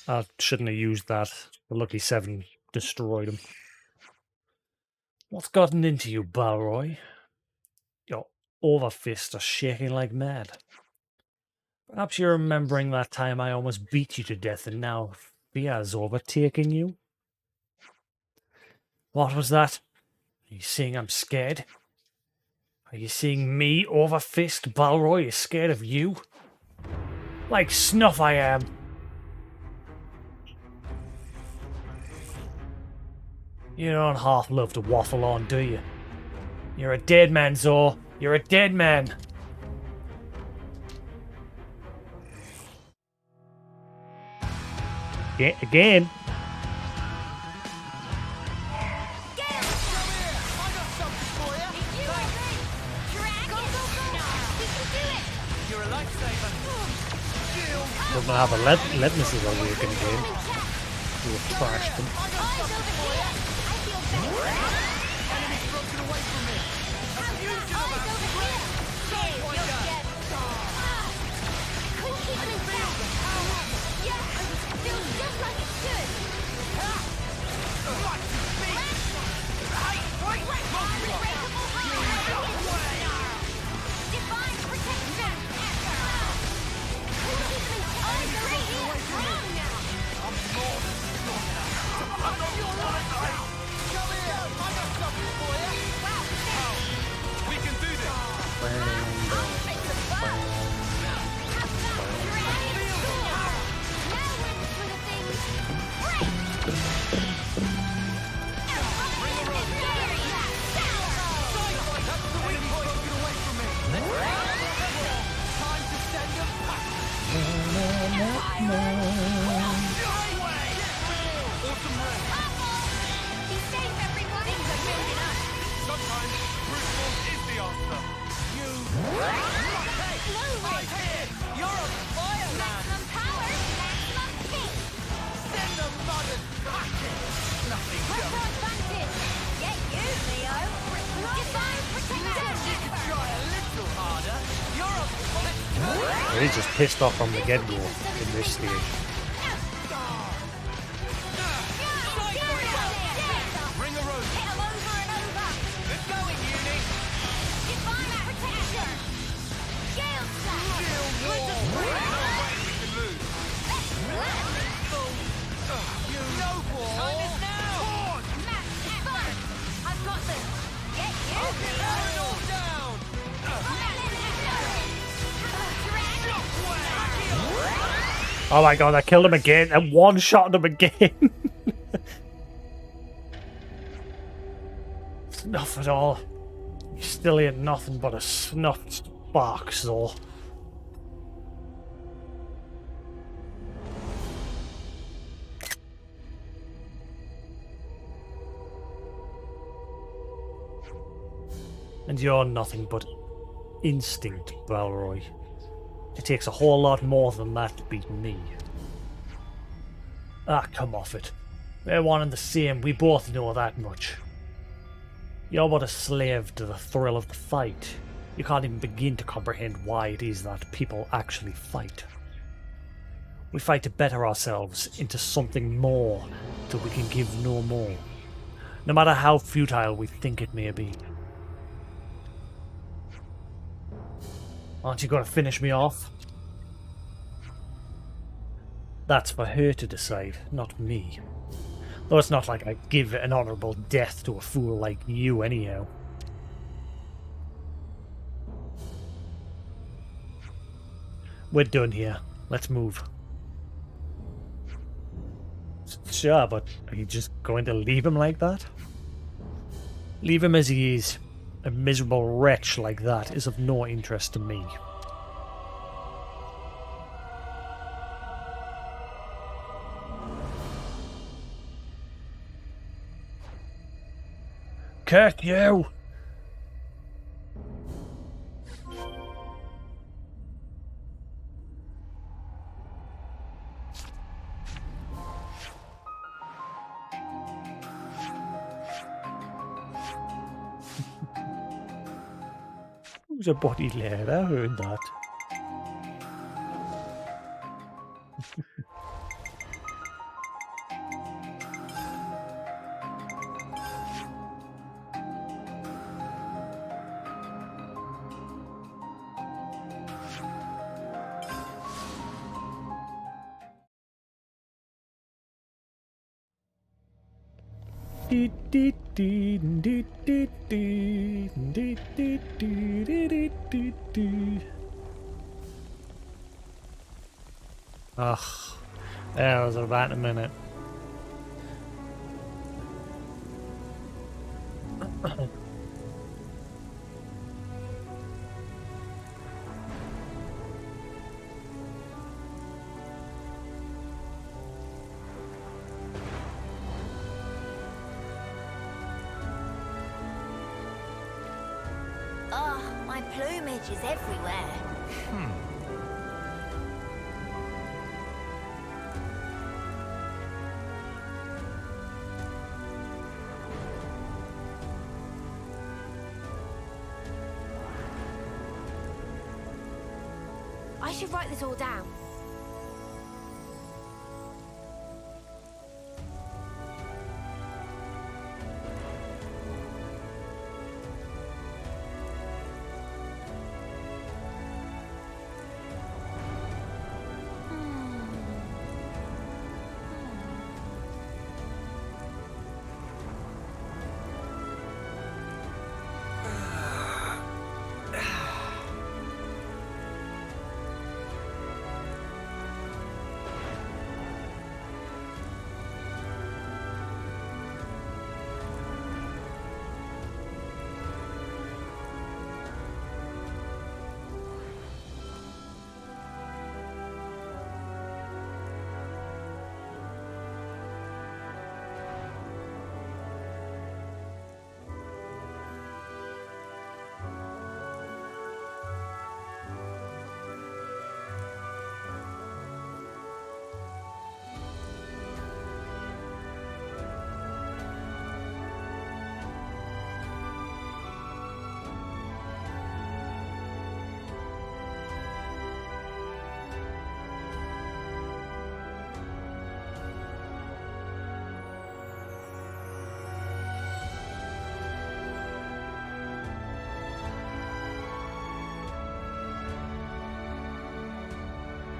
Speaker 1: I shouldn't have used that. The lucky 7 destroyed him. What's gotten into you, Balroy? Your overfists are shaking like mad. Perhaps you're remembering that time I almost beat you to death and now fear's overtaking you? What was that? Are you saying I'm scared? Are you seeing me, Overfist? Balroy is scared of you? Like snuff I am. You don't half love to waffle on, do you? You're a dead man, Zor. You're a dead man. Yeah, again.
Speaker 6: You're a lifesaver.
Speaker 1: Doesn't have a lead missiles awaken again. You have trashed them.
Speaker 5: Enemy's broken away from me.
Speaker 6: We can do this. Sometimes brute force is the answer. You're a fireman. Send the mud and pack it. Nothing try a little harder. You're a bullet.
Speaker 1: He's just pissed off from the get-go in this stage.
Speaker 6: Ring a rose. Good going, Uni. No way we can lose. You know what? Time is now.
Speaker 3: I've got this. Get you,
Speaker 6: Tear it all down.
Speaker 1: Oh my god, I killed him again and one-shot him again. Snuff at all. You still ain't nothing but a snuffed spark, so. And you're nothing but instinct, Balroy. It takes a whole lot more than that to beat me. Ah, come off it. We're one and the same, we both know that much. You're but a slave to the thrill of the fight. You can't even begin to comprehend why it is that people actually fight. We fight to better ourselves into something more till we can give no more, no matter how futile we think it may be. Aren't you going to finish me off? That's for her to decide, not me. Though it's not like I give an honourable death to a fool like you anyhow. We're done here. Let's move. Sure, but are you just going to leave him like that? Leave him as he is. A miserable wretch like that is of no interest to me. Curse you! Who's a body layer? I heard that. Ugh, that was about a minute.
Speaker 3: Oh, my plumage is everywhere. I should write this all down.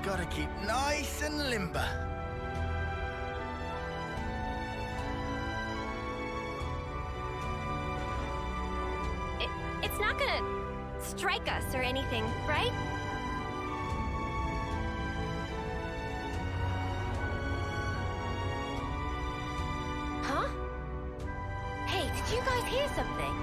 Speaker 2: Gotta keep nice and limber.
Speaker 3: It's not gonna strike us or anything, right? Huh? Hey, did you guys hear something?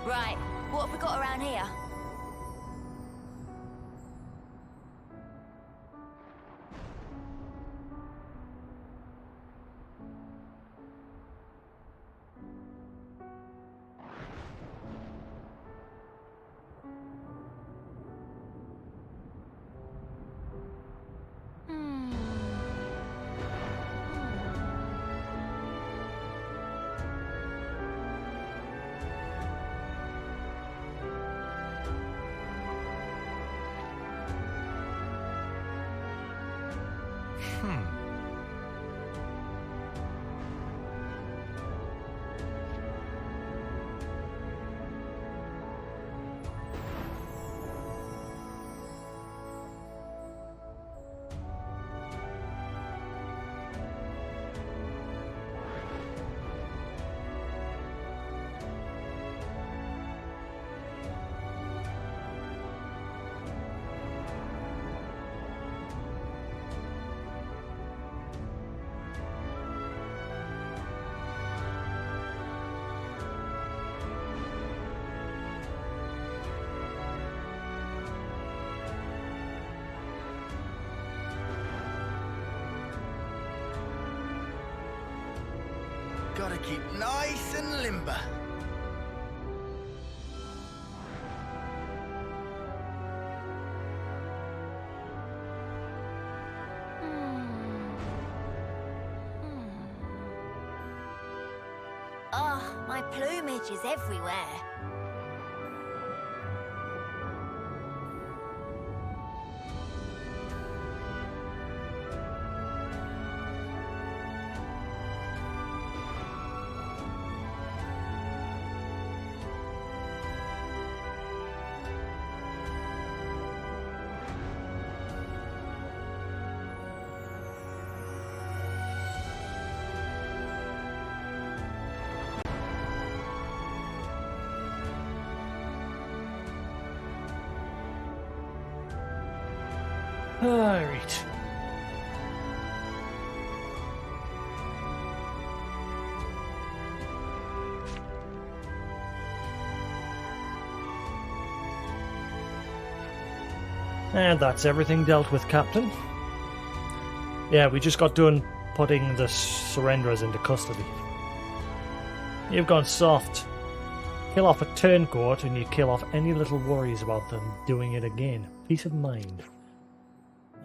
Speaker 3: Right, what have we got around here?
Speaker 2: Gotta keep nice and limber.
Speaker 3: Oh, my plumage is everywhere.
Speaker 1: Alright. And that's everything dealt with, Captain. Yeah, we just got done putting the surrenderers into custody. You've gone soft. Kill off a turncoat and you kill off any little worries about them doing it again. Peace of mind.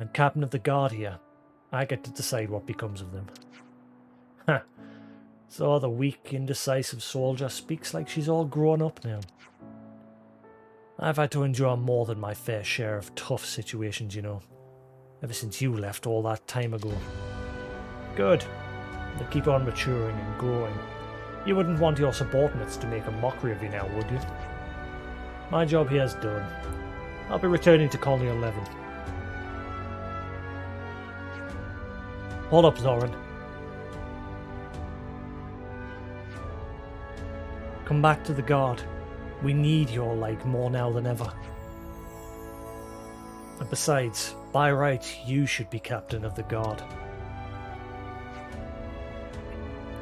Speaker 1: And Captain of the Guard here, I get to decide what becomes of them. Ha! So the weak, indecisive soldier speaks like she's all grown up now. I've had to endure more than my fair share of tough situations, you know. Ever since you left all that time ago. Good. They keep on maturing and growing. You wouldn't want your subordinates to make a mockery of you now, would you? My job here is done. I'll be returning to Colony 11. Hold up, Zoran. Come back to the Guard. We need your light more now than ever. And besides, by right, you should be Captain of the Guard.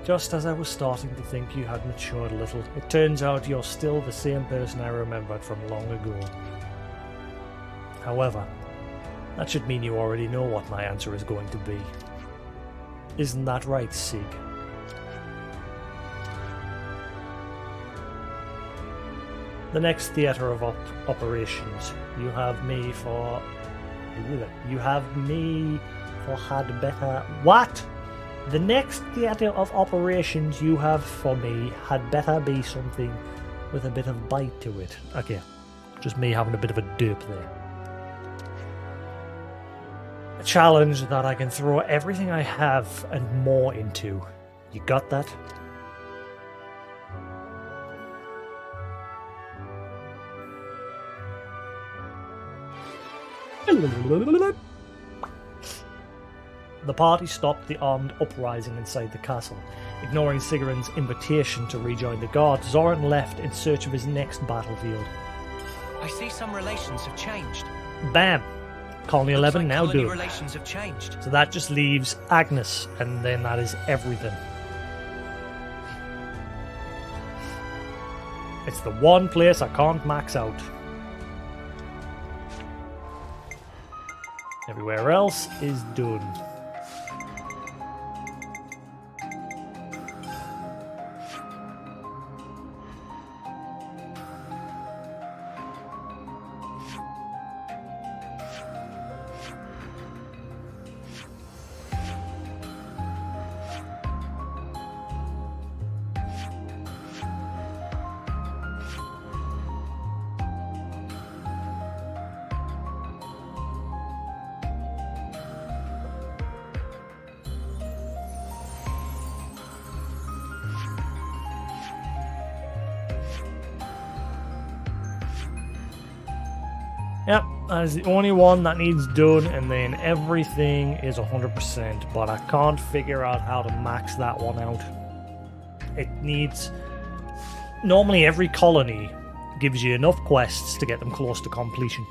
Speaker 1: Just as I was starting to think you had matured a little, it turns out you're still the same person I remembered from long ago. However, that should mean you already know what my answer is going to be. Isn't that right, Sig? The next theatre of operations, you have me for... had better... What? The next theatre of operations you have for me had better be something with a bit of bite to it. Okay, just me having a bit of a derp there. A challenge that I can throw everything I have and more into. You got that? The party stopped the armed uprising inside the castle. Ignoring Sigarin's invitation to rejoin the guard, Zoran left in search of his next battlefield.
Speaker 6: I see some relations have changed.
Speaker 1: Bam! Colony 11
Speaker 6: Looks like
Speaker 1: now
Speaker 6: colony
Speaker 1: done.
Speaker 6: relations have changed.
Speaker 1: So that just leaves Agnes, and then that is everything. It's the one place I can't max out. Everywhere else is done. Yep, that is the only one that needs done, and then everything is 100%, but I can't figure out how to max that one out. It needs... Normally every colony gives you enough quests to get them close to completion,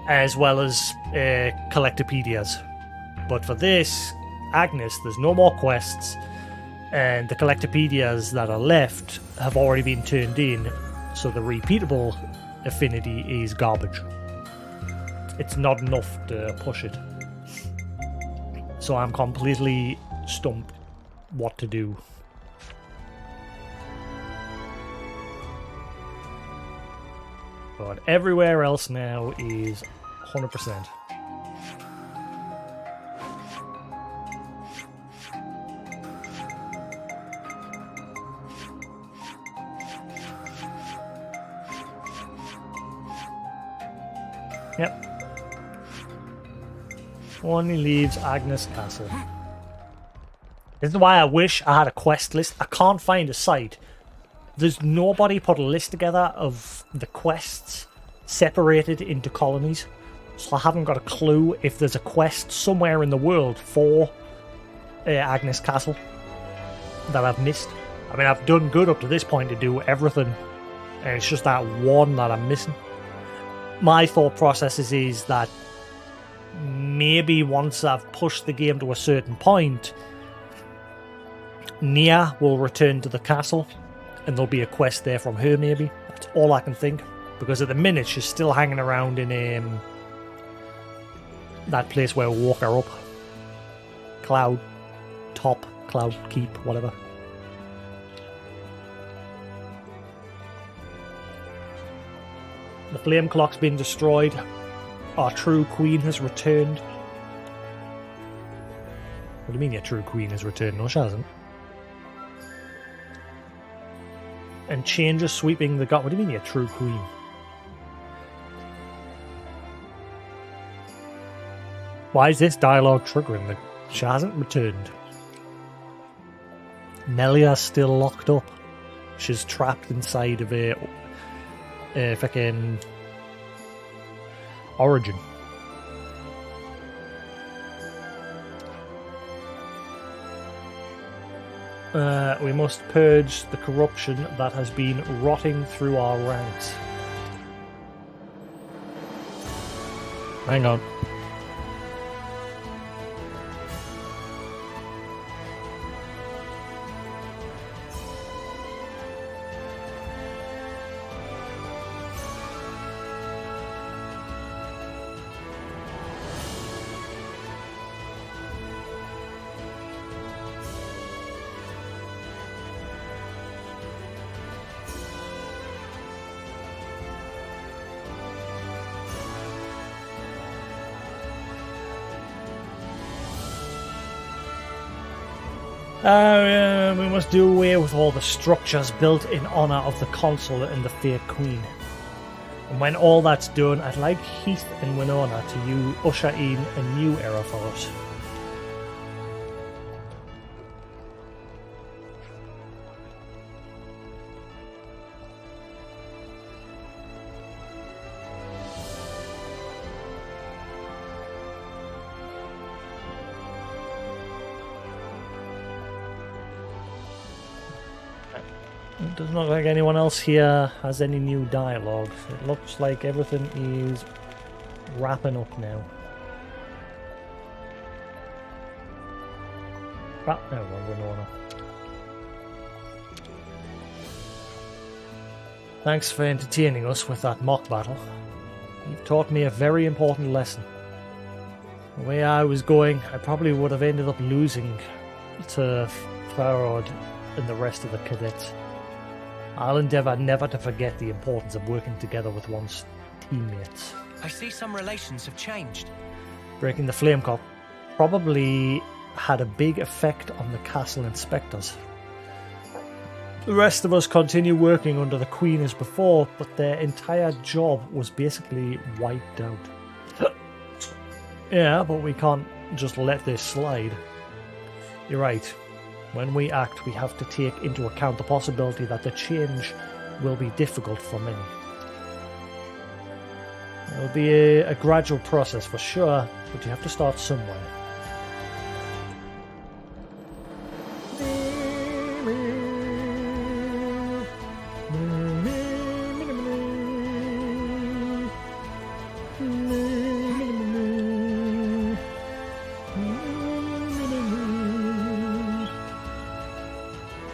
Speaker 1: as well as collectopedias. But for this, Agnes, there's no more quests, and the collectopedias that are left have already been turned in, so the repeatable affinity is garbage. It's not enough to push it. So I'm completely stumped what to do. But everywhere else now is 100%. Yep. Only leaves Agnes Castle. This is why I wish I had a quest list. I can't find a site. There's nobody put a list together of the quests separated into colonies. So I haven't got a clue if there's a quest somewhere in the world for Agnes Castle that I've missed. I mean, I've done good up to this point to do everything. And it's just that one that I'm missing. My thought process is that maybe once I've pushed the game to a certain point, Nia will return to the castle and there'll be a quest there from her, maybe. That's all I can think. Because at the minute, she's still hanging around in that place where we walk her up. Cloud Top, Cloud Keep, whatever. The flame clock's been destroyed. Our true queen has returned. What do you mean your true queen has returned? No, she hasn't. And changes sweeping the god. What do you mean your true queen? Why is this dialogue triggering? She hasn't returned. Nelia's still locked up. She's trapped inside of a fucking origin. We must purge the corruption that has been rotting through our ranks. Hang on. We must do away with all the structures built in honour of the consul and the fair queen. And when all that's done, I'd like Heath and Winona to usher in a new era for us. It doesn't look like anyone else here has any new dialogue. It looks like everything is wrapping up now. There we go. Thanks for entertaining us with that mock battle. You've taught me a very important lesson. The way I was going, I probably would have ended up losing to Farod and the rest of the cadets. I'll endeavour never to forget the importance of working together with one's teammates.
Speaker 6: I see some relations have changed.
Speaker 1: Breaking the flame cup probably had a big effect on the castle inspectors. The rest of us continue working under the Queen as before, but their entire job was basically wiped out. Yeah, but we can't just let this slide. You're right. When we act, we have to take into account the possibility that the change will be difficult for many. It will be a gradual process for sure, but you have to start somewhere.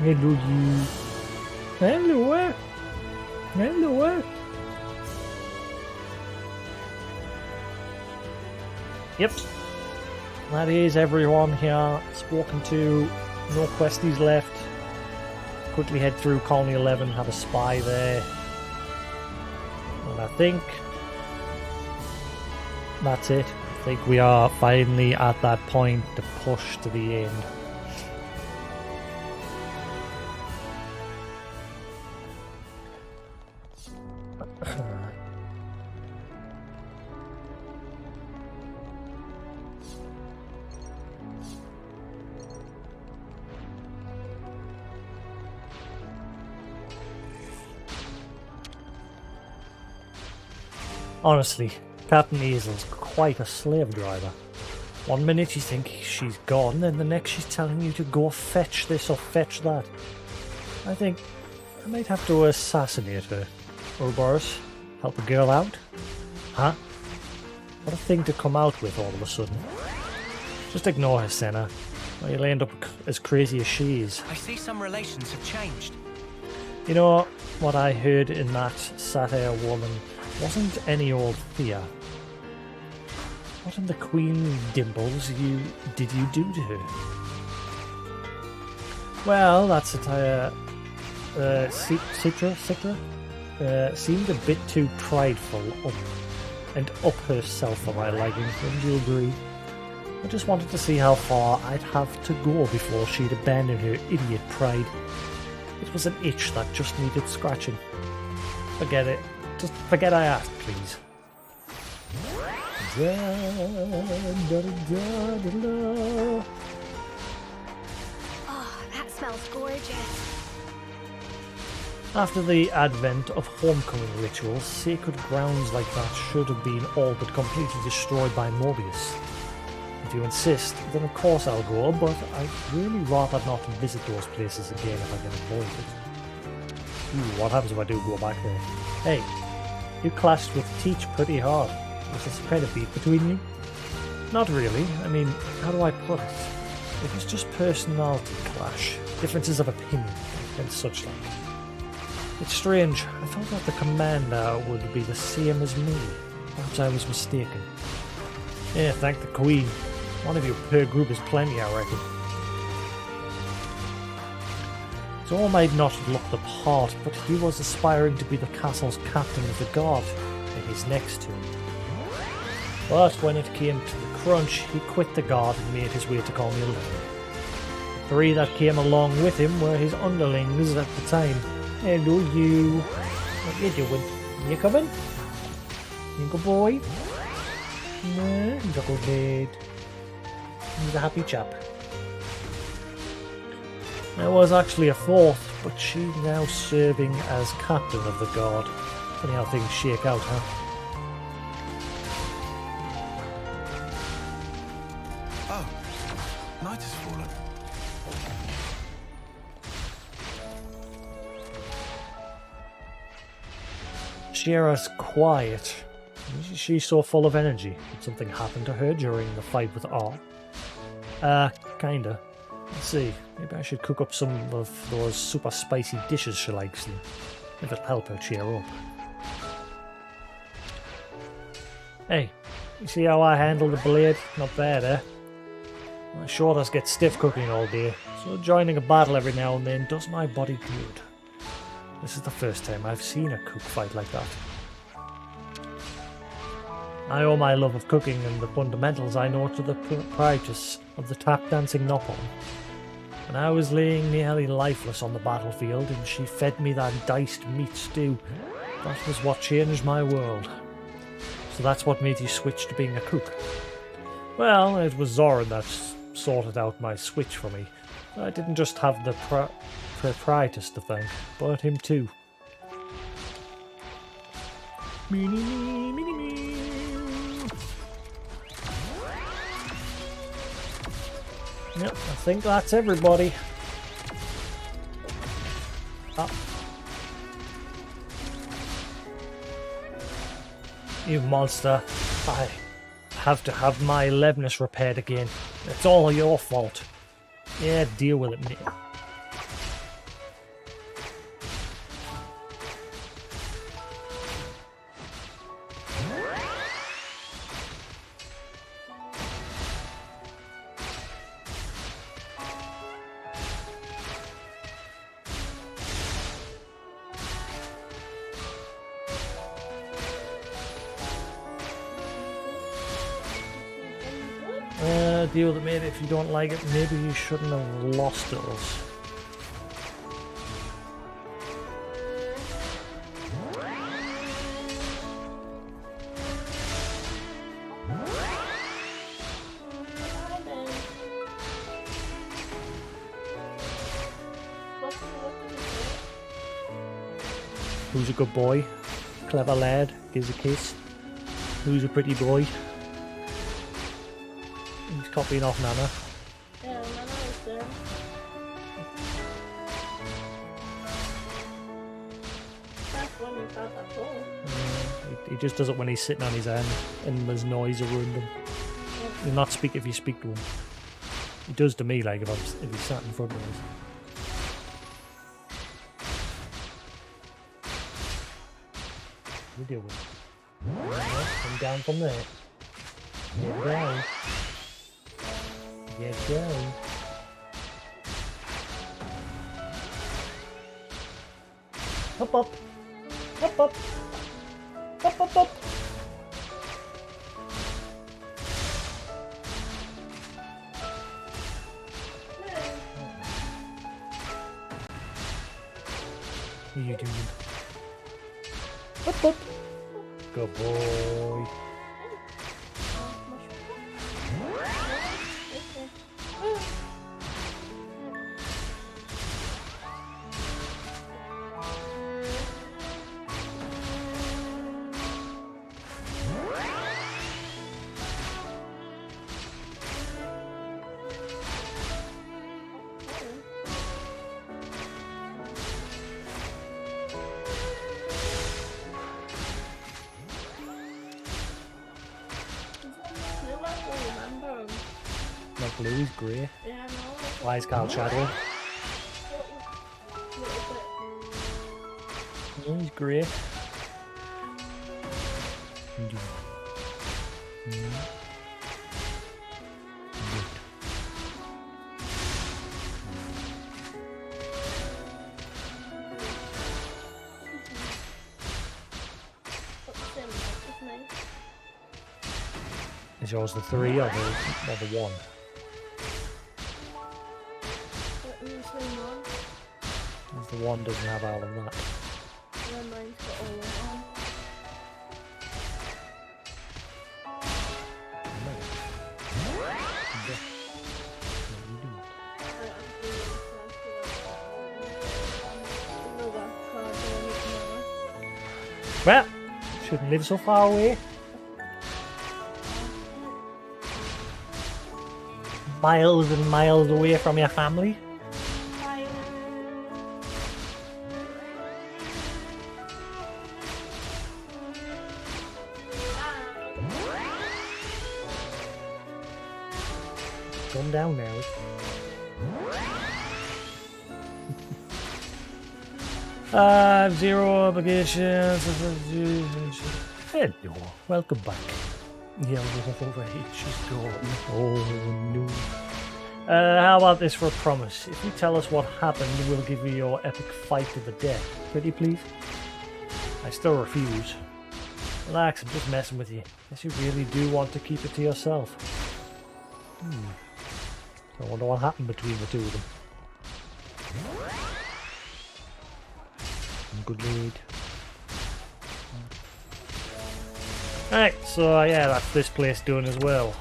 Speaker 1: Hello, you. Hello. Hello. Yep. That is everyone here spoken to. No questies left. Quickly head through Colony 11, have a spy there. And I think that's it. I think we are finally at that point to push to the end. Honestly, Captain Easel's quite a slave driver. One minute you think she's gone, and the next she's telling you to go fetch this or fetch that. I think I might have to assassinate her. Ouroboros, help a girl out? Huh? What a thing to come out with all of a sudden. Just ignore her, Senna, or you'll end up as crazy as she is.
Speaker 6: I see some relations have changed.
Speaker 1: You know, what I heard in that satire woman wasn't any old fear. What in the Queen Dimples did you do to her? Well, that satire Citra seemed a bit too prideful and up herself for my liking, wouldn't you agree? I just wanted to see how far I'd have to go before she'd abandon her idiot pride. It was an itch that just needed scratching. Forget it. Just forget I asked, please.
Speaker 3: Oh, that smells gorgeous.
Speaker 1: After the advent of homecoming rituals, sacred grounds like that should have been all but completely destroyed by Mobius. If you insist, then of course I'll go, but I'd really rather not visit those places again if I can avoid it. Ooh, what happens if I do go back there? Hey, you clashed with Teach pretty hard. Was there some kind of beef between you? Not really. I mean, how do I put it? It was just personality clash, differences of opinion, and such like. It's strange, I thought that the commander would be the same as me. Perhaps I was mistaken. Yeah, thank the Queen. One of you per group is plenty, I reckon. Zorr might not look the part, but he was aspiring to be the castle's captain of the guard, and he's next to him. But when it came to the crunch, he quit the guard and made his way to Colony 11. 3 that came along with him were his underlings at the time. Hello, you. What you doing? You coming? You good boy? No, he's a good lad. He's a happy chap. There was actually a 4th, but she's now serving as captain of the guard. Funny how things shake out, huh?
Speaker 5: Oh, night has fallen.
Speaker 1: Shira's quiet. She's so full of energy. Did something happen to her during the fight with R? Kinda. Let's see. Maybe I should cook up some of those super spicy dishes she likes, and if it'll help her cheer up. Hey, you see how I handle the blade? Not bad, eh? My shoulders get stiff cooking all day, so joining a battle every now and then does my body good. This is the first time I've seen a cook fight like that. I owe my love of cooking and the fundamentals I know to the practice of the tap dancing Nopon. When I was laying nearly lifeless on the battlefield and she fed me that diced meat stew, that was what changed my world. So that's what made you switch to being a cook. Well, it was Zoran that sorted out my switch for me. I didn't just have the proprietress to thank, but him too. Yep, I think that's everybody. Oh. You monster. I have to have my Levness repaired again. It's all your fault. Yeah, deal with it, mate. Deal with it, mate. If you don't like it, maybe you shouldn't have lost us. Who's a good boy? Clever lad, gives a kiss. Who's a pretty boy? He's copying off Nana.
Speaker 7: Yeah, Nana is there. That's when he got that hole.
Speaker 1: He just does it when he's sitting on his hand and there's noise around him. He'll not speak if you speak to him. He does to me, like if he's sat in front of us. We deal with it. Come down from there. Get down. Get down. Up, up. Up, up. Up, up, up. What are you doing? Up, up. Good boy. Not blue, he's grey.
Speaker 7: Yeah, I know.
Speaker 1: Why is Carl Shadow? No, he's grey. Is yours the 3 or the 1?
Speaker 7: the same one.
Speaker 1: The one doesn't have all of that.
Speaker 7: And then mine's got all of them.
Speaker 1: Well, shouldn't live so far away. Miles and miles away from your family. Come down now. Zero obligations. Hello, welcome back. Yeah, right, she's gone. Oh no. How about this for a promise? If you tell us what happened, we'll give you your epic fight to the death. Pretty please? I still refuse. Relax, I'm just messing with you. Guess you really do want to keep it to yourself. I wonder what happened between the two of them. Good lead. Right, so yeah, that's this place done as well.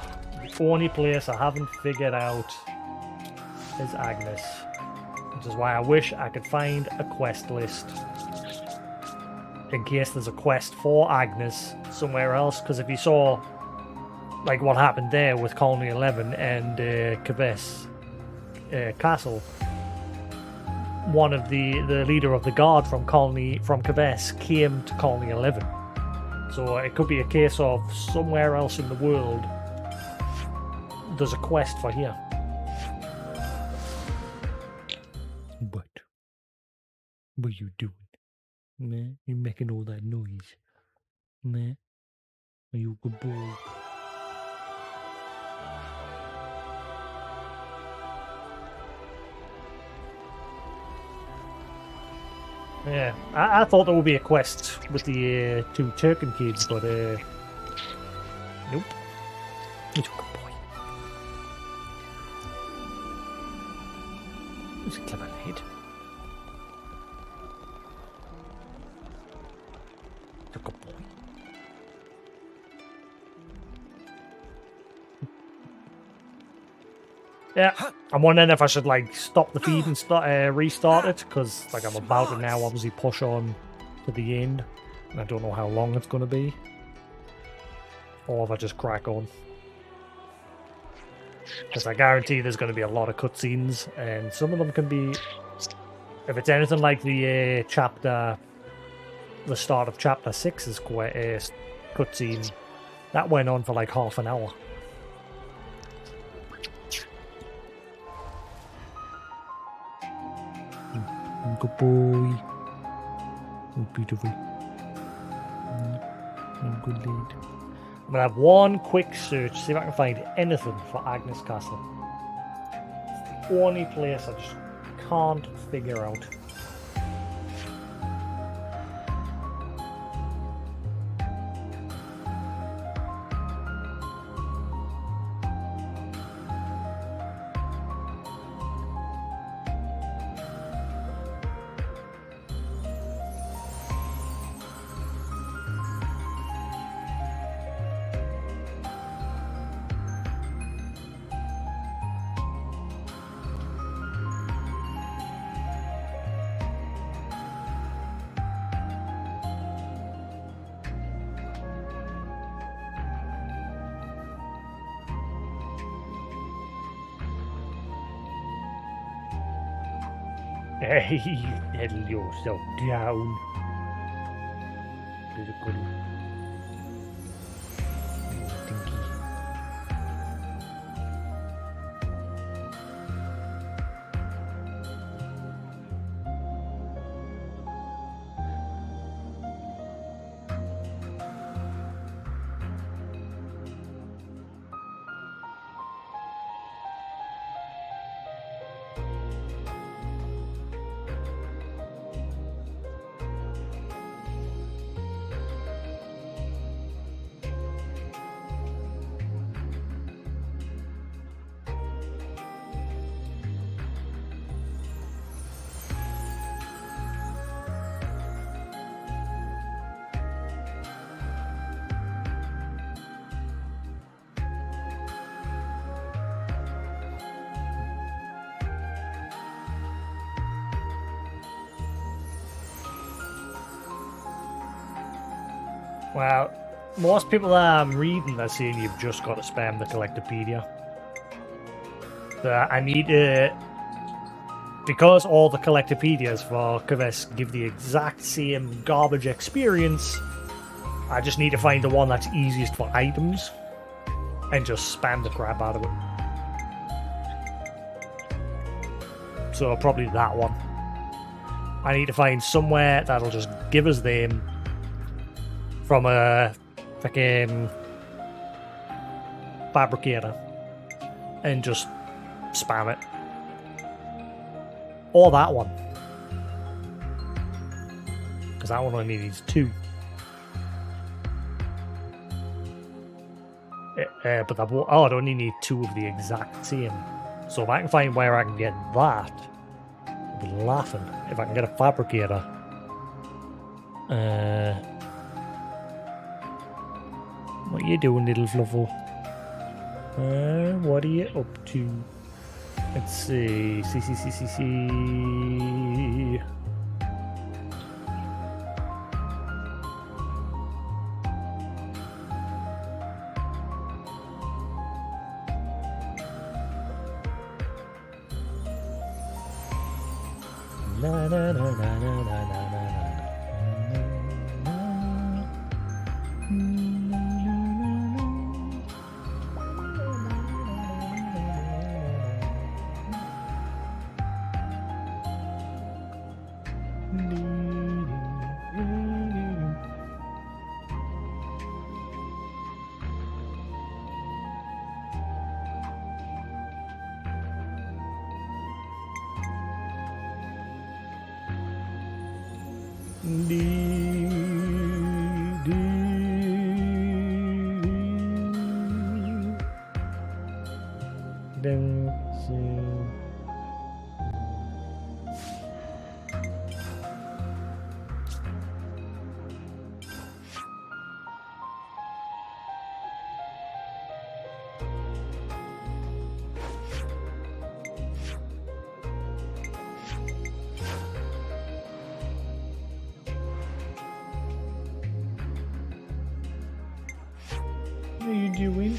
Speaker 1: The only place I haven't figured out is Agnes. Which is why I wish I could find a quest list. In case there's a quest for Agnes somewhere else. Because if you saw like what happened there with Colony 11 and Kves Castle, one of the leader of the guard from Kves came to Colony 11. So it could be a case of somewhere else in the world there's a quest for here. What are you doing? Meh? You making all that noise? Meh? Are you a good boy? Yeah, I thought there would be a quest with the two Turken kids, but nope. He's a good boy. He's a clever lad. He's a good boy. Yeah, I'm wondering if I should like stop the feed and restart it, because like I'm about to now obviously push on to the end, and I don't know how long it's going to be, or if I just crack on, because I guarantee there's going to be a lot of cutscenes, and some of them can be, if it's anything like the start of chapter 6's cutscene, that went on for like half an hour. Good boy. Oh, beautiful. Good lead. I'm gonna have one quick search, see if I can find anything for Agnes Castle. It's the only place I just can't figure out. Hey, settle yourself down. Little good. Dinky. Well, most people that I'm reading are saying you've just got to spam the Collectopedia. So I need to... Because all the Collectopedias for Kvesk give the exact same garbage experience, I just need to find the one that's easiest for items and just spam the crap out of it. So probably that one. I need to find somewhere that'll just give us them from a freaking fabricator and just spam it. Or that one. Because that one only needs 2. But that it only need 2 of the exact same. So if I can find where I can get that, I'll be laughing. If I can get a fabricator. What are you doing, little fluffle? What are you up to? Let's see. See. Na na na na na na na na. What are you doing?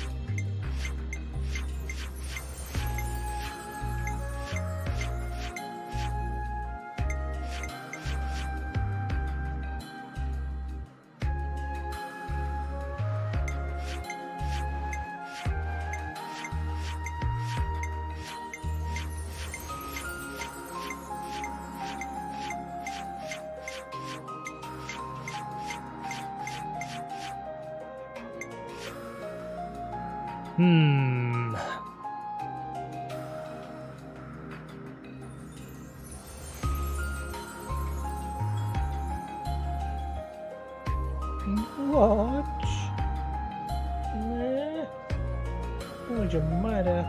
Speaker 1: What? What's your matter?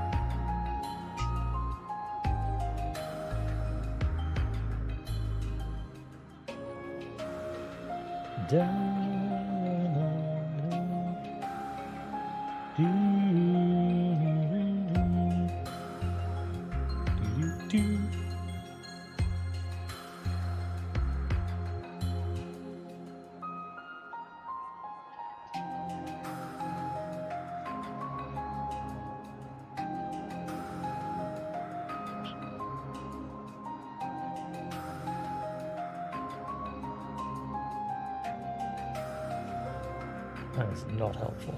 Speaker 1: That is not helpful.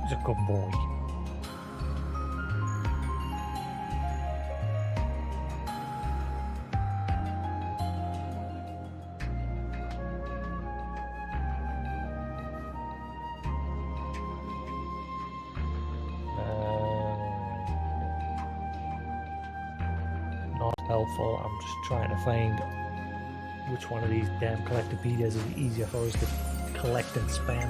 Speaker 1: He's a good boy. Helpful. I'm just trying to find which one of these damn Collectopedias is easier for us to collect and spam.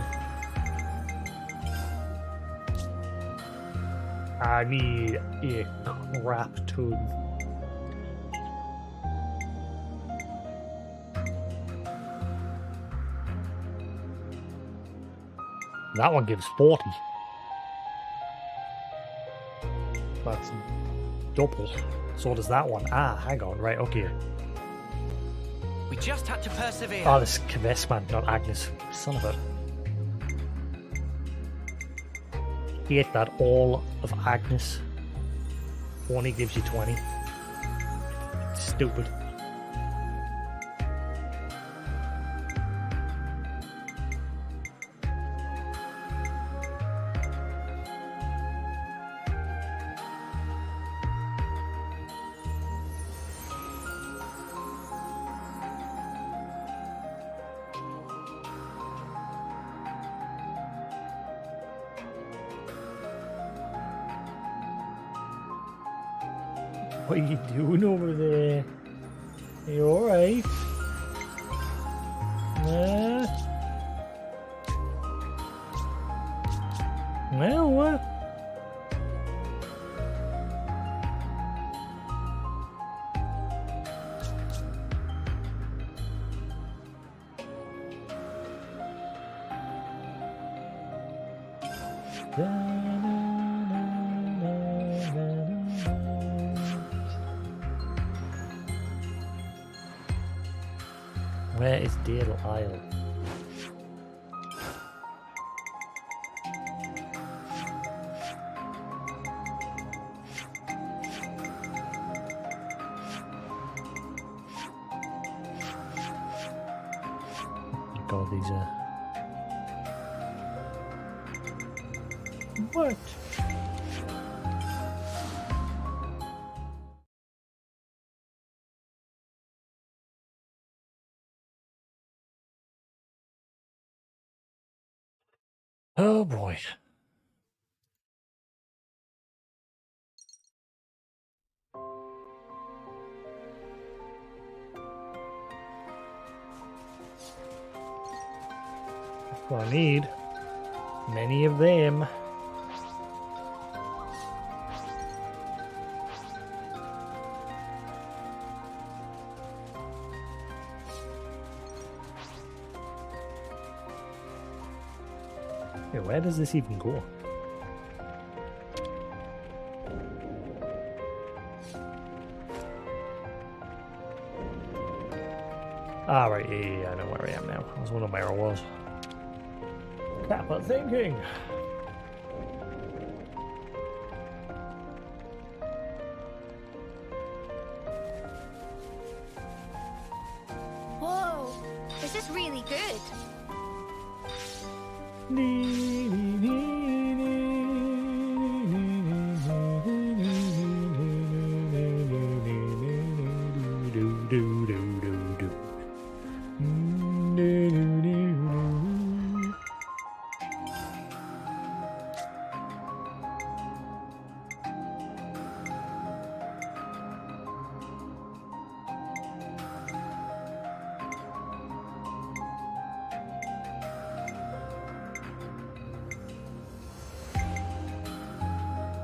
Speaker 1: I need a crap ton. That one gives 40. That's double. So does that one. Ah, hang on. Right, okay.
Speaker 6: We just had to persevere.
Speaker 1: Oh, this is Kavesman, not Agnes. Son of a... Hate that all of Agnes only gives you 20. Stupid. What are you doing over there? Are you alright? Well, what? Where is Dale Isle? God, these are... What? Oh boy. That's what I need. Many of them. Hey, where does this even go? Ah, right, yeah, I know where I am now. I was wondering where I was. Kappa thinking.
Speaker 3: Whoa, this is really good.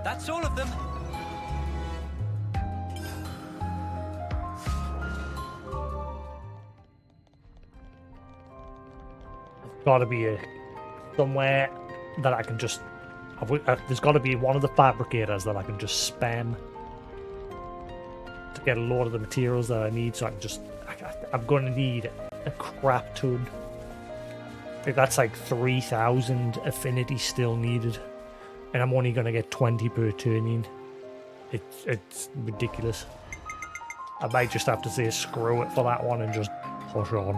Speaker 6: That's all of them.
Speaker 1: Got to be somewhere that I can just... there's got to be one of the fabricators that I can just spam to get a load of the materials that I need, so I can just... I'm going to need a crap ton. I think that's like 3,000 affinity still needed. And I'm only going to get 20 per turning. It's ridiculous. I might just have to say screw it for that one and just push on.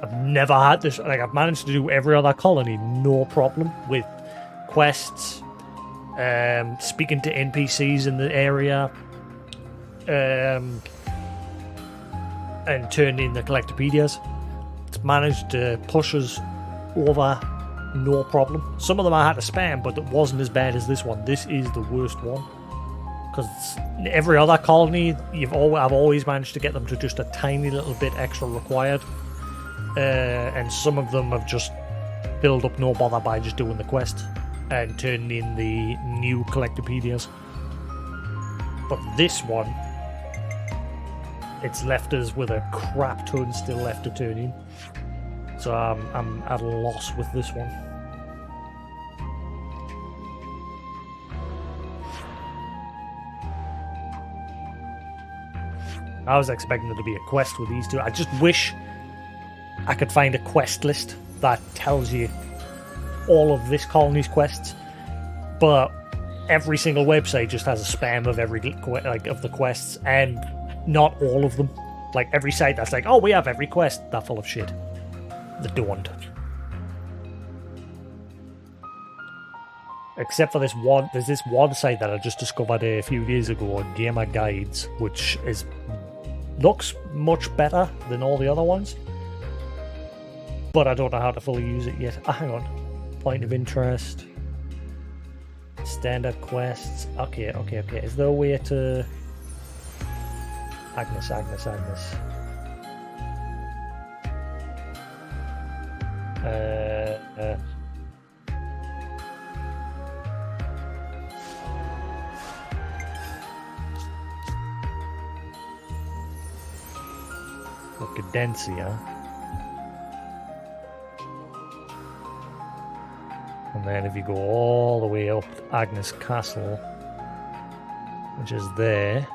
Speaker 1: I've never had this. Like, I've managed to do every other colony, no problem, with quests, speaking to NPCs in the area, and turning in the collectopedias. It's managed to push us over. No problem. Some of them I had to spam, but it wasn't as bad as this one. This is the worst one. Because every other colony, I've always managed to get them to just a tiny little bit extra required. And some of them have just filled up no bother by just doing the quest. and turning in the new collectopedias. But this one, it's left us with a crap ton still left to turn in. So I'm at a loss with this one. I was expecting there to be a quest with these two. I just wish I could find a quest list that tells you all of this colony's quests, but every single website just has a spam of of the quests, and not all of them. Like every site that's like, oh, we have every quest, they're full of shit. They don't. Except for this one, there's this one site that I just discovered a few days ago on Gamer Guides, which looks much better than all the other ones. But I don't know how to fully use it yet. Hang on. Point of interest. Standard quests. Okay. Is there a way to... Agnes. Cadencia. And then if you go all the way up to Agnes Castle, which is there.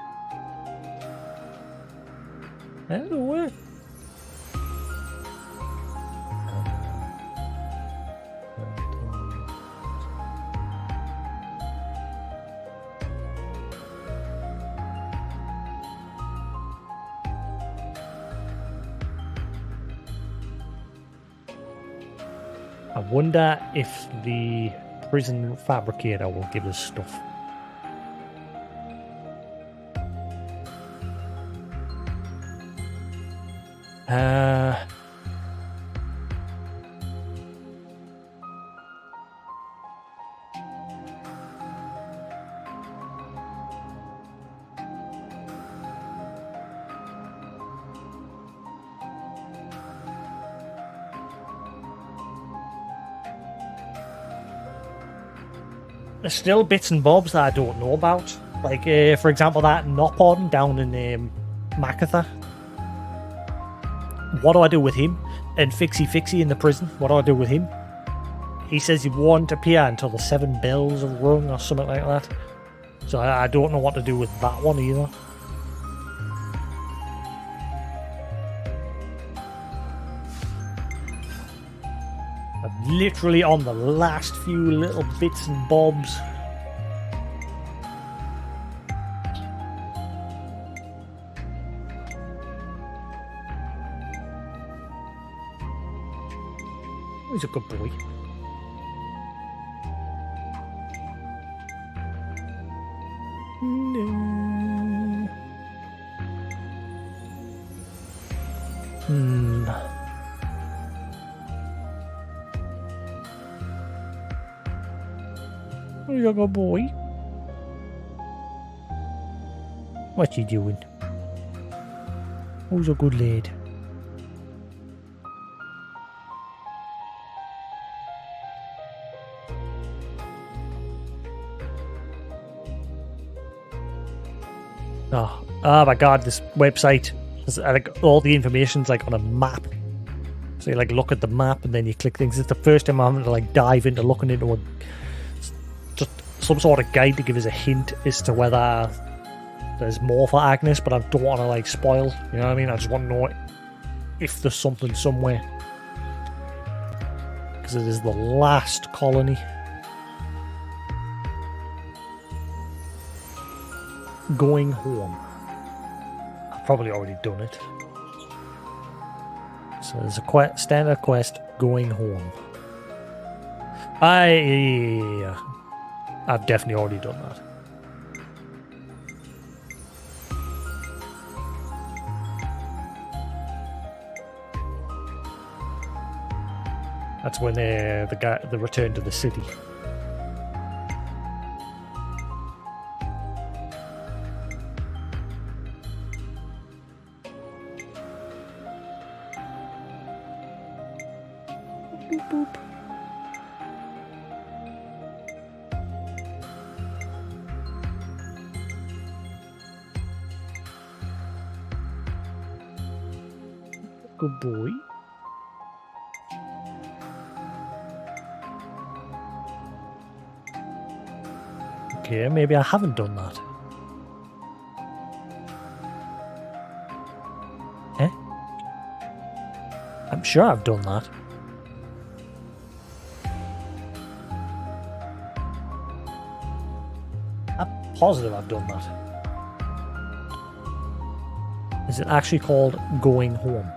Speaker 1: Anyway. I wonder if the prison fabricator will give us stuff. There's still bits and bobs that I don't know about. Like, for example, that Nopon down in Makatha. What do I do with him? And Fixie in the prison, what do I do with him? He says he won't appear until the 7 bells are rung or something like that. So I don't know what to do with that one either. I'm literally on the last few little bits and bobs. He's a good boy. No. He's a good boy. What's he doing? Who's a good lad? Oh my god, this website has like all the information's like on a map. So you like look at the map and then you click things. It's the first time I'm having to like dive into looking into just some sort of guide to give us a hint as to whether there's more for Agnes, but I don't want to like spoil, you know what I mean? I just want to know if there's something somewhere. Because it is the last colony. Going home. I've probably already done it. So there's a standard quest, going home. I've definitely already done that. That's when the return to the city. Boop, boop. Good boy. Okay, maybe I haven't done that. Eh? I'm sure I've done that. I'm positive I've done that. Is it actually called going home?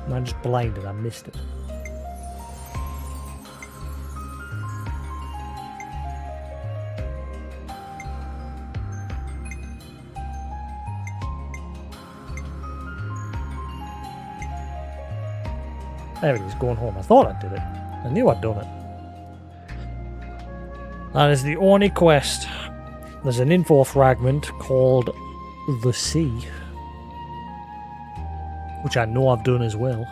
Speaker 1: Am I just blinded? I missed it. There it is, going home. I thought I did it. I knew I'd done it. That is the only quest. There's an info fragment called The Sea, which I know I've done as well.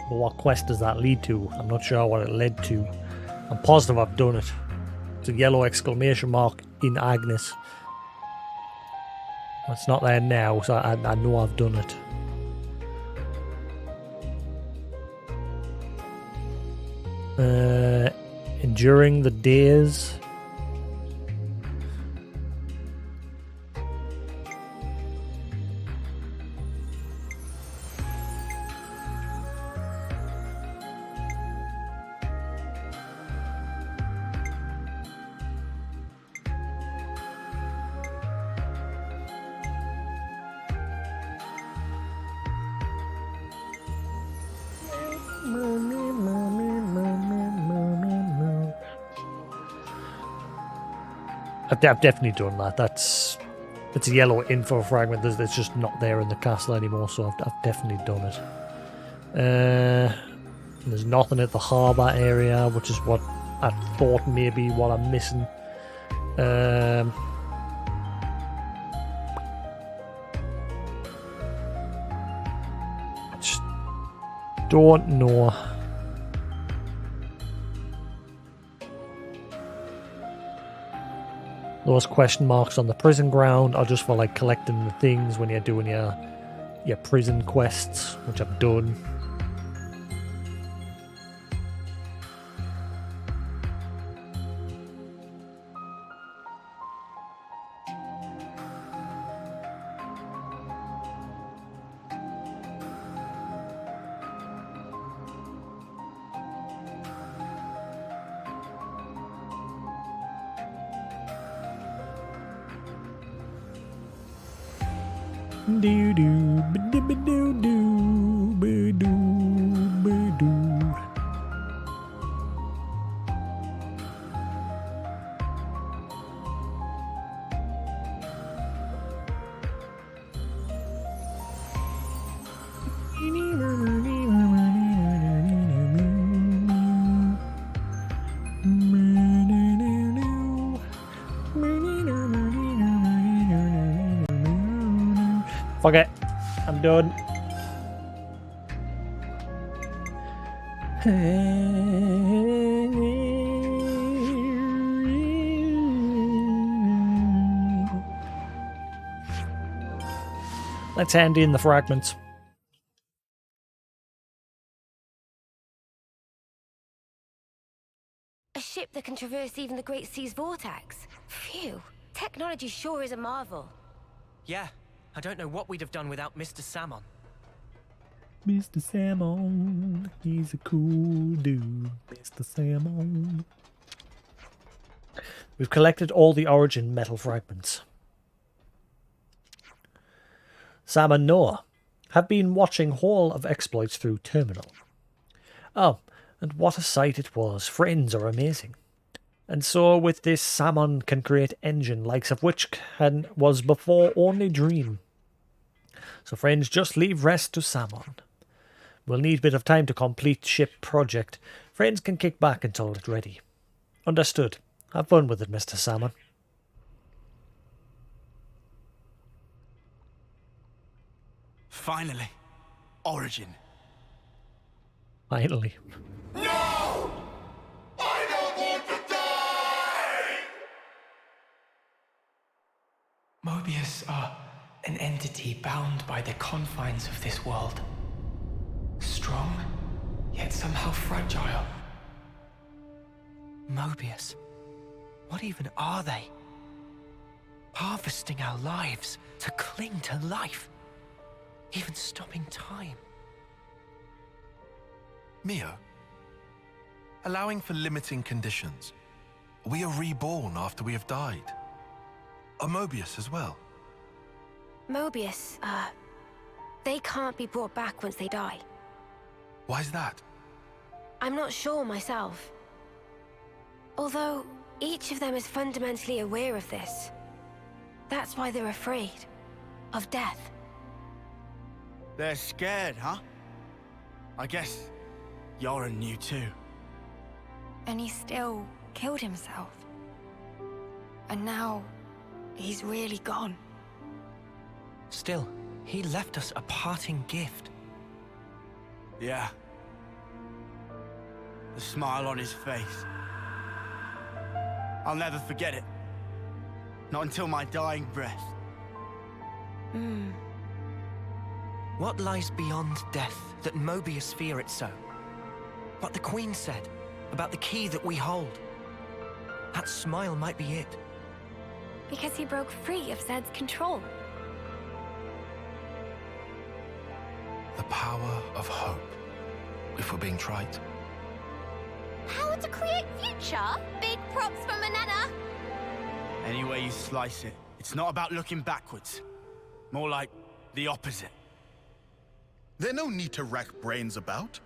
Speaker 1: But what quest does that lead to? I'm not sure what it led to. I'm positive I've done it. It's a yellow exclamation mark in Agnes. It's not there now, so I know I've done it. Enduring the days. I've definitely done that. It's a yellow info fragment. It's just not there in the castle anymore, so I've definitely done it. There's nothing at the harbour area, which is what I thought maybe what I'm missing. Just don't know. Those question marks on the prison ground are just for like collecting the things when you're doing your prison quests, which I've done. Do do do do do do do. Fuck it. I'm done. Let's hand in the fragments.
Speaker 3: A ship that can traverse even the Great Sea's vortex. Phew. Technology sure is a marvel.
Speaker 6: Yeah, I don't know what we'd have done without Mr. Salmon.
Speaker 1: Mr. Salmon, he's a cool dude. Mr. Salmon. We've collected all the origin metal fragments. Sam and Noah have been watching Hall of Exploits through Terminal. Oh, and what a sight it was. Friends are amazing. And so with this, Salmon can create engine likes of which was before only dream. So friends, just leave rest to Salmon. We'll need a bit of time to complete ship project. Friends can kick back until it's ready. Understood. Have fun with it, Mr. Salmon.
Speaker 5: Finally. Origin.
Speaker 1: Finally.
Speaker 8: Mobius are an entity bound by the confines of this world. Strong, yet somehow fragile.
Speaker 6: Mobius. What even are they? Harvesting our lives to cling to life. Even stopping time.
Speaker 9: Mio, allowing for limiting conditions, we are reborn after we have died. A Mobius as well.
Speaker 3: Mobius, they can't be brought back once they die.
Speaker 9: Why is that?
Speaker 3: I'm not sure myself. Although, each of them is fundamentally aware of this. That's why they're afraid. Of death.
Speaker 5: They're scared, huh? I guess Yoren knew too.
Speaker 4: And he still killed himself. And now, he's really gone.
Speaker 6: Still, he left us a parting gift.
Speaker 5: Yeah. The smile on his face. I'll never forget it. Not until my dying breath.
Speaker 6: What lies beyond death that Mobius fear it so? What the Queen said about the key that we hold. That smile might be it.
Speaker 3: Because he broke free of Zed's control.
Speaker 9: The power of hope, if we're being trite.
Speaker 3: Power to create future? Big props from Manana.
Speaker 5: Any way you slice it, it's not about looking backwards. More like the opposite.
Speaker 10: There's no need to rack brains about.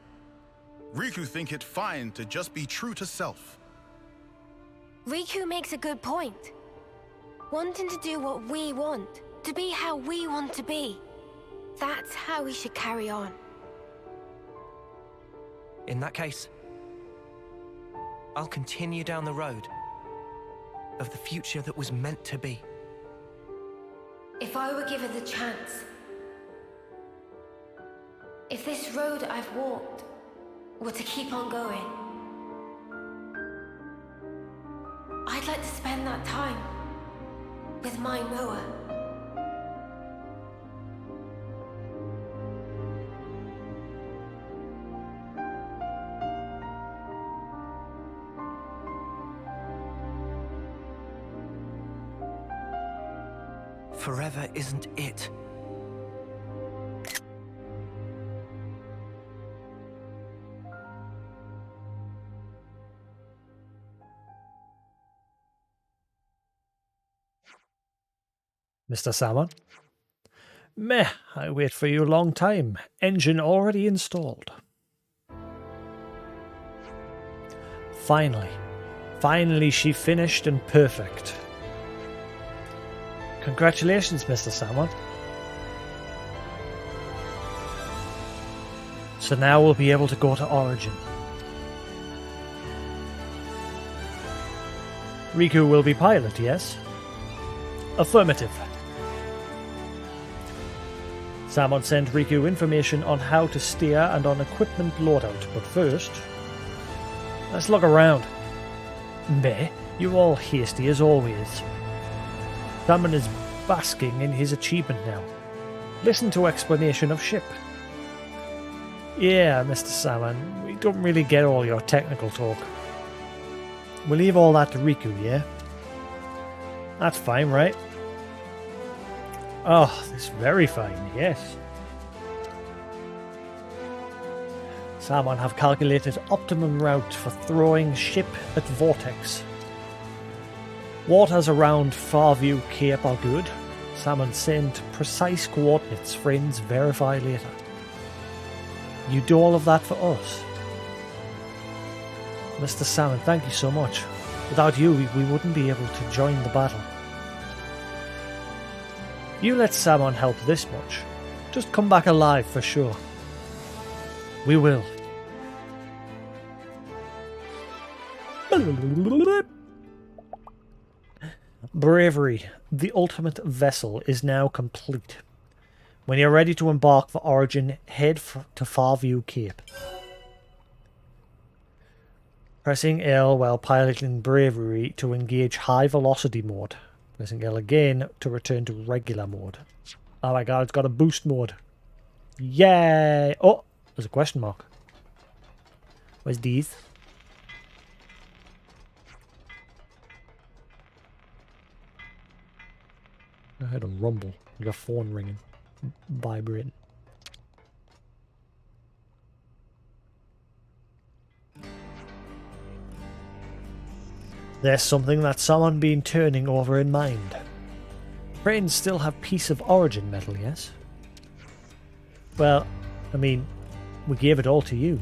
Speaker 10: Riku think it fine to just be true to self.
Speaker 3: Riku makes a good point. Wanting to do what we want, to be how we want to be. That's how we should carry on.
Speaker 6: In that case, I'll continue down the road of the future that was meant to be.
Speaker 3: If I were given the chance, if this road I've walked were to keep on going, I'd like to spend that time with my Noah.
Speaker 6: Forever isn't it.
Speaker 1: Mr. Salmon? Meh, I wait for you a long time. Engine already installed. Finally she finished and perfect. Congratulations, Mr. Salmon. So now we'll be able to go to Origin. Riku will be pilot, yes? Affirmative. Salmon sent Riku information on how to steer and on equipment loadout, but first, let's look around. Meh, you're all hasty as always. Salmon is basking in his achievement now. Listen to explanation of ship. Yeah, Mr. Salmon, we don't really get all your technical talk. We'll leave all that to Riku, yeah? That's fine, right? Oh, this is very fine, yes. Salmon have calculated optimum route for throwing ship at Vortex. Waters around Farview Cape are good. Salmon sent precise coordinates, friends verify later. You do all of that for us. Mr. Salmon, thank you so much. Without you, we wouldn't be able to join the battle. You let Salmon help this much. Just come back alive for sure. We will. Bravery, the ultimate vessel, is now complete. When you're ready to embark for Origin, head to Farview Cape. Pressing L while piloting Bravery to engage high velocity mode. Pressing L again to return to regular mode. Oh my god, it's got a boost mode. Yay! Oh, there's a question mark. Where's these? I heard a rumble, like a phone ringing, vibrating. There's something that someone been turning over in mind. Friends still have piece of Origin metal, yes? Well, I mean, we gave it all to you.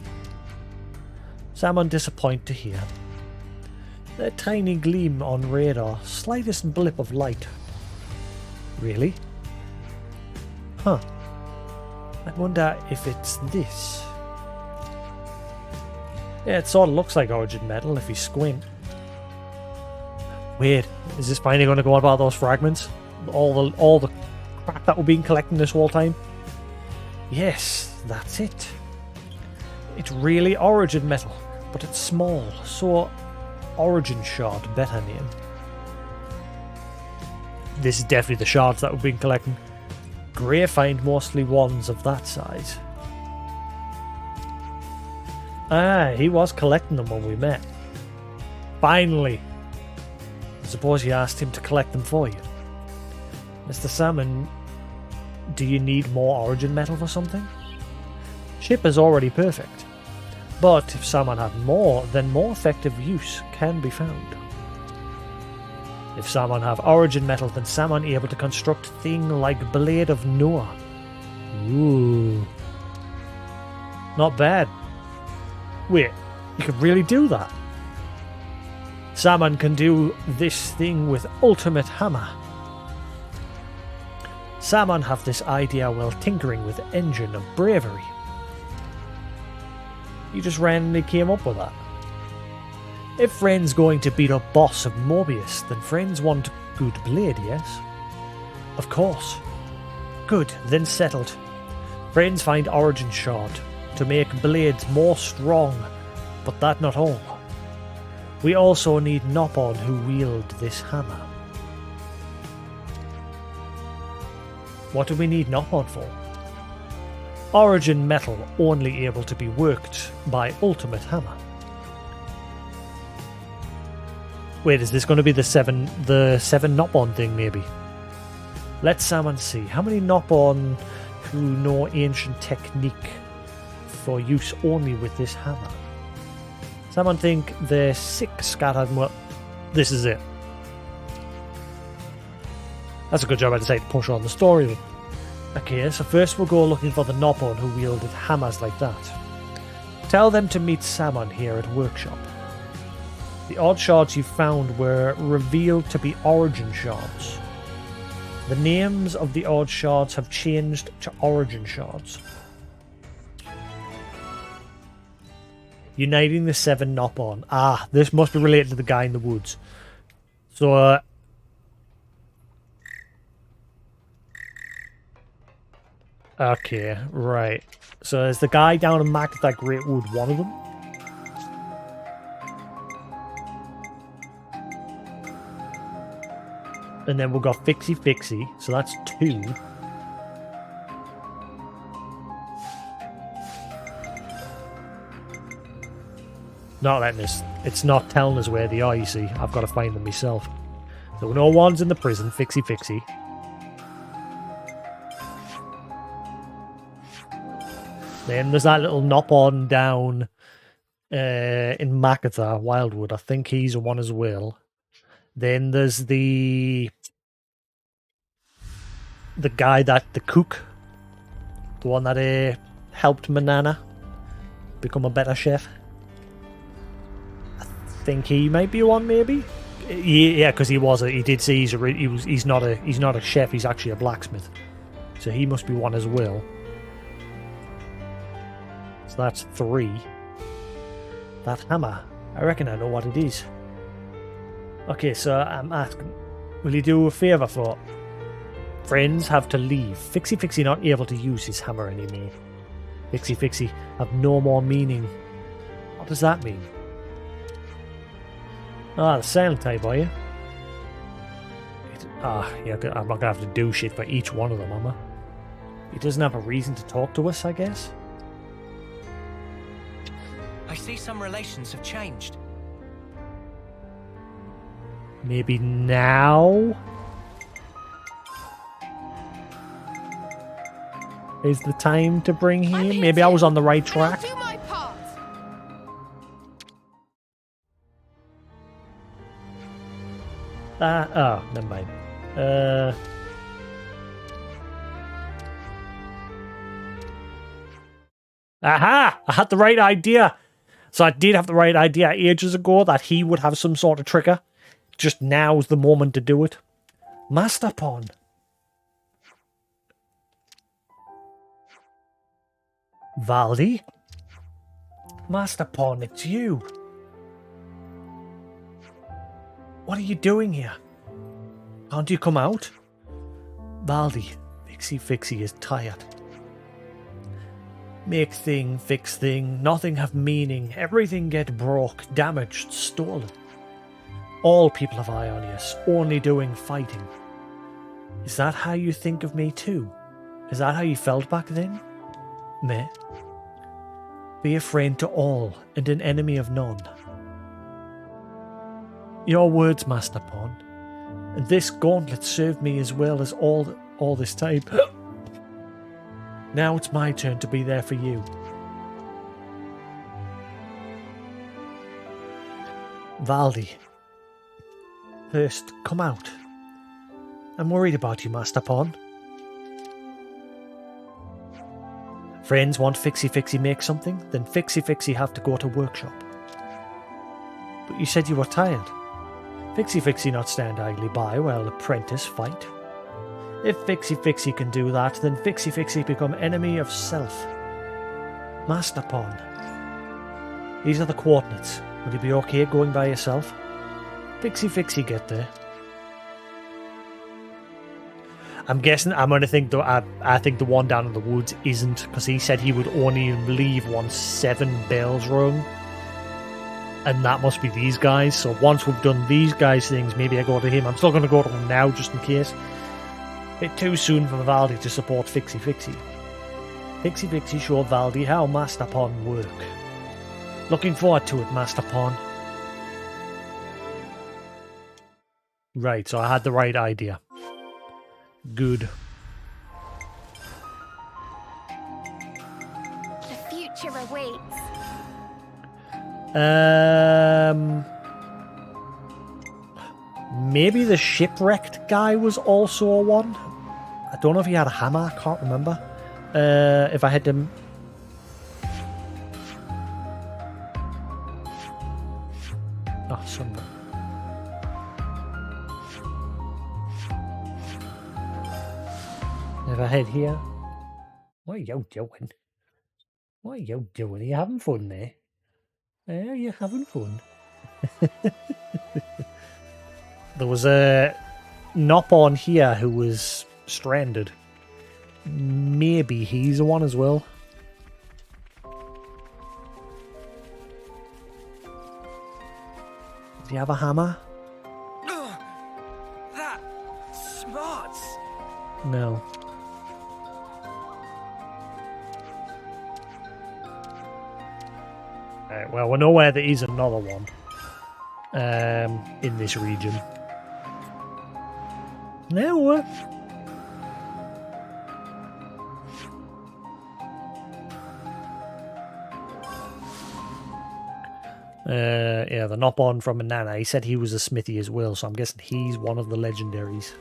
Speaker 1: Someone disappointed to hear. That tiny gleam on radar, slightest blip of light. Really? Huh. I wonder if it's this. Yeah, it sort of looks like Origin metal if you squint. Weird. Is this finally going to go on about those fragments? All the crap that we've been collecting this whole time? Yes, that's it. It's really Origin metal, but it's small, so Origin shard, better name. This is definitely the shards that we've been collecting. Grey find mostly ones of that size. Ah, he was collecting them when we met. Finally. I suppose you asked him to collect them for you. Mr. Salmon, do you need more Origin metal for something? Ship is already perfect. But if someone had more, then more effective use can be found. If someone have Origin metal, then someone able to construct thing like Blade of Noah. Ooh. Not bad. Wait, you could really do that? Someone can do this thing with Ultimate Hammer. Someone have this idea while tinkering with the engine of Bravery. You just randomly came up with that. If friends going to beat up boss of Mobius, then friends want good blade, yes? Of course. Good, then settled. Friends find Origin shard to make blades more strong, but that not all. We also need Nopon who wield this hammer. What do we need Nopon for? Origin metal only able to be worked by Ultimate Hammer. Wait, is this going to be the seven Nopon thing, maybe? Let someone see. How many Nopon who know ancient technique for use only with this hammer? Someone think they're sick scattered. Well, this is it. That's a good job, I'd say, to push on the story. Okay, so first we'll go looking for the Nopon who wielded hammers like that. Tell them to meet Salmon here at workshop. The odd shards you found were revealed to be Origin shards. The names of the odd shards have changed to Origin shards. Uniting the 7 Nopon. Ah, this must be related to the guy in the woods. So, okay, right. So is the guy down in that Great Wood one of them? And then we've got Fixie, so that's 2. Not letting us, it's not telling us where they are, you see. I've got to find them myself. So no one's in the prison, Fixie. Then there's that little Nopon down in Makata, Wildwood. I think he's one as well. Then there's the guy the cook. The one that helped Manana become a better chef. I think he might be one, maybe. Yeah, because he did say he's not a chef. He's actually a blacksmith. So he must be one as well. So that's 3. That hammer. I reckon I know what it is. Okay, so I'm asking, will you do a favour for Friends have to leave. Fixie not able to use his hammer anymore. Fixie have no more meaning. What does that mean? Ah, the silent type, are you? Yeah, I'm not gonna have to do shit for each one of them, am I? He doesn't have a reason to talk to us, I guess.
Speaker 6: I see some relations have changed.
Speaker 1: Maybe now is the time to bring him. Maybe I was on the right track.
Speaker 3: Do my part.
Speaker 1: Oh, never mind. Aha! I had the right idea. So I did have the right idea ages ago that he would have some sort of trigger. Just now's the moment to do it. Master Pawn. Valdi? Master Pawn, it's you. What are you doing here? Can't you come out? Valdi, Fixie is tired. Make thing, fix thing, nothing have meaning, everything get broke, damaged, stolen. All people of Ionius, only doing fighting. Is that how you think of me too? Is that how you felt back then? Me? Be a friend to all, and an enemy of none. Your words, Master Pawn. And this gauntlet served me as well as all this time. Now it's my turn to be there for you. Valdi. First, come out. I'm worried about you, Master Pawn. Friends want Fixie make something, then Fixie have to go to workshop. But you said you were tired. Fixie not stand idly by while apprentice fight. If Fixie can do that, then Fixie become enemy of self. Master Pawn. These are the coordinates. Will you be okay going by yourself? Fixie get there. I'm guessing I'm going to think that I think the one down in the woods isn't, because he said he would only leave once 7 bells rung. And that must be these guys. So once we've done these guys' things, maybe I go to him. I'm still going to go to him now, just in case. Bit too soon for Valdi to support Fixie. Fixie showed Valdi how Master Pawn work. Looking forward to it, Master Pawn. Right, so I had the right idea. Good.
Speaker 3: The future awaits.
Speaker 1: Maybe the shipwrecked guy was also a one. I don't know if he had a hammer. I can't remember. If I had to. Oh, something. If I head here. What are you doing? What are you doing? Are you having fun there? Are you having fun? There was a Nopon here who was stranded. Maybe he's the one as well. Does he have a hammer?
Speaker 6: That smarts.
Speaker 1: No. Alright, well, we know where there is another one. In this region. No. Yeah, the Nopon from Nana. He said he was a smithy as well, so I'm guessing he's one of the legendaries.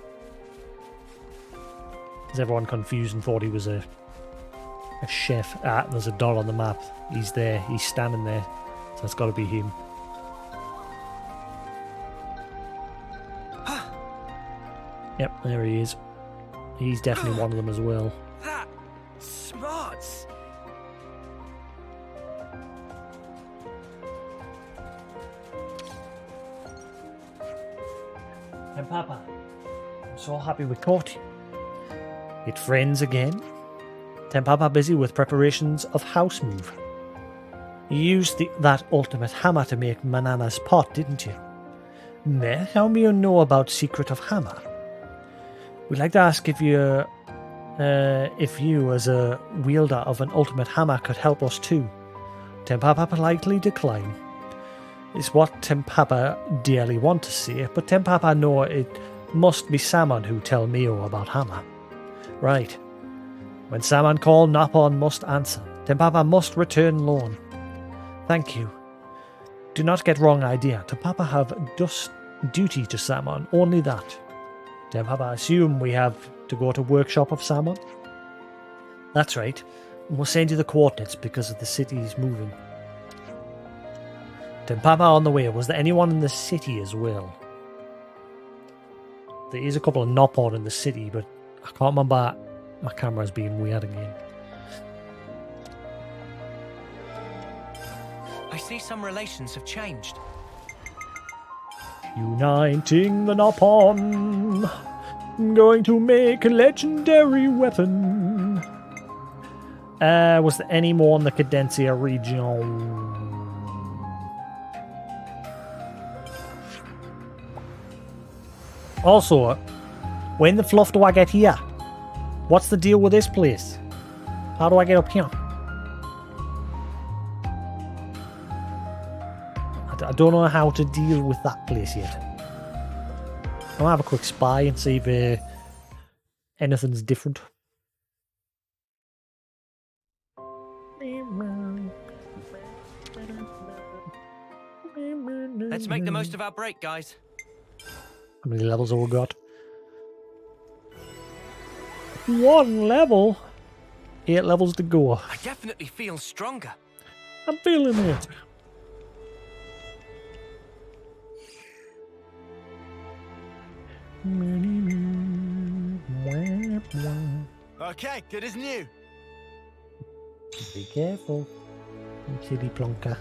Speaker 1: Is everyone confused and thought he was a chef? Ah, there's a doll on the map. He's there. He's standing there. So it's got to be him. Yep, there he is. He's definitely one of them as well.
Speaker 6: That smarts.
Speaker 1: And Papa, I'm so happy we caught you. It friends again? Tempapa busy with preparations of house move. You used that ultimate hammer to make Manana's pot, didn't you? Meh, how may you know about secret of hammer? We'd like to ask if you, as a wielder of an ultimate hammer, could help us too. Tempapa politely declined. It's what Tempapa dearly want to say, but Tempapa know it must be Salmon who tell Mio about hammer. Right. When Salmon call, Nopon must answer. Tempapa must return loan. Thank you. Do not get wrong idea. Tempapa have duty to Salmon, only that. Tempapa assume we have to go to workshop of Salmon? That's right. We'll send you the coordinates because of the city's moving. Tempapa on the way. Was there anyone in the city as well? There is a couple of Nopon in the city, but I can't remember. My camera's being weird again.
Speaker 6: I see some relations have changed.
Speaker 1: Uniting the Nopon. Going to make a legendary weapon. Was there any more in the Cadencia region? Also, when the fluff do I get here? What's the deal with this place? How do I get up here? I don't know how to deal with that place yet. I'll have a quick spy and see if anything's different.
Speaker 6: Let's make the most of our break, guys.
Speaker 1: How many levels have we got? 1 level? 8 levels to go.
Speaker 6: I definitely feel stronger.
Speaker 1: I'm feeling it.
Speaker 5: Okay, good as new.
Speaker 1: Be careful, silly plonker.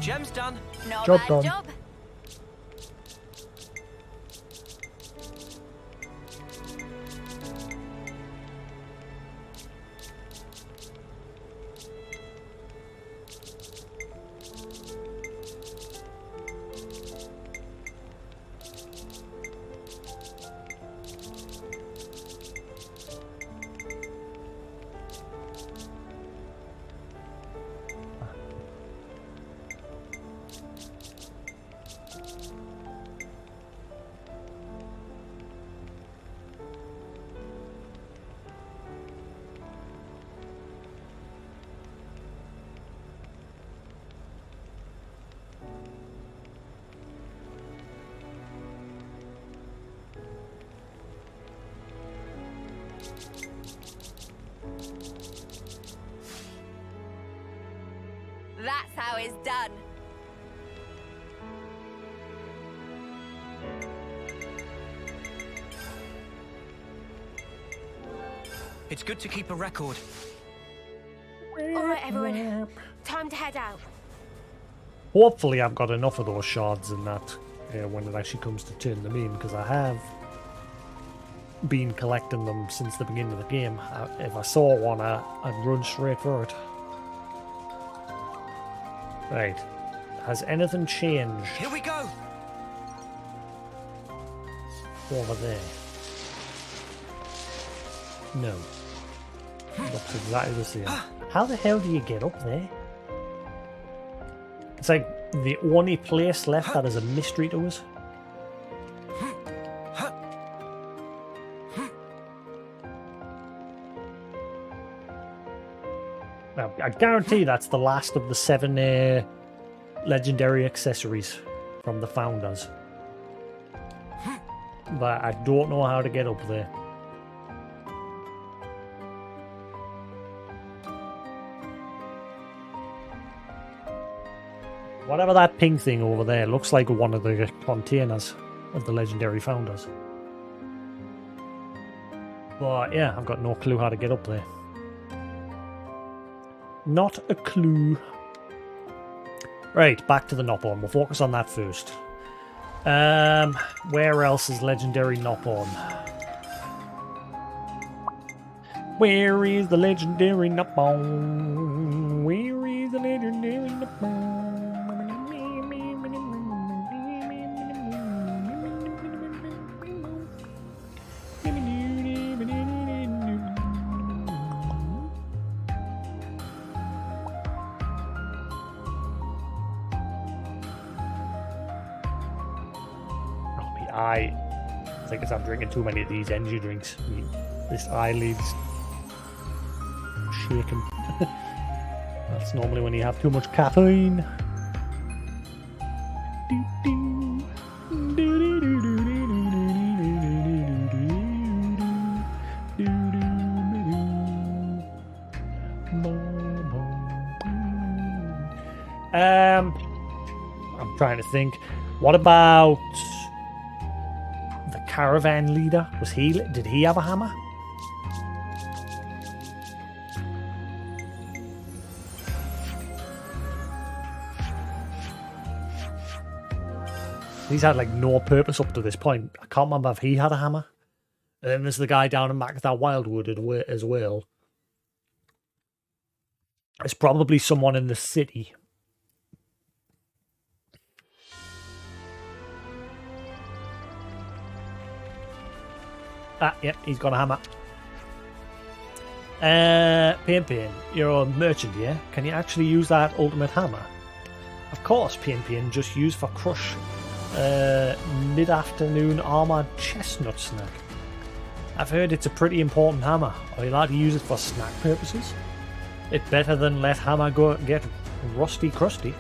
Speaker 6: Gem's done.
Speaker 4: Not
Speaker 1: Job
Speaker 4: bad
Speaker 1: done.
Speaker 4: job. That's how it's done.
Speaker 6: It's good to keep a record.
Speaker 3: Alright, everyone. Time to head out.
Speaker 1: Hopefully I've got enough of those shards in that when it actually comes to turn them in, because I have been collecting them since the beginning of the game. If I saw one, I'd run straight for it. Right. Has anything changed
Speaker 6: Here we go.
Speaker 1: over there? No. Looks exactly the same. How the hell do you get up there? It's like the only place left that is a mystery to us. Now, I guarantee that's the last of the 7 legendary accessories from the founders. But I don't know how to get up there. Whatever that pink thing over there looks like one of the containers. of the legendary founders. But yeah, I've got no clue how to get up there. Not a clue. Right, back to the Nopon. We'll focus on that first. Where else is legendary Nopon? Where is the legendary Nopon? Where is the legendary Nopon? I think I'm drinking too many of these energy drinks. I mean, this eyelid's shaking. That's normally when you have too much caffeine. I'm trying to think. What about the caravan leader? Did he have a hammer? He's had like no purpose up to this point. I can't remember if he had a hammer. And then there's the guy down in Macatha Wildwood as well. It's probably someone in the city. Ah, yep, he's got a hammer. Pain, you're a merchant, yeah? Can you actually use that ultimate hammer? Of course, Pain, just used for crush. Mid-afternoon armored chestnut snack. I've heard it's a pretty important hammer. Are you allowed to use it for snack purposes? It's better than let hammer get rusty crusty.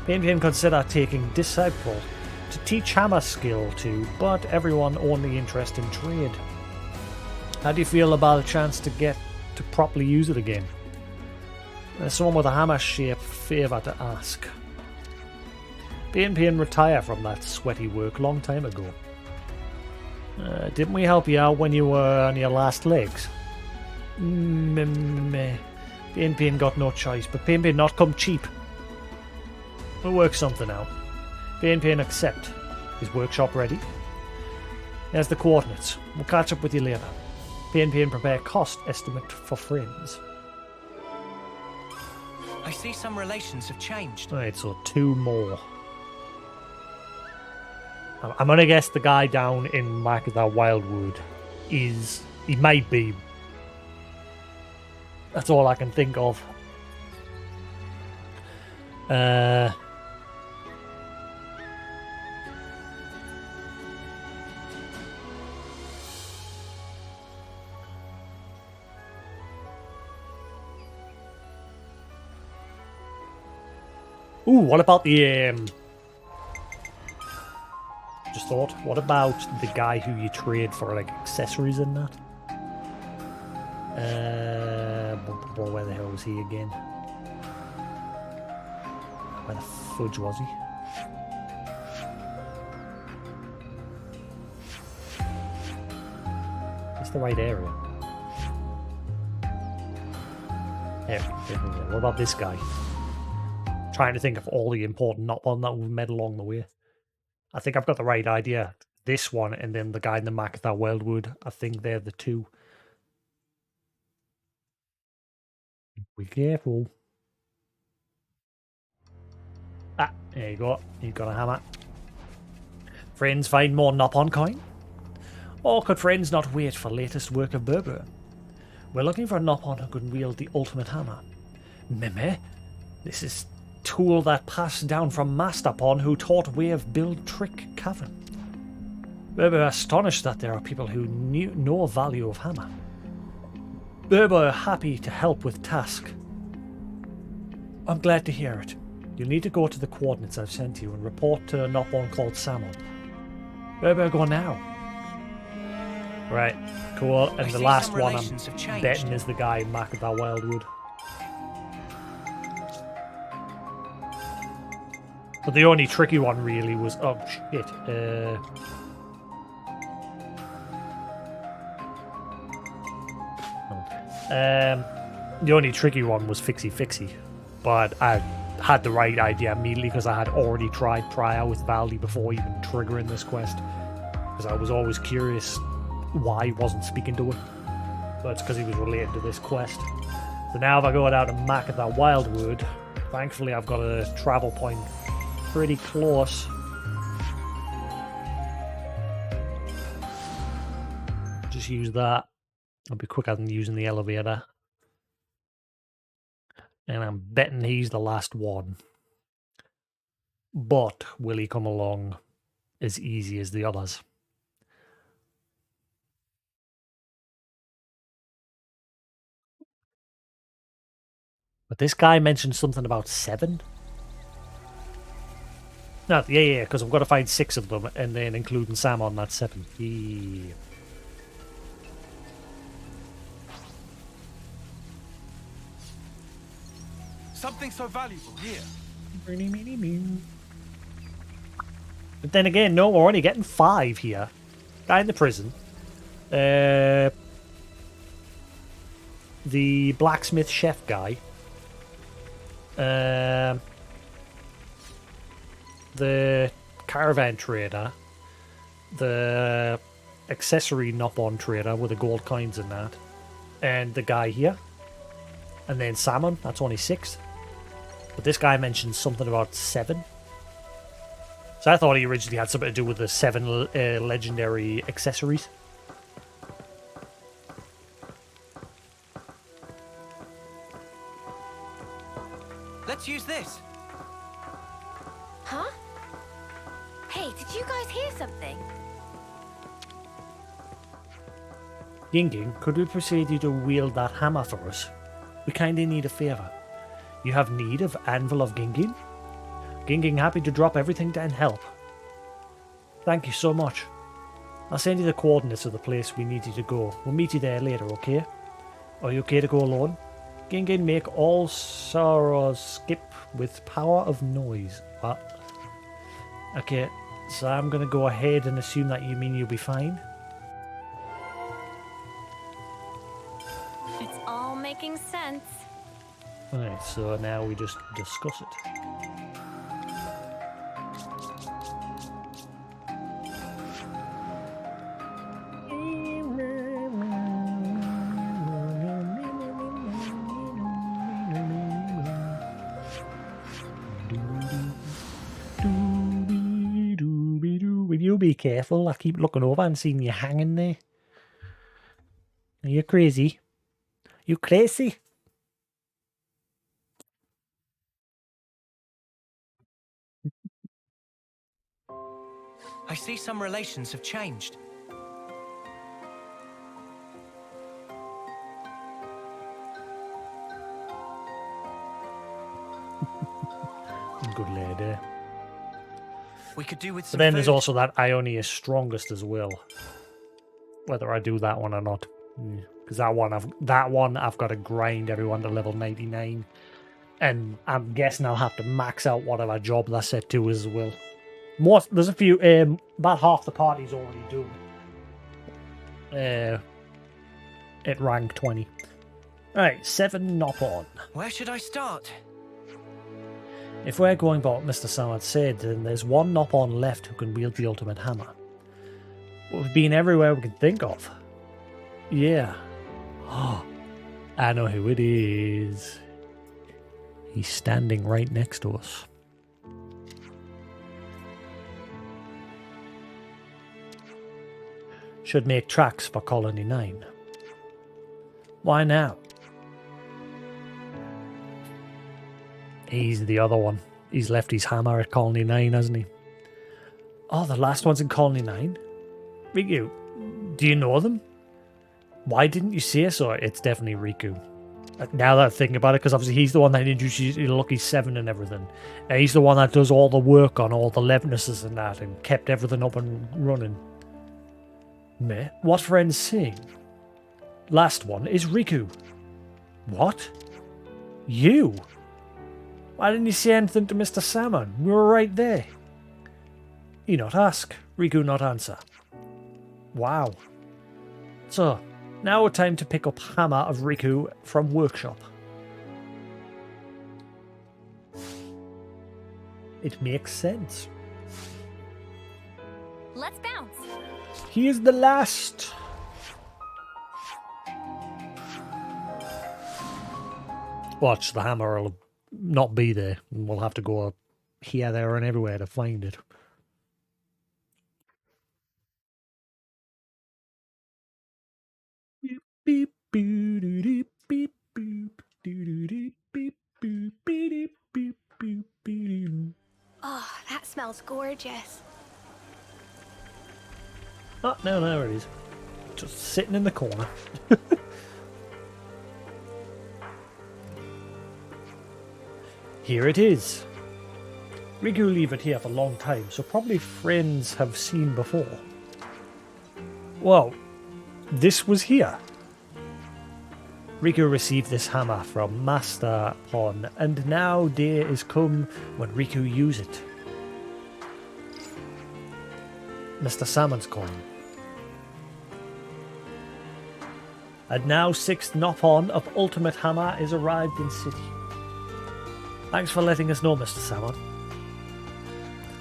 Speaker 1: Pain consider taking disciple to teach hammer skill to, but everyone only interested in trade. How do you feel about a chance to get to properly use it again? There's someone with a hammer shape favour to ask. Pain retire from that sweaty work long time ago. Didn't we help you out when you were on your last legs? Pain got no choice, but Pain not come cheap. We'll work something out. Pain accept. Is workshop ready? There's the coordinates. We'll catch up with you later. Pain prepare cost estimate for friends.
Speaker 6: I see some relations have changed.
Speaker 1: Alright, so 2 more. I'm gonna guess the guy down in Macatha Wildwood is... He might be. That's all I can think of. Ooh, what about the just thought, what about the guy who you trade for like accessories and that? Where the hell was he again? Where the fudge was he? It's the right area. What about this guy? Trying to think of all the important Nopon that we've met along the way. I think I've got the right idea. This one and then the guy in the Macatha Wildwood. I think they're the two. Be careful. Ah, there you go. You've got a hammer. Friends find more Nopon coin? Or could friends not wait for latest work of Berber? We're looking for a Nopon who can wield the ultimate hammer. Meme? This is tool that passed down from Masterpon who taught Wave build trick cavern. Berber astonished that there are people who know value of hammer. Berber happy to help with task. I'm glad to hear it. You'll need to go to the coordinates I've sent you and report to a Nopon called Salmon. Berber, go now. Right, cool. And the last one I'm betting is the guy in Macatha Wildwood. But the only tricky one really was... Oh, shit. The only tricky one was Fixie Fixie. But I had the right idea immediately because I had already tried Prior with Valdi before even triggering this quest. Because I was always curious why he wasn't speaking to her. But it's because he was related to this quest. So now if I go down and mac at that Wildwood, thankfully I've got a travel point pretty close. Just use that. I'll be quicker than using the elevator. And I'm betting he's the last one. But will he come along as easy as the others? But this guy mentioned something about 7. No, yeah, because I've got to find 6 of them, and then including Sam on that 7. Yeah.
Speaker 9: Something so valuable here.
Speaker 1: But then again, no, we're only getting 5 here. Guy in the prison. The blacksmith chef guy. The caravan trader. The accessory Nopon trader with the gold coins and that. And the guy here. And then Salmon, that's only 6. But this guy mentioned something about 7. So I thought he originally had something to do with the 7 legendary accessories.
Speaker 6: Let's use this.
Speaker 3: Huh? Hey, did you guys hear something?
Speaker 1: Yinging, could we persuade you to wield that hammer for us? We kinda need a favour. You have need of Anvil of Ginging? Ginging happy to drop everything to help. Thank you so much. I'll send you the coordinates of the place we need you to go. We'll meet you there later, okay? Are you okay to go alone? Gingin make all sorrows skip with power of noise. What? Okay, so I'm gonna go ahead and assume that you mean you'll be fine.
Speaker 4: It's all making sense.
Speaker 1: Alright, so now we just discuss it. Will you be careful? I keep looking over and seeing you hanging there. Are you crazy? You crazy?
Speaker 6: I see some relations have changed.
Speaker 1: Good lady.
Speaker 6: We could do with
Speaker 1: But
Speaker 6: some
Speaker 1: then there's
Speaker 6: food.
Speaker 1: also that Ione is strongest as well. Whether I do that one or not. Because that one I've got to grind everyone to level 99. And I'm guessing I'll have to max out whatever job that's set to as well. There's a few, about half the party's already done. At rank 20. Alright, 7 Nopon.
Speaker 6: Where should I start?
Speaker 1: If we're going by what Mr. Samad said, then there's one Nopon left who can wield the ultimate hammer. We've been everywhere we can think of. Yeah. Oh, I know who it is. He's standing right next to us. Should make tracks for Colony 9. Why now? He's the other one. He's left his hammer at Colony 9, hasn't he? Oh, the last one's in Colony 9? Riku, do you know them? Why didn't you say so? It's definitely Riku. Now that I'm thinking about it, because obviously he's the one that introduced you to Lucky 7 and everything. And he's the one that does all the work on all the Levinuses and that and kept everything up and running. Meh? What friends sing? Last one is Riku. What? You? Why didn't you say anything to Mr. Salmon? We were right there. He not ask, Riku not answer. Wow. So, now time to pick up hammer of Riku from workshop. It makes sense.
Speaker 4: Let's bounce.
Speaker 1: He is the last. Watch, the hammer will not be there. We'll have to go here, there, and everywhere to find it. Beep, beep, boo, doo, doo, beep, boop, doo, doo, doo, beep, boop, beep, boop, boop, boop.
Speaker 3: Oh, that smells gorgeous.
Speaker 1: Oh, no, there it is. Just sitting in the corner. Here it is. Riku leave it here for a long time, so probably friends have seen before. Well, this was here. Riku received this hammer from Master Pon, and now day is come when Riku use it. Mr. Salmon's calling. And now 6th Nopon of Ultimate Hammer is arrived in city. Thanks for letting us know, Mr. Salmon.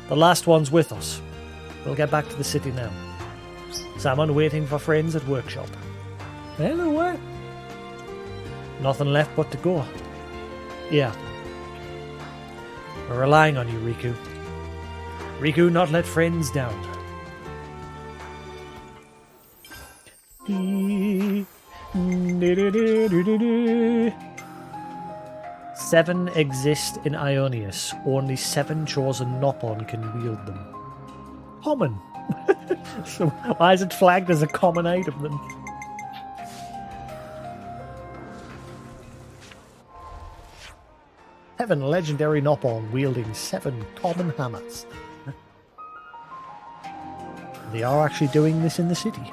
Speaker 1: The last one's with us. We'll get back to the city now. Salmon waiting for friends at workshop. Hello, what? Nothing left but to go. Yeah. We're relying on you, Riku. Riku not let friends down. 7 exist in Ionius. Only 7 chosen Nopon can wield them. Common. So why is it flagged as a common item then? Seven legendary Nopon wielding 7 common hammers. They are actually doing this in the city.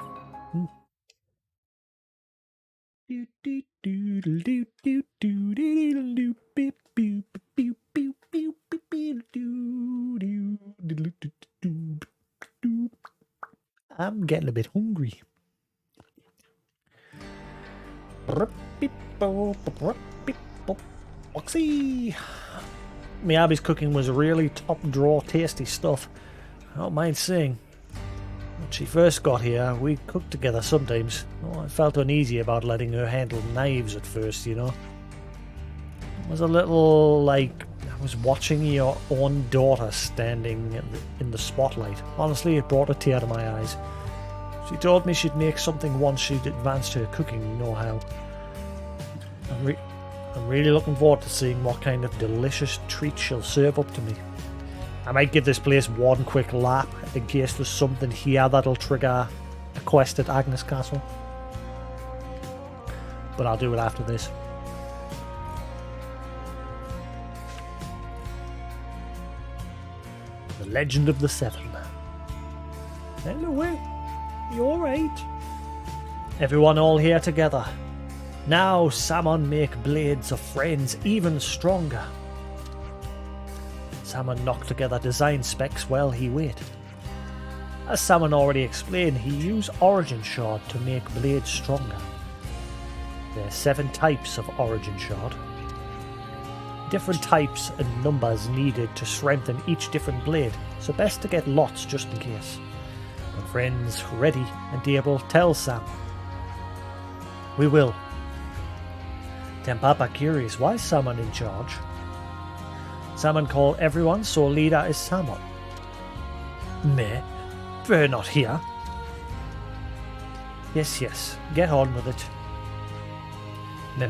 Speaker 1: I'm getting a bit hungry. Oxy! Miyabi's cooking was really top drawer tasty stuff. I don't mind saying. When she first got here, we cooked together sometimes. Oh, I felt uneasy about letting her handle knives at first, you know. It was a little like I was watching your own daughter standing in the spotlight. Honestly, it brought a tear to my eyes. She told me she'd make something once she'd advanced her cooking know-how. I'm really looking forward to seeing what kind of delicious treat she'll serve up to me. I might give this place one quick lap in case there's something here that'll trigger a quest at Agnes Castle. But I'll do it after this. The Legend of the Seven. Hello, you alright? Everyone all here together. Now Salmon make blades of friends even stronger. Salmon knocked together design specs while he waited. As Salmon already explained, he used Origin Shard to make blades stronger. There are 7 types of Origin Shard. Different types and numbers needed to strengthen each different blade, so best to get lots just in case. When friends ready and able, tell Salmon. We will. Then Papa curious, why is Salmon in charge? Salmon call everyone, so leader is Salmon. Me? We're not here. Yes, get on with it.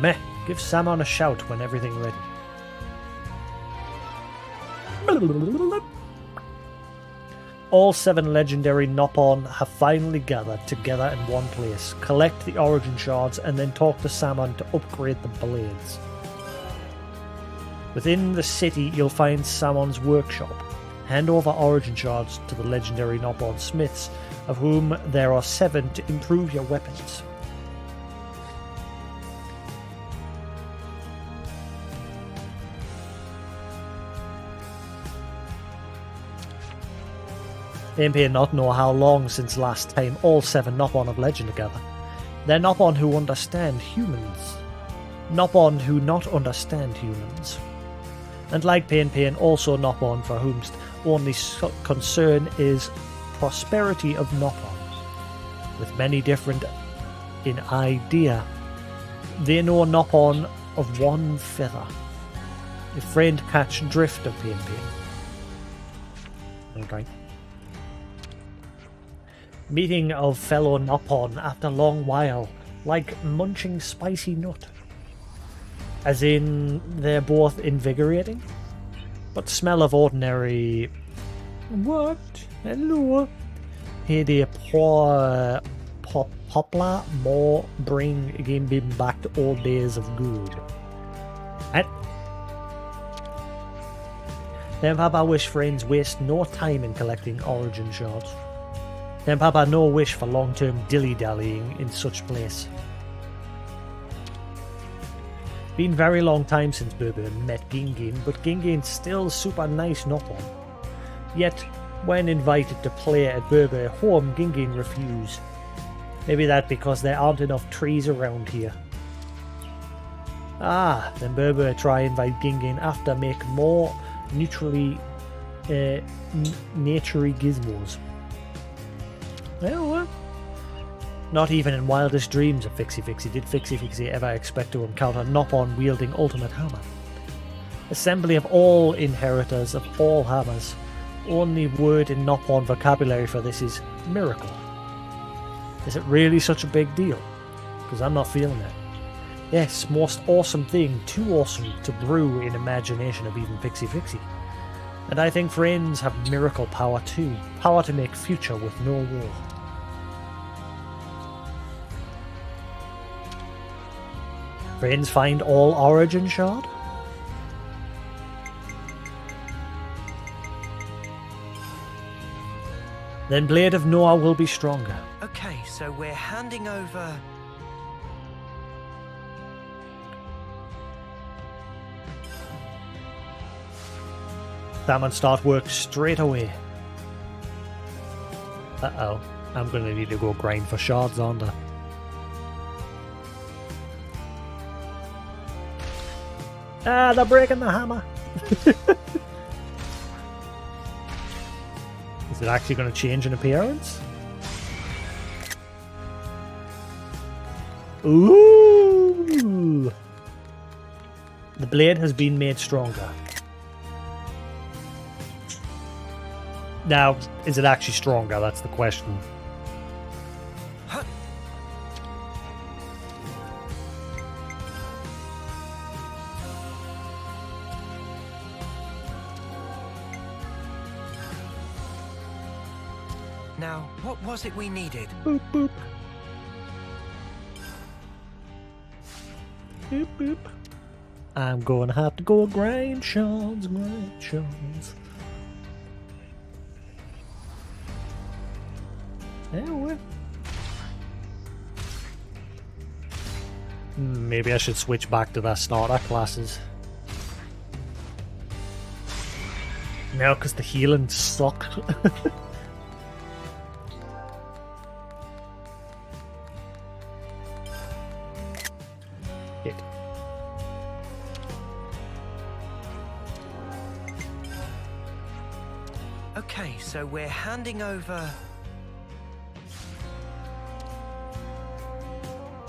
Speaker 1: Me, give Salmon a shout when everything ready. All 7 legendary Nopon have finally gathered together in one place, collect the Origin Shards, and then talk to Salmon to upgrade the blades. Within the city, you'll find Salmon's workshop. Hand over Origin Shards to the legendary Nopon smiths, of whom there are 7 to improve your weapons. They appear not know how long since last time all 7 Nopon have legend together. They're Nopon who understand humans. Nopon who not understand humans. And like Pain, also Nopon for whom only concern is prosperity of Nopon. With many different in idea, they know Nopon of one feather. A friend catch drift of Pain. Okay. Meeting of fellow Nopon after long while, like munching spicy nut. As in, they're both invigorating, but smell of ordinary... What? Hello? Hey there, poor poplar more bring game back to old days of good. And then Papa wish friends waste no time in collecting origin shards. Then Papa no wish for long-term dilly-dallying in such place. Been very long time since Berber met Gingin, but Gingin's still super nice Nopon. Yet, when invited to play at Berber home, Gingin refused. Maybe that because there aren't enough trees around here. Ah, then Berber try invite Gingin after make more naturally naturey gizmos. Well, not even in wildest dreams of Fixie did Fixie ever expect to encounter Nopon wielding ultimate hammer. Assembly of all inheritors of all hammers. Only word in Nopon vocabulary for this is miracle. Is it really such a big deal? Because I'm not feeling it. Yes, most awesome thing, too awesome to brew in imagination of even Fixie. And I think friends have miracle power too. Power to make future with no war. Friends find all origin shard? Then Blade of Noah will be stronger.
Speaker 5: Okay, so we're handing over...
Speaker 1: Salmon start work straight away. Uh-oh. I'm gonna need to go grind for shards, aren't I? Ah, they're breaking the hammer. Is it actually going to change in appearance? Ooh! The blade has been made stronger. Now, is it actually stronger? That's the question.
Speaker 5: Now, what was it we needed?
Speaker 1: Boop, boop. Boop, boop. I'm gonna have to go grind shards. Yeah, maybe I should switch back to the starter classes. No, because the healing sucked.
Speaker 5: Okay, so we're handing over...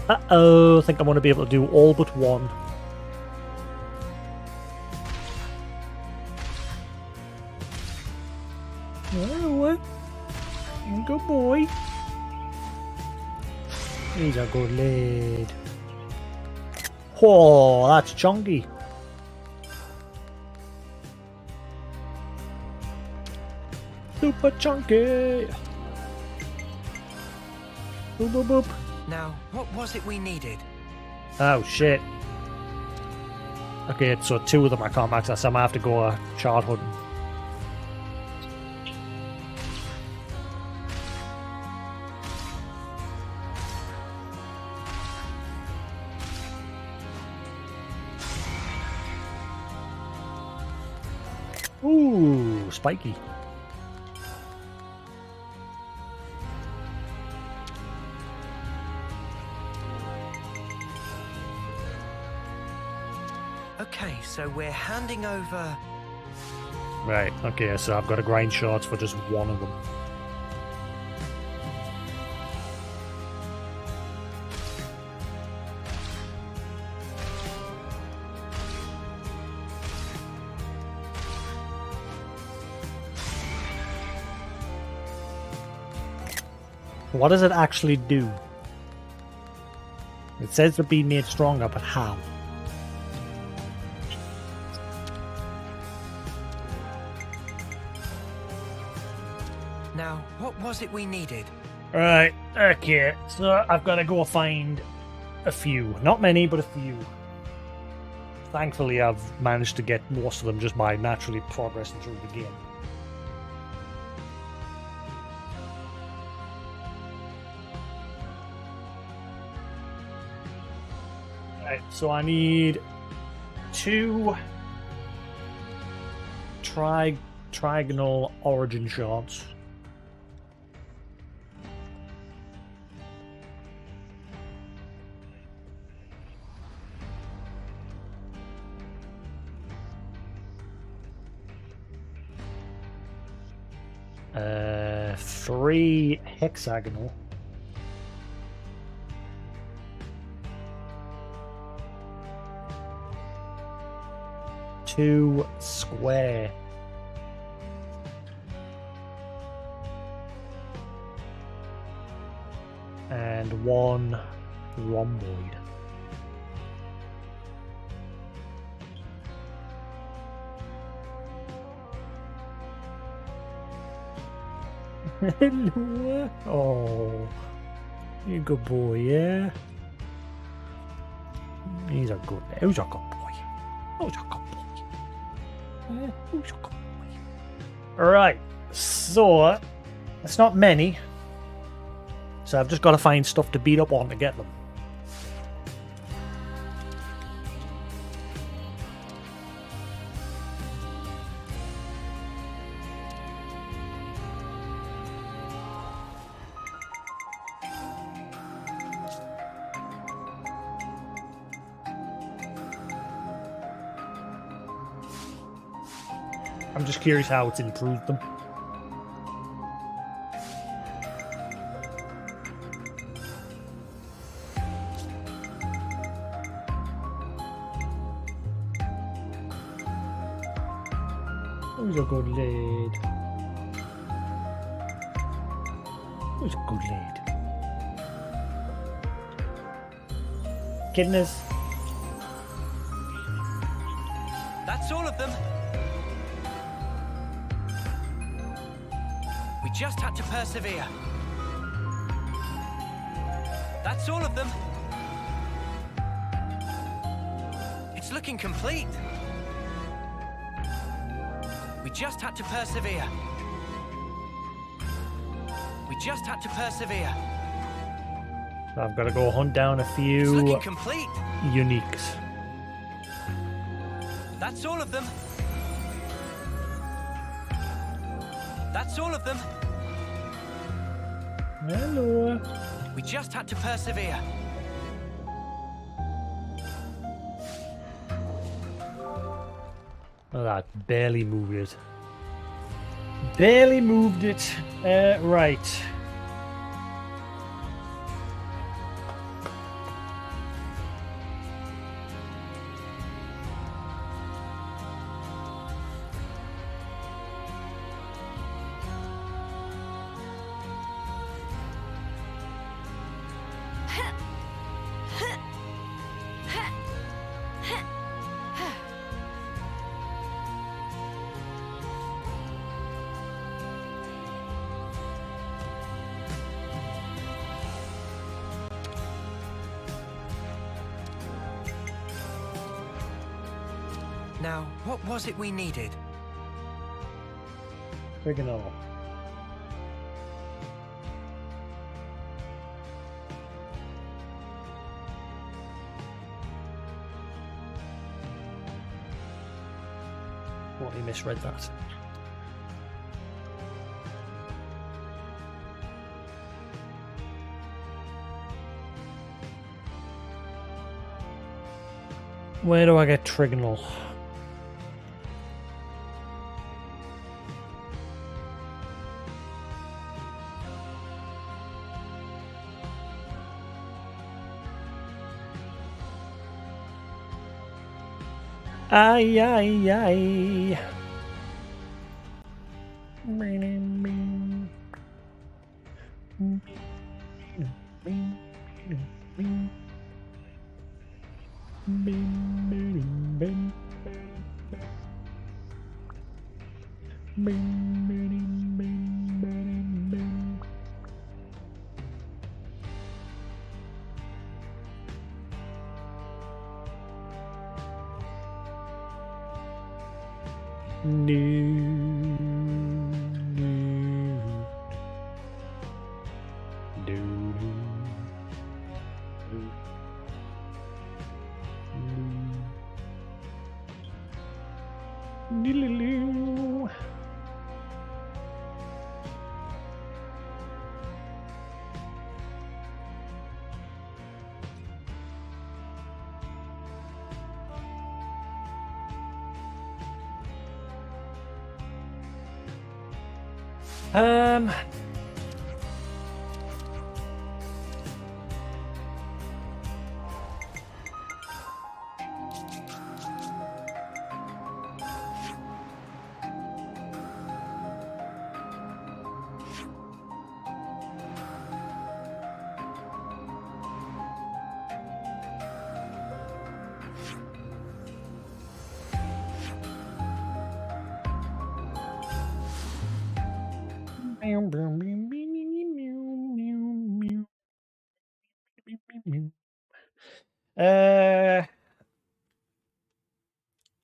Speaker 1: Uh-oh, I think I'm going to be able to do all but one. Oh, good boy. He's a good lad. Oh, that's chunky. Super chunky. Boop, boop, boop.
Speaker 5: Now, what was it we needed?
Speaker 1: Oh, shit. Okay, so 2 of them I can't access. So I'm going to have to go shard hunting. Ooh, spiky.
Speaker 6: Okay, so we're handing over...
Speaker 1: Right, okay, so I've got to grind shards for just one of them. What does it actually do? It says to be made stronger, but how?
Speaker 6: Now, what was it we needed?
Speaker 1: Right, okay, so I've got to go find a few. Not many, but a few. Thankfully, I've managed to get most of them just by naturally progressing through the game. Right, so I need 2 trigonal origin shards. Uh, 3 hexagonal. Two square. And 1 rhomboid. Hello. Oh, you're a good boy, yeah? He's a good boy. Who's a good boy? Who's a good boy? Who's a good boy? Right, so it's not many. So I've just got to find stuff to beat up on to get them. I'm just curious how it's improved them. Who's a good lad? Who's a good lad? Kidneys.
Speaker 6: That's all of them. We just had to persevere. That's all of them. It's looking complete. We just had to persevere. We just had to persevere.
Speaker 1: So I've got to go hunt down a
Speaker 6: It's
Speaker 1: few
Speaker 6: looking complete.
Speaker 1: uniques.
Speaker 6: That's all of them. That's all of them.
Speaker 1: Hello.
Speaker 6: We just had to persevere.
Speaker 1: Oh, that barely moved it. Barely moved it. Right.
Speaker 6: Now, what was it we needed?
Speaker 1: Friggin' Totally misread that. Where do I get Trigonal? Ay, ay, ay.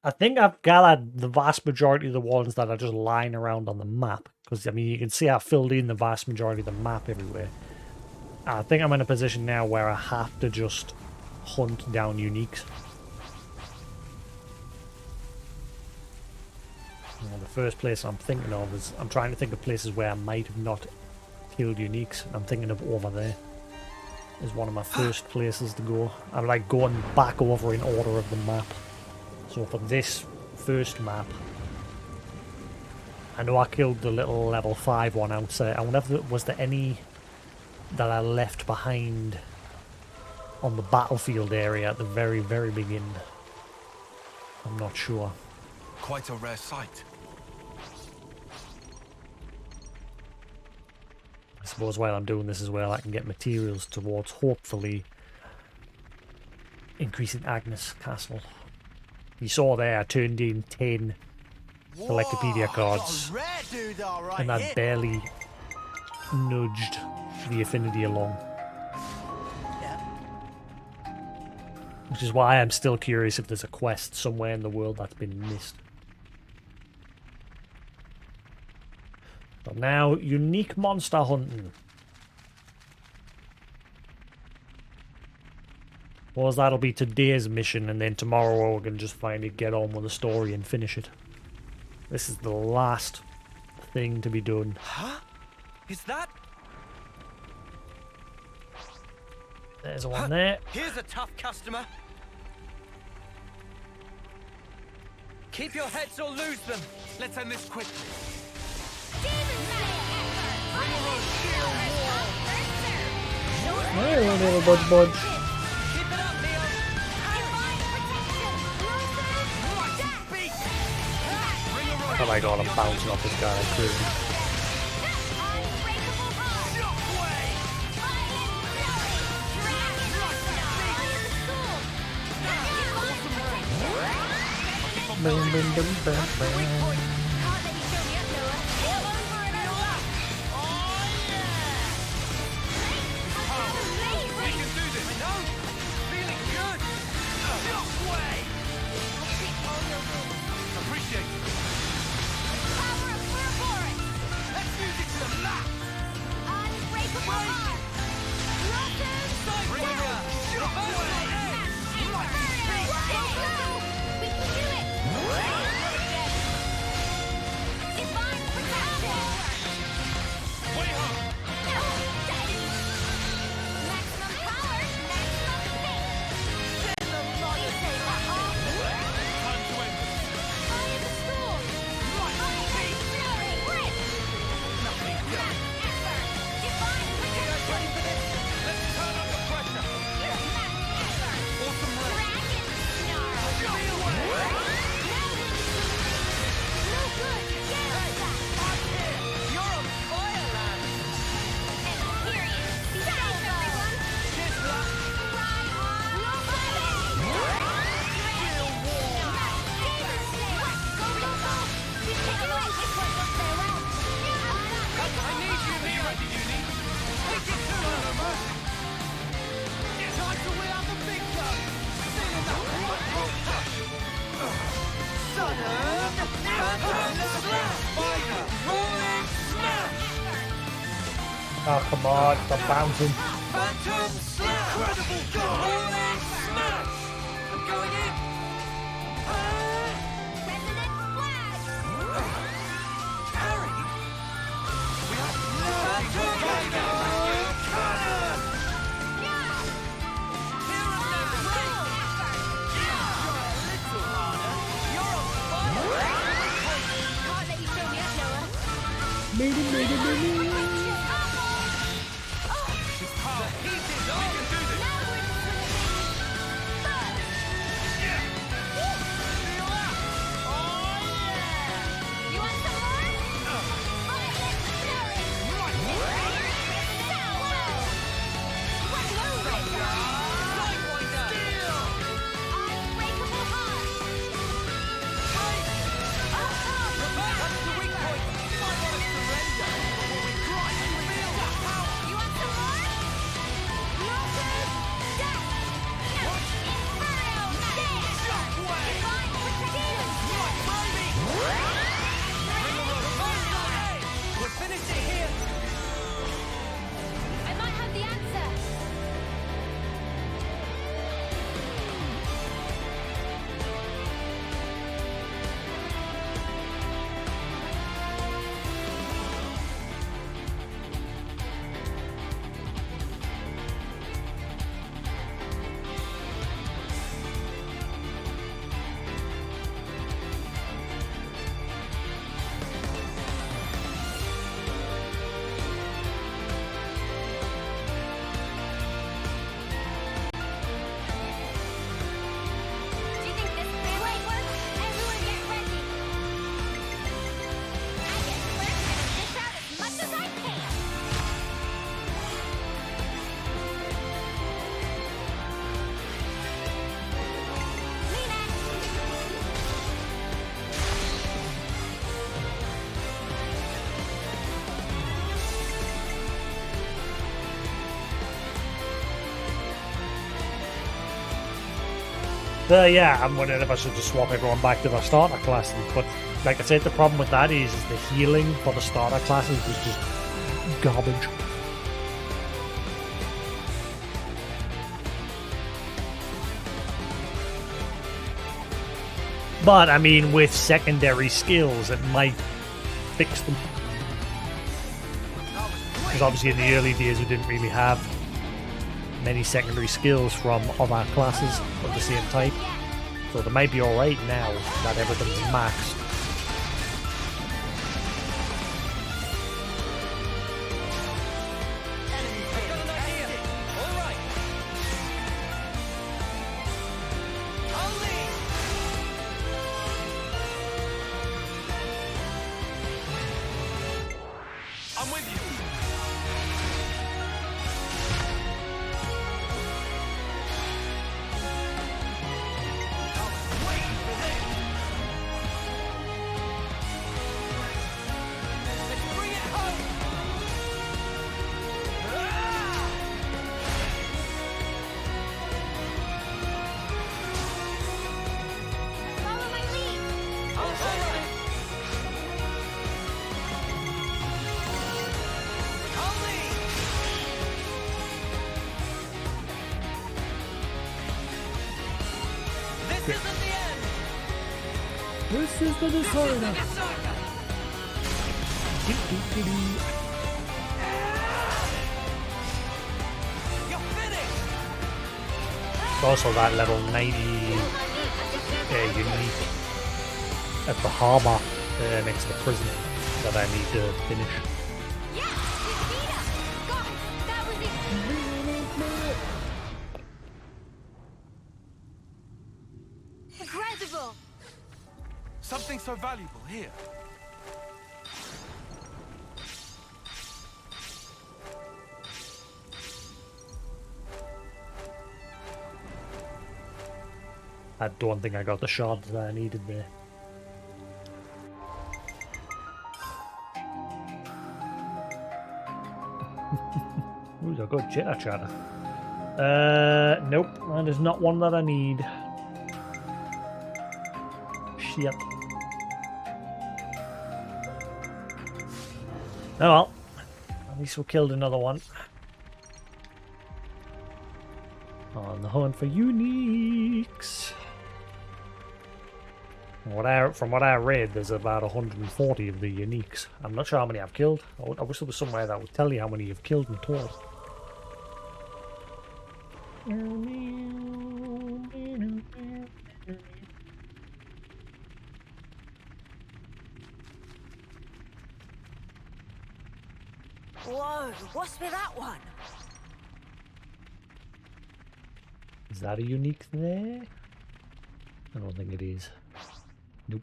Speaker 1: I think I've gathered the vast majority of the ones that are just lying around on the map. Because, I mean, you can see I've filled in the vast majority of the map everywhere. I think I'm in a position now where I have to just hunt down uniques. You know, the first place I'm thinking of is... I'm trying to think of places where I might have not killed uniques. I'm thinking of over there. Is one of my first places to go. I'm like going back over in order of the map. So for this first map, I know I killed the little level 5 one outside. I wonder if was there any that I left behind on the battlefield area at the very, very beginning. I'm not sure.
Speaker 9: Quite a rare sight.
Speaker 1: I suppose while I'm doing this as well, I can get materials towards hopefully increasing Agnes Castle. You saw there, I turned in 10 Collectopedia cards, and I barely nudged the affinity along. Which is why I'm still curious if there's a quest somewhere in the world that's been missed. But now, unique monster hunting. Well, that'll be today's mission, and then tomorrow we can just finally get on with the story and finish it. This is the last thing to be done.
Speaker 6: Huh? Is that?
Speaker 1: There's one there.
Speaker 6: Here's a tough customer. Keep your heads or lose them.
Speaker 9: Let's end this quickly.
Speaker 1: Hey, little budge. Oh my god, I'm bouncing off this guy like crazy. Boom, boom, boom, boom, boom. Come on, stop bouncing.
Speaker 6: Phantom Slap! Incredible God! Rolling Smash! I'm going in!
Speaker 3: Resonant flag!
Speaker 6: Harry! We have Phantom Cannon! Here and now! You're on fire!
Speaker 3: Can't let you show me up, Noah.
Speaker 6: The heat is on! We can do this!
Speaker 3: You want some more? Alright, let's do it! Unbreakable heart!
Speaker 6: That's the weak point! You might want to surrender before we cry and feel the power!
Speaker 3: You want some more? Nopon! Death! Inferno!
Speaker 6: Shockwave!
Speaker 3: Divine protection!
Speaker 6: We're finished it here!
Speaker 3: I might have the answer! Do you think this fairway works? Everyone get ready! I get first and dish out as much as I can!
Speaker 1: Yeah, I'm wondering if I should just swap everyone back to their starter classes. But like I said, the problem with that is the healing for the starter classes was just garbage. But I mean, with secondary skills, it might fix them. Because obviously in the early days we didn't really have many secondary skills from other classes of the same type. So they might be alright now that everything's maxed.
Speaker 6: I've got an idea! Alright! I'll lead! I'm with you! Waiting for this! Let's bring it home!
Speaker 3: Follow my lead!
Speaker 6: I'll take it! I'll lead! This isn't the end!
Speaker 1: This is the disorder.
Speaker 6: Gasaka! You're finished!
Speaker 1: Also that level 90 unique at the harbour next to the prison that I need to finish.
Speaker 3: Yeah! You beat us! Guys, that was it! Incredible!
Speaker 9: Something so valuable here.
Speaker 1: I don't think I got the shards that I needed there. Ooh, a good chitter chatter. Nope, that is not one that I need. Shit. Oh well. At least we killed another one. On the hunt for uniques. From what I read, there's about 140 of the uniques. I'm not sure how many I've killed. I wish there was somewhere that would tell you how many you've killed in total.
Speaker 4: Whoa, what's with that one?
Speaker 1: Is that a unique there? I don't think it is. Nope.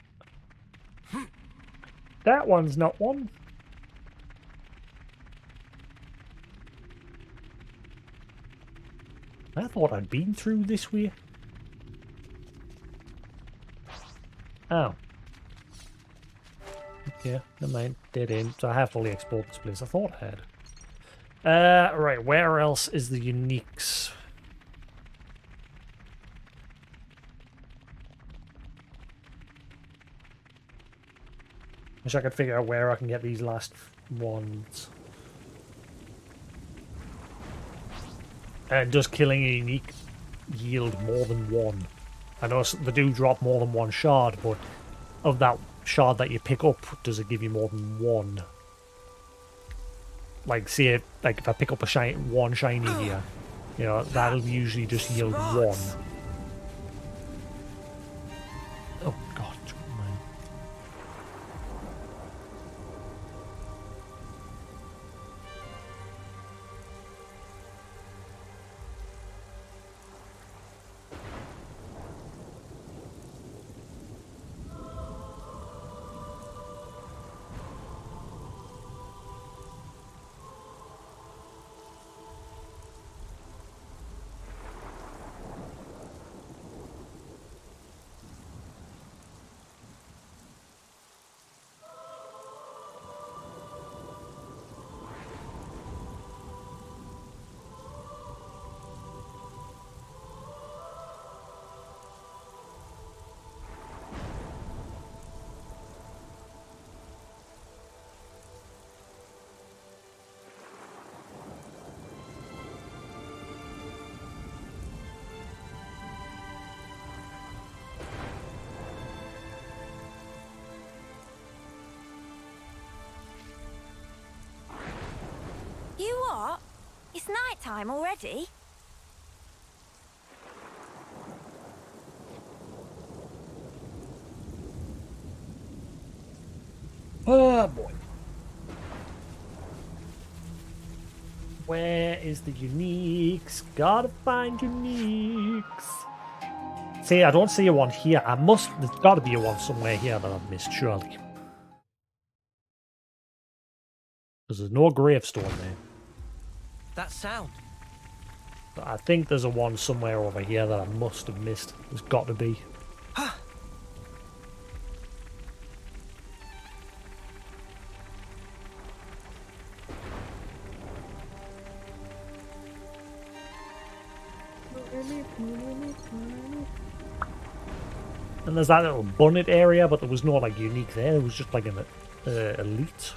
Speaker 1: That one's not one. I thought I'd been through this way. Oh. Yeah, never mind. Dead end. So I have fully explored this place. I thought I had. Right, where else is the uniques? Wish I could figure out where I can get these last ones. Does killing a unique yield more than one? I know they do drop more than one shard, but of that shard that you pick up, does it give you more than one? Like, say, if I pick up one shiny here, you know, that'll usually just yield one. Oh god.
Speaker 4: You what? It's night time already?
Speaker 1: Oh boy. Where is the uniques? Gotta find uniques. See, I don't see a one here. There's gotta be a one somewhere here that I've missed, surely. Because there's no gravestone there.
Speaker 6: That sound.
Speaker 1: But I think there's a one somewhere over here that I must have missed. There's got to be. And there's that little bonnet area, but there was no like unique there. It was just like an elite.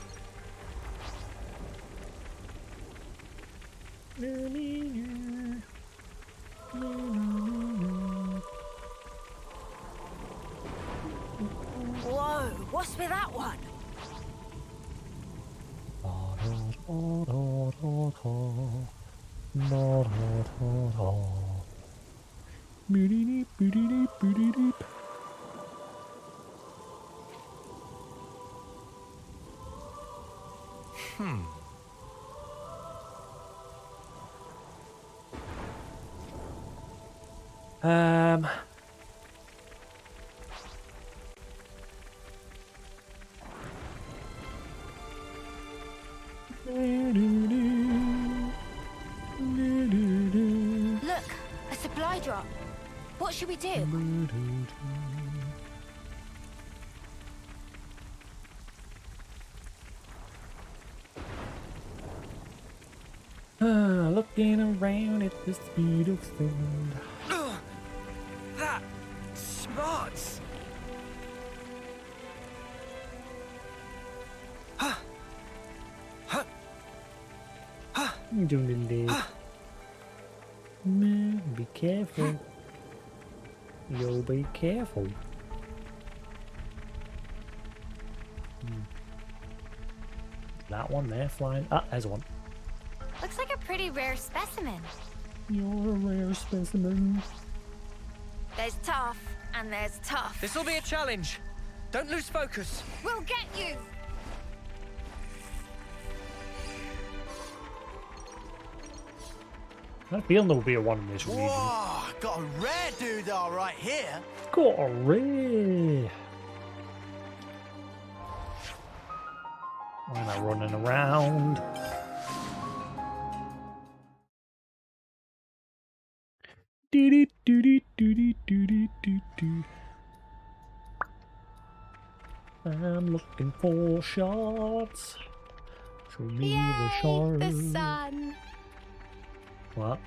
Speaker 4: Whoa, what's with that one? Look, a supply drop. What should we do?
Speaker 1: Looking around at the speed of sound.
Speaker 6: That smarts.
Speaker 1: You doing little Dave? Man, be careful. Yo, be careful. That one there flying. Ah, there's one.
Speaker 11: Looks like a pretty rare specimen.
Speaker 1: You're a rare specimen.
Speaker 11: There's tough, and there's tough.
Speaker 6: This'll be a challenge. Don't lose focus.
Speaker 11: We'll get you!
Speaker 1: I have a feeling there'll be a one in this region.
Speaker 5: Whoa, got a rare doodah right here.
Speaker 1: Got a rare. Why am I running around? I'm looking for shots. Show me the shot.
Speaker 11: The sun.
Speaker 1: What?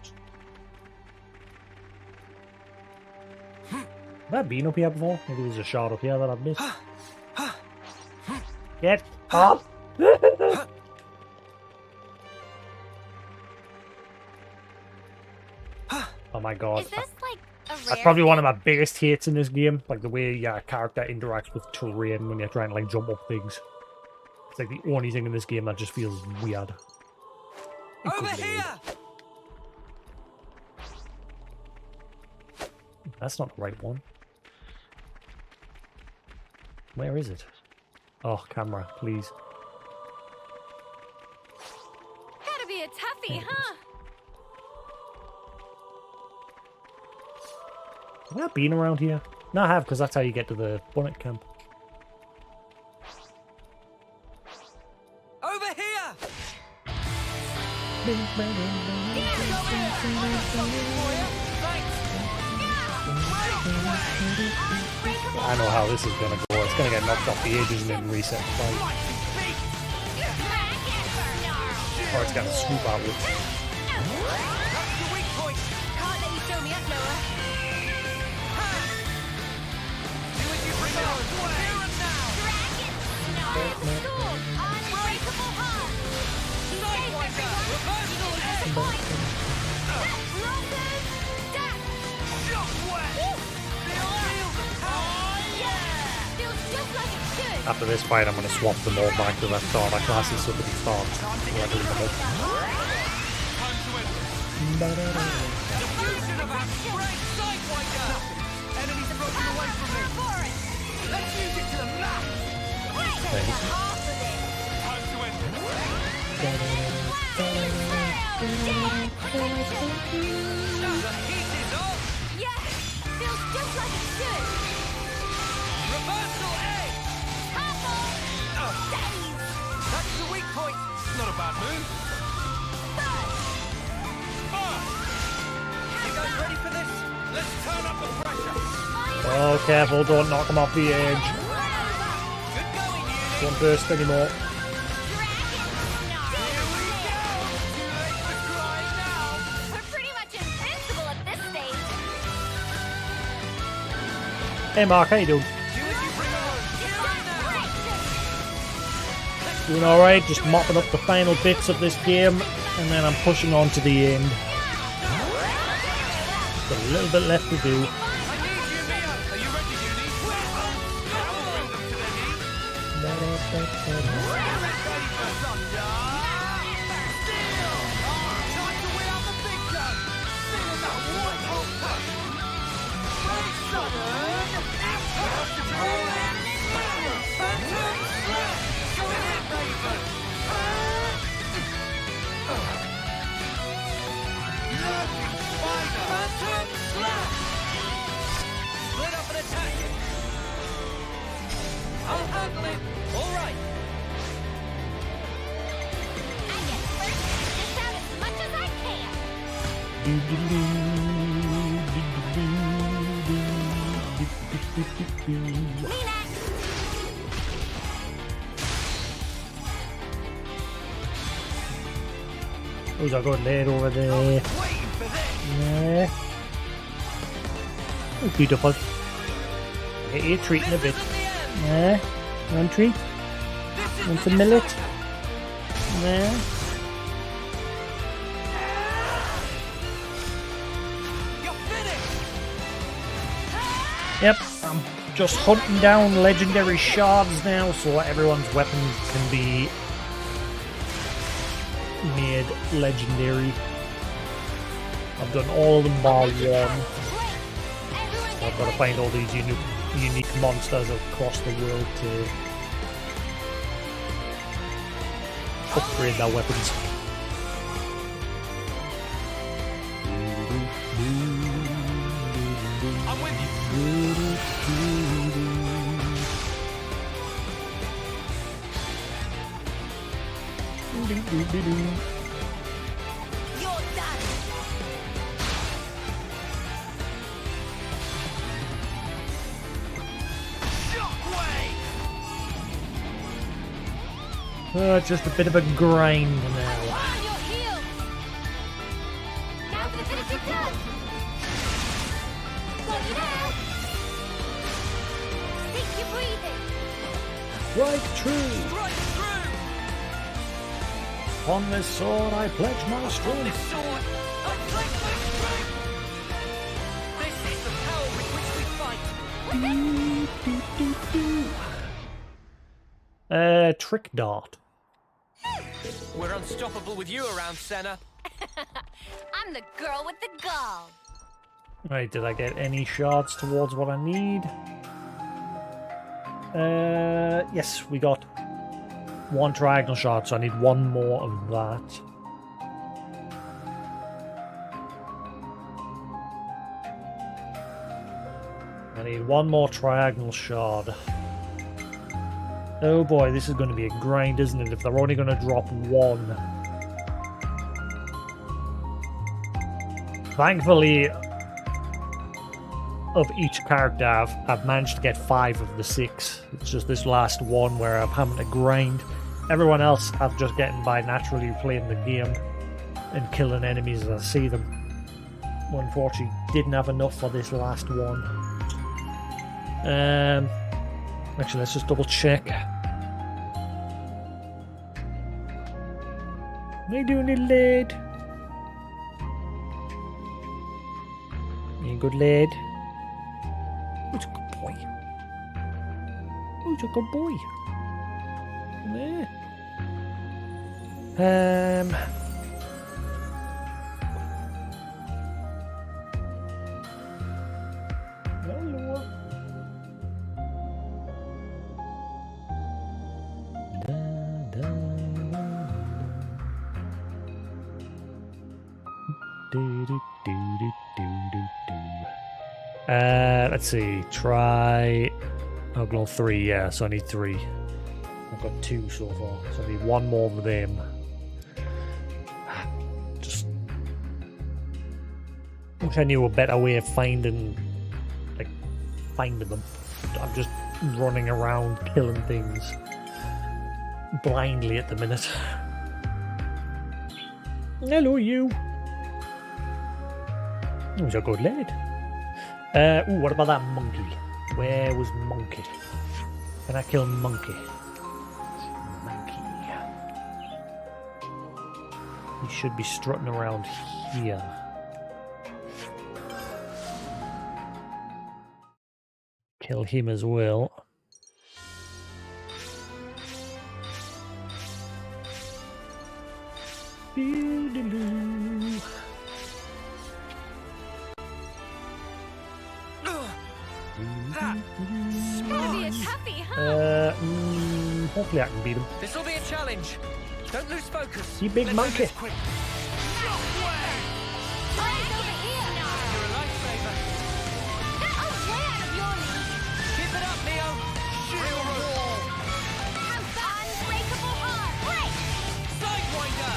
Speaker 1: Have I been up here before? Maybe there's a shot up here that I've missed. Get up! Oh my god.
Speaker 11: Is this like a rare?
Speaker 1: That's probably one of my biggest hates in this game. Like the way your character interacts with terrain when you're trying to like jump up things. It's like the only thing in this game that just feels weird.
Speaker 6: Over here!
Speaker 1: That's not the right one. Where is it? Oh, camera, please.
Speaker 11: Gotta be a toughie, huh?
Speaker 1: Have I been around here? No, I have, because that's how you get to the bonnet camp.
Speaker 6: Over here!
Speaker 1: I know how this is gonna go. It's gonna get knocked off the edges and then reset the fight. Or it's gonna swoop outwards.
Speaker 11: Can't let you show me up, Noah. Unbreakable heart.
Speaker 1: After this fight, I'm gonna swap them all back to that starter classes so that it starts leveling them up.
Speaker 5: Enemies are broken away from me. Let's use it to the max.
Speaker 1: Thanks.
Speaker 11: Yeah, feels just like it should.
Speaker 6: Reversal A!
Speaker 5: That's the weak point.
Speaker 6: Not a bad move. You guys ready for this? Let's turn up the pressure.
Speaker 1: Oh, careful, don't knock them off the edge.
Speaker 6: Good going, Uni.
Speaker 1: Don't burst anymore.
Speaker 11: We're pretty much invincible at this stage.
Speaker 1: Hey Mark, how you doing? Doing alright, just mopping up the final bits of this game, and then I'm pushing on to the end. Got a little bit left to do.
Speaker 6: Split up and attack it. I'll handle it. All right.
Speaker 11: I get first this out as much as I can.
Speaker 1: Who's I got laid over there? Yeah. Oh, beautiful. Get you a treat in a bit. Yeah. One treat. Want some millet? Yeah. Yep, I'm just hunting down legendary shards now so everyone's weapons can be made legendary. I've done all of them bar one. So I've got to find all these unique monsters across the world to upgrade their weapons.
Speaker 6: I'm with you.
Speaker 11: You're done.
Speaker 1: Just a bit of a grind now.
Speaker 11: On your heels. Now for the finishing touch. Got you now. Take your breathing.
Speaker 1: Right true.
Speaker 6: Right through.
Speaker 1: On this sword I pledge my
Speaker 6: On
Speaker 1: strength.
Speaker 6: this sword, I pledge my strength. This is the power with which we fight.
Speaker 1: Trick dart.
Speaker 6: We're unstoppable with you around, Senna.
Speaker 11: I'm the girl with the gall.
Speaker 1: Right, did I get any shards towards what I need? Yes, we got one triangle shard, so I need one more of that. I need one more triangle shard. Oh boy, this is going to be a grind, isn't it? If they're only going to drop one. Thankfully, of each character, I've managed to get 5 of the 6. It's just this last one where I'm having to grind. Everyone else I've just getting by naturally playing the game and killing enemies as I see them. Unfortunately, didn't have enough for this last one. Actually, let's just double check. What are you doing, little lad? You a good lad? Who's a good boy? Who's a good boy? There. Hello. Let's see. Try. I'll go 3. Yeah, so I need 3. I've got 2 so far, so I need 1 more of them. Just wish I knew a better way of finding them. I'm just running around killing things blindly at the minute. Hello, you. Who's a good lad? Ooh, what about that monkey? Where was Monkey? Can I kill Monkey? Monkey. He should be strutting around here. Kill him as well. Boo-doo-doo.
Speaker 11: It's gonna be a toughie, huh?
Speaker 1: Hopefully I can beat him.
Speaker 6: This will be a challenge. Don't lose focus.
Speaker 1: You big
Speaker 6: Let's
Speaker 1: monkey.
Speaker 6: do this quick.
Speaker 11: Eyes over here.
Speaker 6: You're a lifesaver.
Speaker 11: Get away out of your league.
Speaker 6: Keep it up, Neo. Real wall.
Speaker 11: Have that unbreakable heart. Break.
Speaker 6: Sidewinder.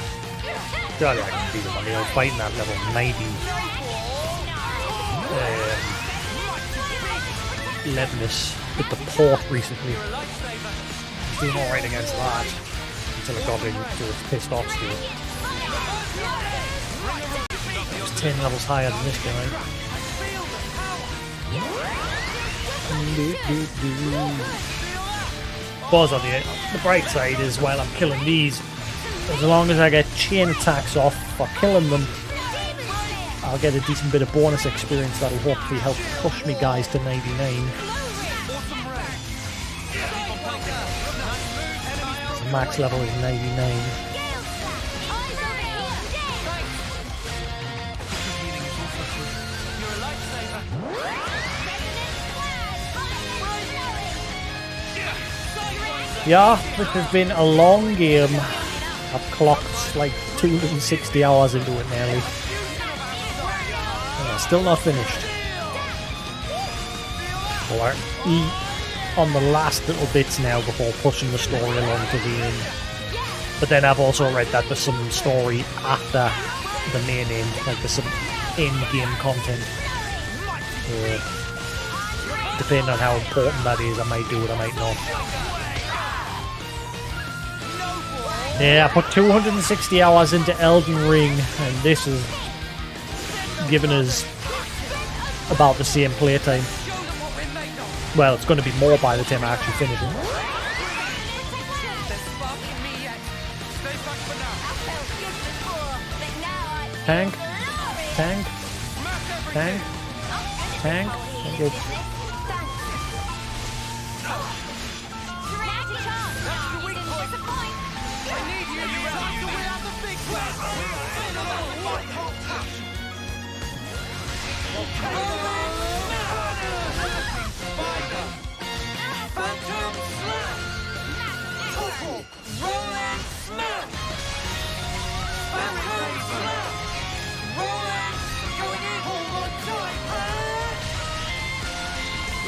Speaker 1: Surely I can beat him. I mean, I was fighting that level 90. 11ness with the port recently.
Speaker 6: You're a lifesaver.
Speaker 1: Doing alright against that until I got into a pissed off state. It's 10 levels higher than this guy. Buzz on the bright side is while I'm killing these, as long as I get chain attacks off for killing them, I'll get a decent bit of bonus experience that'll hopefully help push me guys to 99. The max level is 99. Yeah, this has been a long game. I've clocked like 260 hours into it nearly. Yeah, still not finished. Or on the last little bits now before pushing the story along to the end. But then I've also read that there's some story after the main end, like there's some in-game content. Depending on how important that is, I might do it, I might not. Yeah, I put 260 hours into Elden Ring, and this has given us about the same playtime. Well, it's going to be more by the time I actually finish it. Tank, tank, tank, tank. Thank you.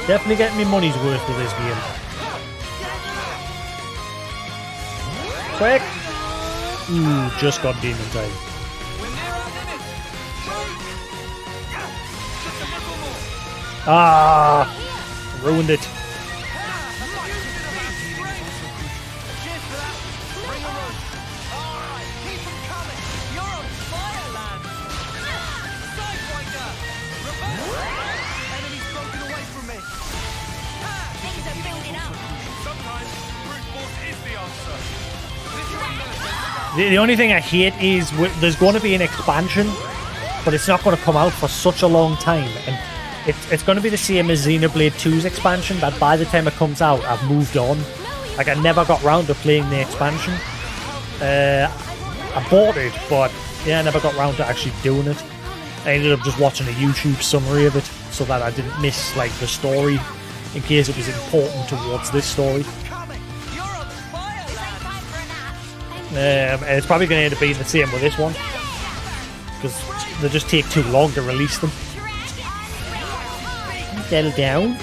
Speaker 1: Definitely getting me money's worth with this game. Quick! Ooh, just got demon time. Ah! Ruined it. The only thing I hate is there's going to be an expansion, but it's not going to come out for such a long time, and it's going to be the same as Xenoblade 2's expansion, that by the time it comes out, I've moved on. Like, I never got round to playing the expansion. I bought it, but yeah, I never got round to actually doing it. I ended up just watching a YouTube summary of it, so that I didn't miss, like, the story, in case it was important towards this story. And it's probably going to end up being the same with this one, because they just take too long to release them. Settle down.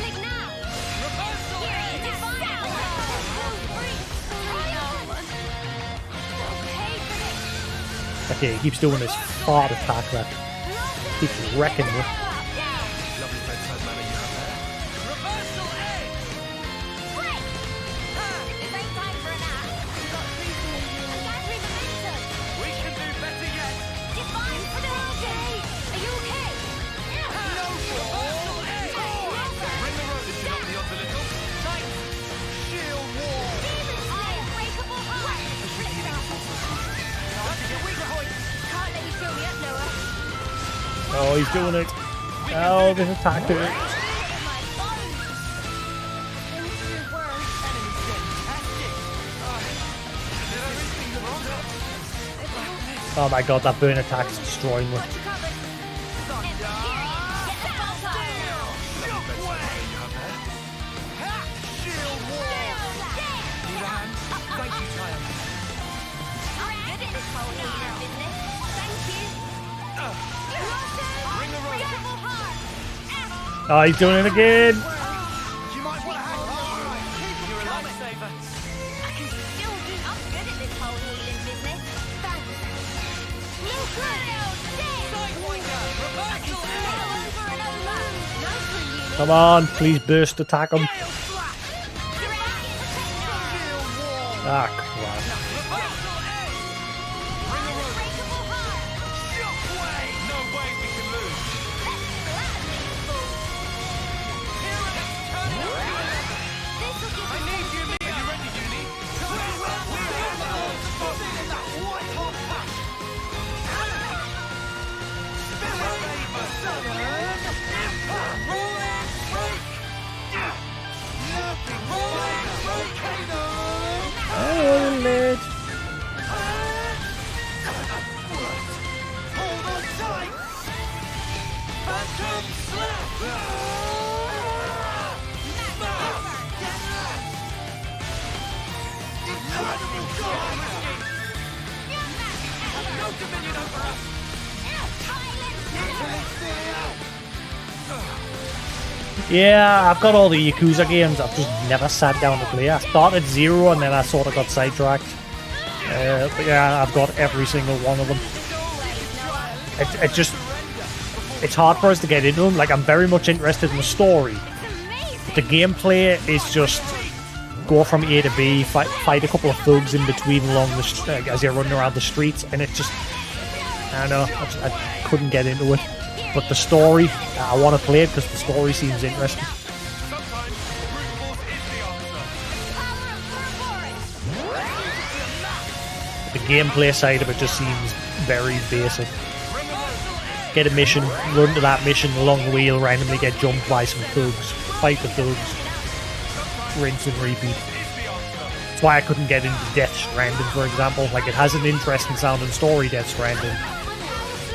Speaker 1: Okay, he keeps doing this fart attack that keeps wrecking me. Oh, he's doing it. Oh, this attack hurts. Oh my god, that burn attack's destroying me. Oh, he's doing it again. Come on, please burst attack him. Ah, crap.
Speaker 6: Phantom no dominion over us!
Speaker 1: Yeah, I've got all the Yakuza games. I've just never sat down to play. I started 0 and then I sort of got sidetracked. But yeah, I've got every single one of them. It's hard for us to get into them. Like, I'm very much interested in the story. But the gameplay is just go from A to B, fight a couple of thugs in between along the as you're running around the streets, and it just, I don't know, I couldn't get into it. But the story, I want to play it because the story seems interesting. The gameplay side of it just seems very basic. Get a mission, run to that mission, along the way you'll randomly get jumped by some thugs, fight the thugs, rinse and repeat. That's why I couldn't get into Death Stranding, for example. Like, it has an interesting sounding story, Death Stranding.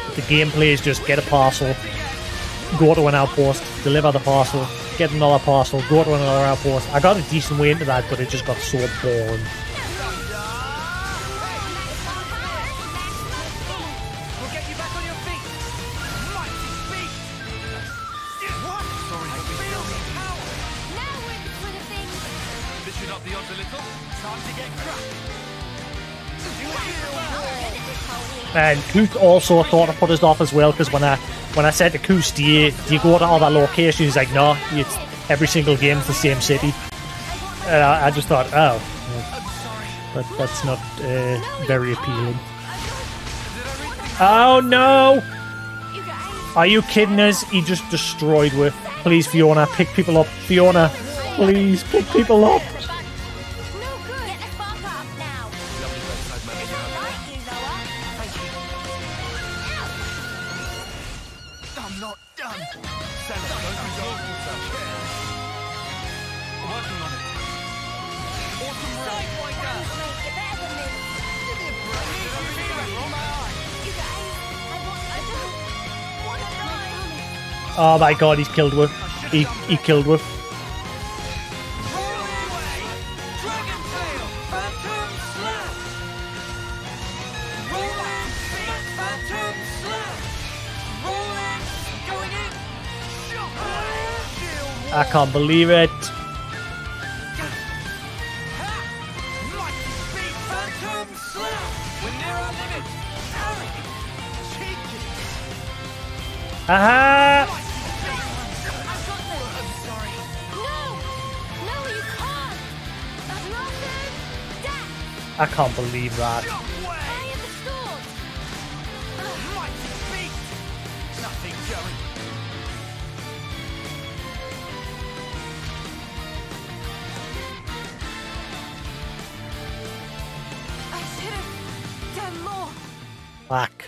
Speaker 1: But the gameplay is just get a parcel, go to an outpost, deliver the parcel, get another parcel, go to another outpost. I got a decent way into that, but it just got so boring. And Coot also thought to put us off as well, because when I said to Coos, do you go to other locations? He's like, no, it's every single game's the same city. And I just thought, oh, that's not very appealing. Oh no! Are you kidding us? He just destroyed with. Please, Fiona, pick people up. Fiona, please pick people up. Oh my god, he's killed with. He killed with. I can't believe it. Aha! I can't believe that. Fuck.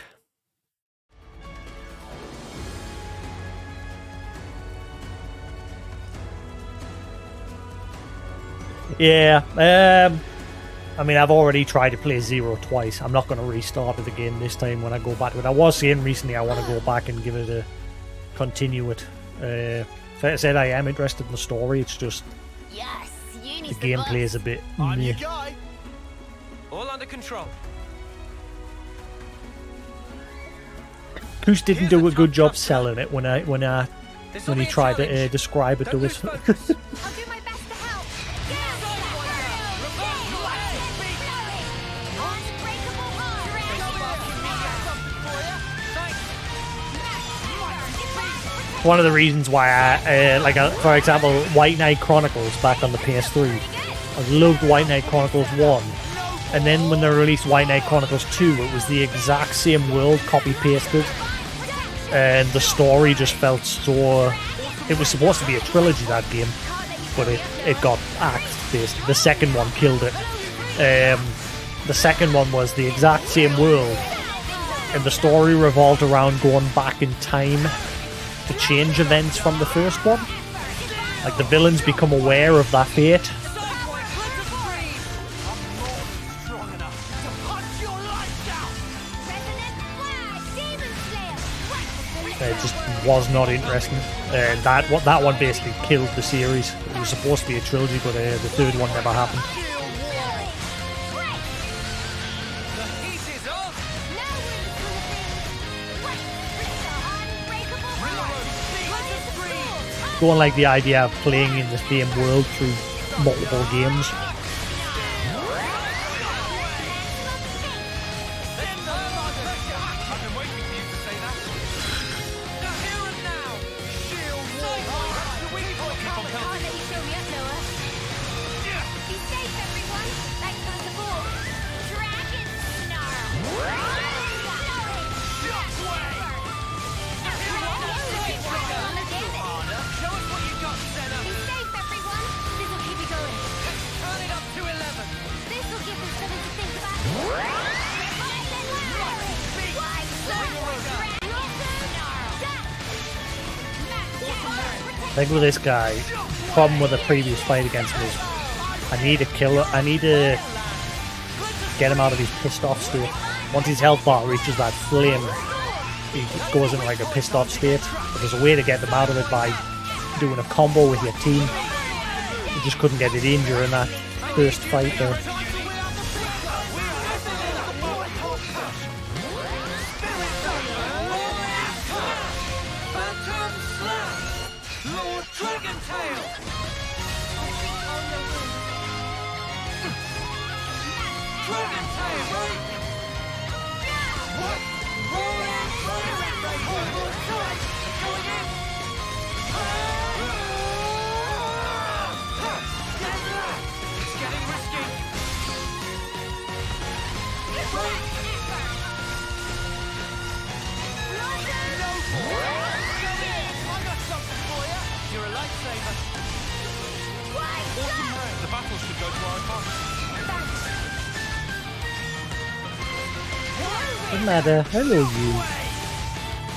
Speaker 1: Yeah, I mean, I've already tried to play 0 twice. I'm not going to restart it again this time when I go back to it. I was saying recently I want to go back and give it a... continue it. Like I said, I am interested in the story, it's just...
Speaker 11: Yes,
Speaker 1: the gameplay is a bit...
Speaker 6: On your guy. All under control.
Speaker 1: Koos didn't do a good job selling it when he tried to describe it to us. One of the reasons why I, for example, White Knight Chronicles back on the PS3. I loved White Knight Chronicles 1. And then when they released White Knight Chronicles 2, it was the exact same world, copy-pasted. And the story just felt so... It was supposed to be a trilogy, that game. But it got axed, basically. The second one killed it. The second one was the exact same world. And the story revolved around going back in time to change events from the first one. Like, the villains become aware of that fate. just was not interesting. That one basically killed the series. It was supposed to be a trilogy, but the third one never happened.
Speaker 6: The heat is on!
Speaker 1: Don't like the idea of playing in the same world through multiple games.
Speaker 6: I've been waiting for you to say that. Now here and now! Shield wall! Keep on pelting.
Speaker 11: Be safe, everyone. Thanks for the support. Dragon snarl.
Speaker 6: Show us what you got, Senna!
Speaker 11: Be safe, everyone. This will keep you going.
Speaker 6: Turn it up to 11!
Speaker 11: This will give them something to think about.
Speaker 1: I think with this guy, problem with the previous fight against me is I need to kill. I need to get him out of his pissed off state. Once his health bar reaches that flame, he goes into like a pissed off state. But there's a way to get them out of it by doing a combo with your team. You just couldn't get it in during that first fight there.
Speaker 6: Phantom Slap! Lord Dragon Tail! Dragon Tail, right? What? Rolling Going in! It's getting risky! You're a lifesaver.
Speaker 9: The battle should go to our advantage.
Speaker 1: Doesn't matter. Hello, you.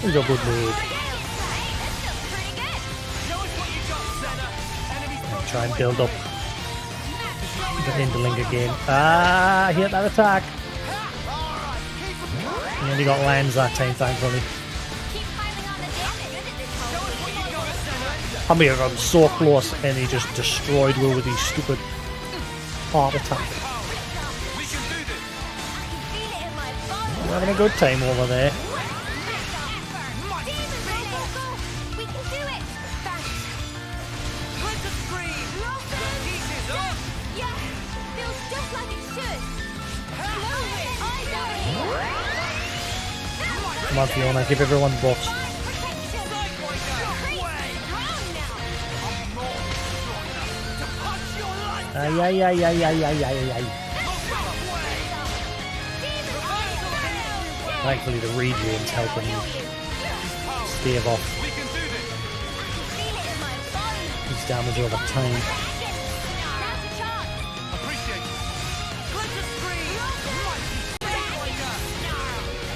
Speaker 1: He's a good mood. Try and build up the Hinderling again. Ah, hit that attack. He only got lands that time, thankfully. I mean, I got so close and he just destroyed Will with his stupid heart attack. You're having a good time over there. Come on, Fiona, give everyone buffs. Ay, ay, ay, ay, ay, ay, ay, ay. Thankfully the regen's helping you stave off his damage over time.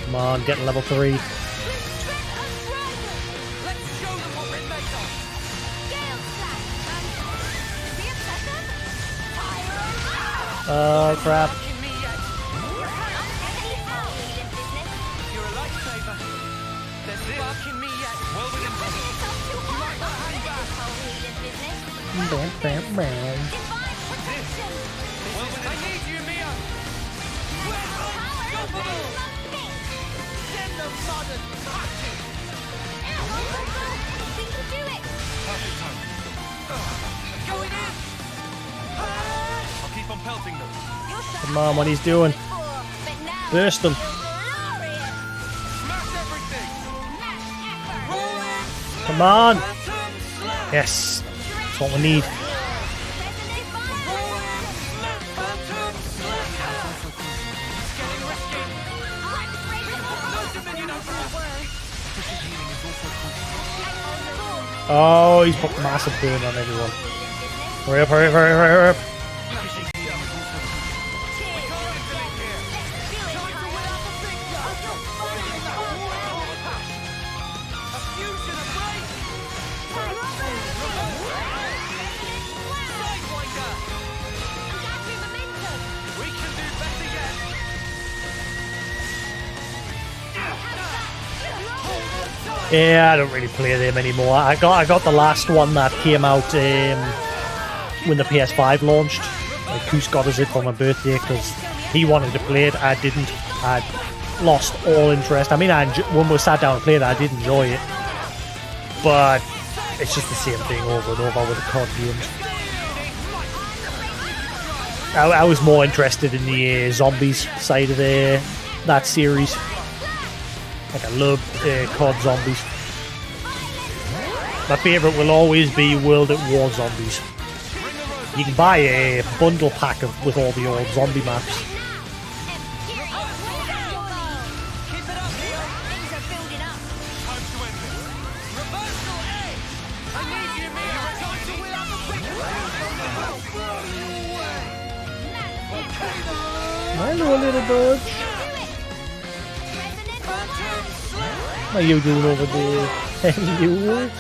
Speaker 1: Come on, get level 3. Oh crap.
Speaker 6: You're a lifesaver. There's spark in me yet. Well within reach. You might not hang back.
Speaker 1: Bam, bam, bam.
Speaker 6: Well within I need you, Mia. Send the mud and touch it.
Speaker 11: We can do it.
Speaker 9: Perfect time.
Speaker 6: Going in.
Speaker 9: I'll keep on pelting them.
Speaker 1: Come on, what he's doing. Burst him.
Speaker 6: Smash everything.
Speaker 1: Come on. Yes. That's what we need. Oh, he's put massive burn on everyone. Hurry up, hurry up, hurry up, hurry up. Yeah, I don't really play them anymore. I got the last one that came out when the PS5 launched. Like, Koos got us it for my birthday because he wanted to play it. I didn't. I lost all interest. I mean, when we sat down and played it, I did enjoy it, but it's just the same thing over and over with the COD games. I was more interested in the zombies side of that series. Like, I love COD Zombies. My favourite will always be World at War Zombies. You can buy a bundle pack with all the old zombie maps. Hello, little bird. What are you doing over there? Hello.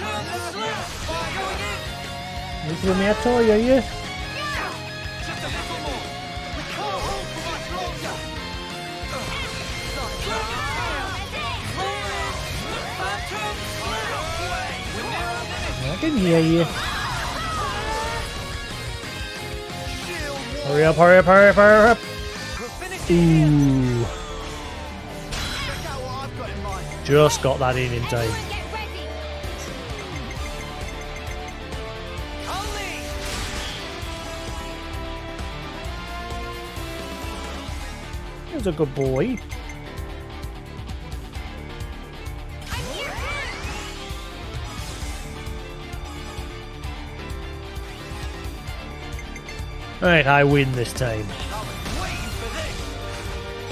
Speaker 1: You threw me a toy, are you? I can hear you. Hurry up, hurry up, hurry up, hurry up. Ooh. Just got that in time. He's a good boy. Alright, I win this time.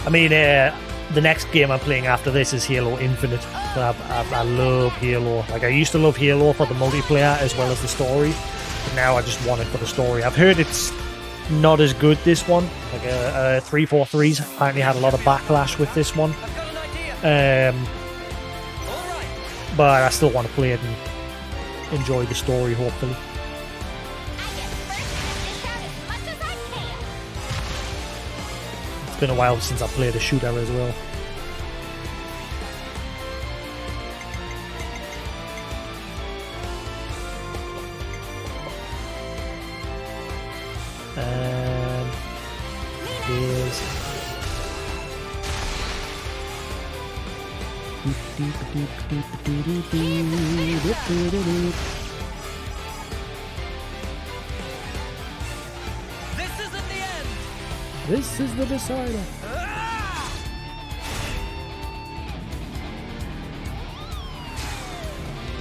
Speaker 1: I mean, the next game I'm playing after this is Halo Infinite. I love Halo. Like, I used to love Halo for the multiplayer as well as the story, but now I just want it for the story. I've heard it's not as good, this one. Like, 343's apparently had a lot of backlash with this one. But I still want to play it and enjoy the story, hopefully. It's been a while since I played a shooter as well. Here's
Speaker 6: This isn't the end.
Speaker 1: this is the decider.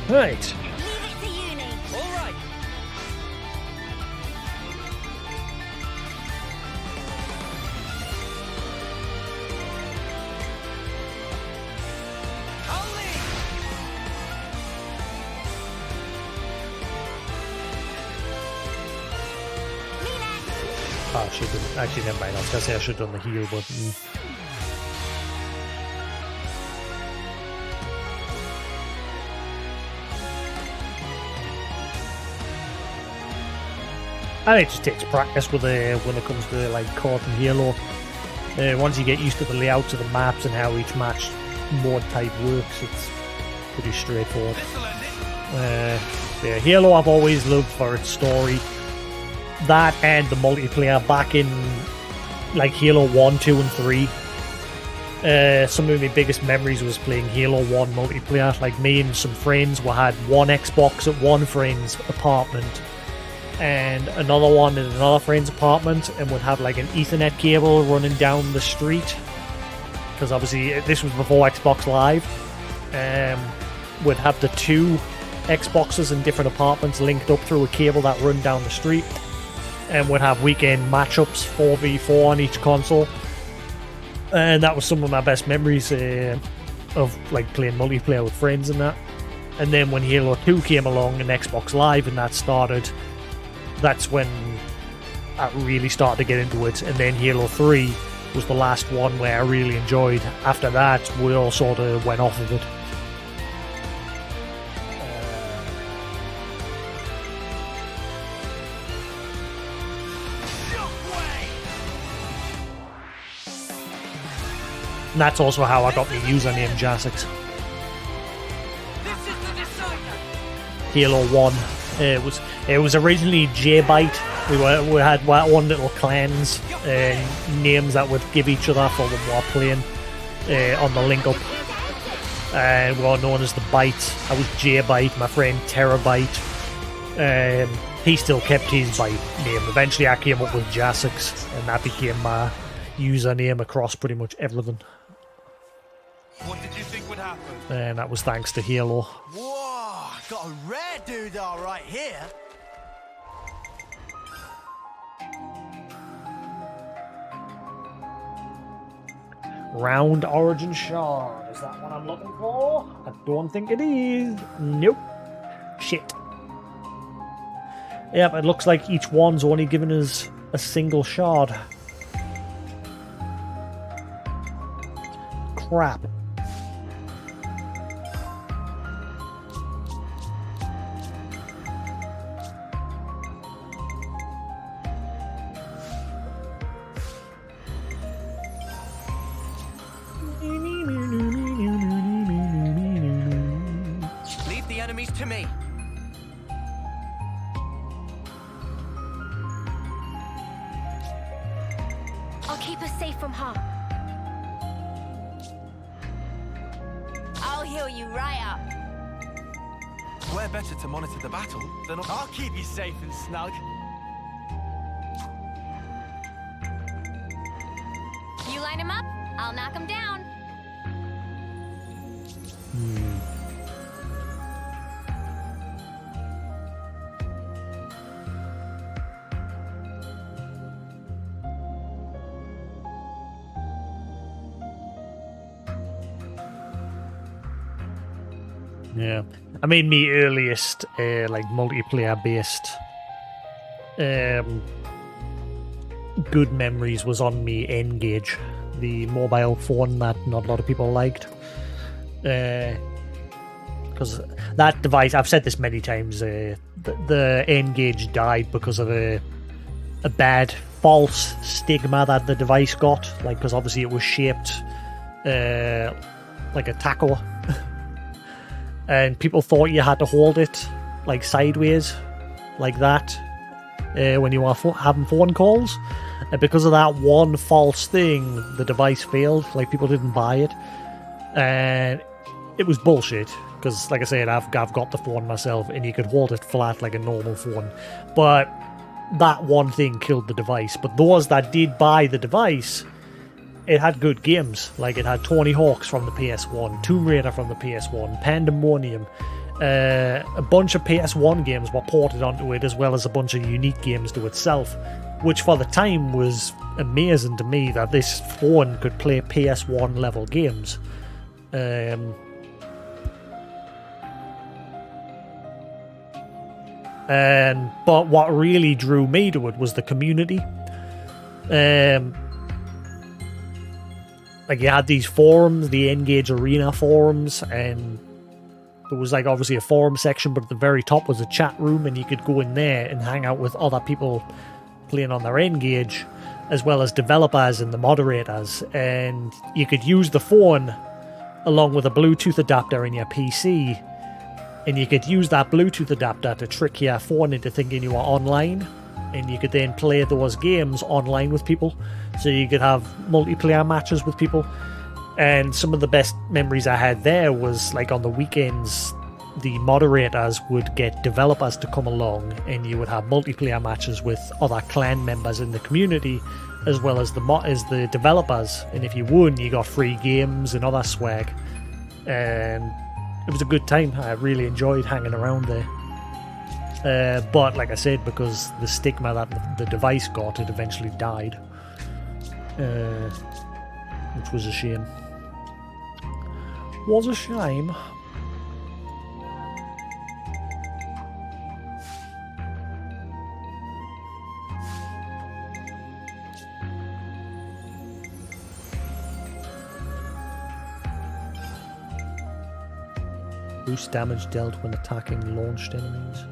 Speaker 1: Right.
Speaker 11: Leave it to uni.
Speaker 6: All right.
Speaker 1: Oh, I should have. Actually, never mind. I was going to say I should have done the heal button. And it just takes practice with when it comes to like COD and Halo. Once you get used to the layouts of the maps and how each match mode type works, it's pretty straightforward. Yeah, Halo I've always loved for its story. That and the multiplayer back in like Halo 1, 2 and 3. Some of my biggest memories was playing Halo 1 multiplayer. Like, me and some friends had one Xbox at one friend's apartment and another one in another friend's apartment, and would have like an Ethernet cable running down the street, because obviously this was before Xbox Live. Would have the two Xboxes in different apartments linked up through a cable that run down the street, and would have weekend matchups 4v4 on each console. And that was some of my best memories of like playing multiplayer with friends and that. And then when Halo 2 came along and Xbox Live and that started, that's when I really started to get into it. And then Halo 3 was the last one where I really enjoyed. After that, we all sort of went off of it. And that's also how I got my username Jasix.
Speaker 6: This
Speaker 1: Halo 1. It was originally J-Byte. We had our own little clans, names that would give each other for when we were playing on the link up. We were known as the Byte. I was J-Byte, my friend Terabyte. He still kept his Byte name. Eventually I came up with Jasix, and that became my username across pretty much everything.
Speaker 5: What did you think would happen?
Speaker 1: And that was thanks to Halo.
Speaker 5: Whoa, got a rare doodah right here.
Speaker 1: Round Origin Shard. Is that what I'm looking for? I don't think it is. Nope. Shit. Yep, it looks like each one's only given us a single shard. Crap.
Speaker 5: Leave the enemies to me.
Speaker 3: I'll keep us safe from harm.
Speaker 11: I'll heal you right up.
Speaker 9: Where better to monitor the battle than...
Speaker 5: I'll keep you safe and snug.
Speaker 11: You line him up, I'll knock him down.
Speaker 1: Yeah, I mean, my earliest like multiplayer based good memories was on me N-Gage, the mobile phone that not a lot of people liked. Because that device, I've said this many times, the N-Gage died because of a bad false stigma that the device got, like, because obviously it was shaped like a taco. And people thought you had to hold it like sideways, like that, when you were having phone calls. And because of that one false thing, the device failed. Like, people didn't buy it, and it was bullshit. Because, like I said, I've got the phone myself, and you could hold it flat like a normal phone. But that one thing killed the device. But those that did buy the device, it had good games. Like, it had Tony Hawk's from the PS1, Tomb Raider from the PS1, Pandemonium. A bunch of PS1 games were ported onto it, as well as a bunch of unique games to itself, which for the time was amazing to me that this phone could play PS1 level games. But what really drew me to it was the community. Like, you had these forums, the N-Gage Arena forums, and there was, like, obviously a forum section, but at the very top was a chat room, and you could go in there and hang out with other people playing on their N-Gage, as well as developers and the moderators. And you could use the phone along with a Bluetooth adapter in your PC, and you could use that Bluetooth adapter to trick your phone into thinking you were online, and you could then play those games online with people. So you could have multiplayer matches with people. And some of the best memories I had there was, like, on the weekends, the moderators would get developers to come along, and you would have multiplayer matches with other clan members in the community, as well as the developers. And if you won, you got free games and other swag. And it was a good time. I really enjoyed hanging around there. But like I said, because the stigma that the device got, it eventually died. Which was a shame. Was a shame. Boost damage dealt when attacking launched enemies.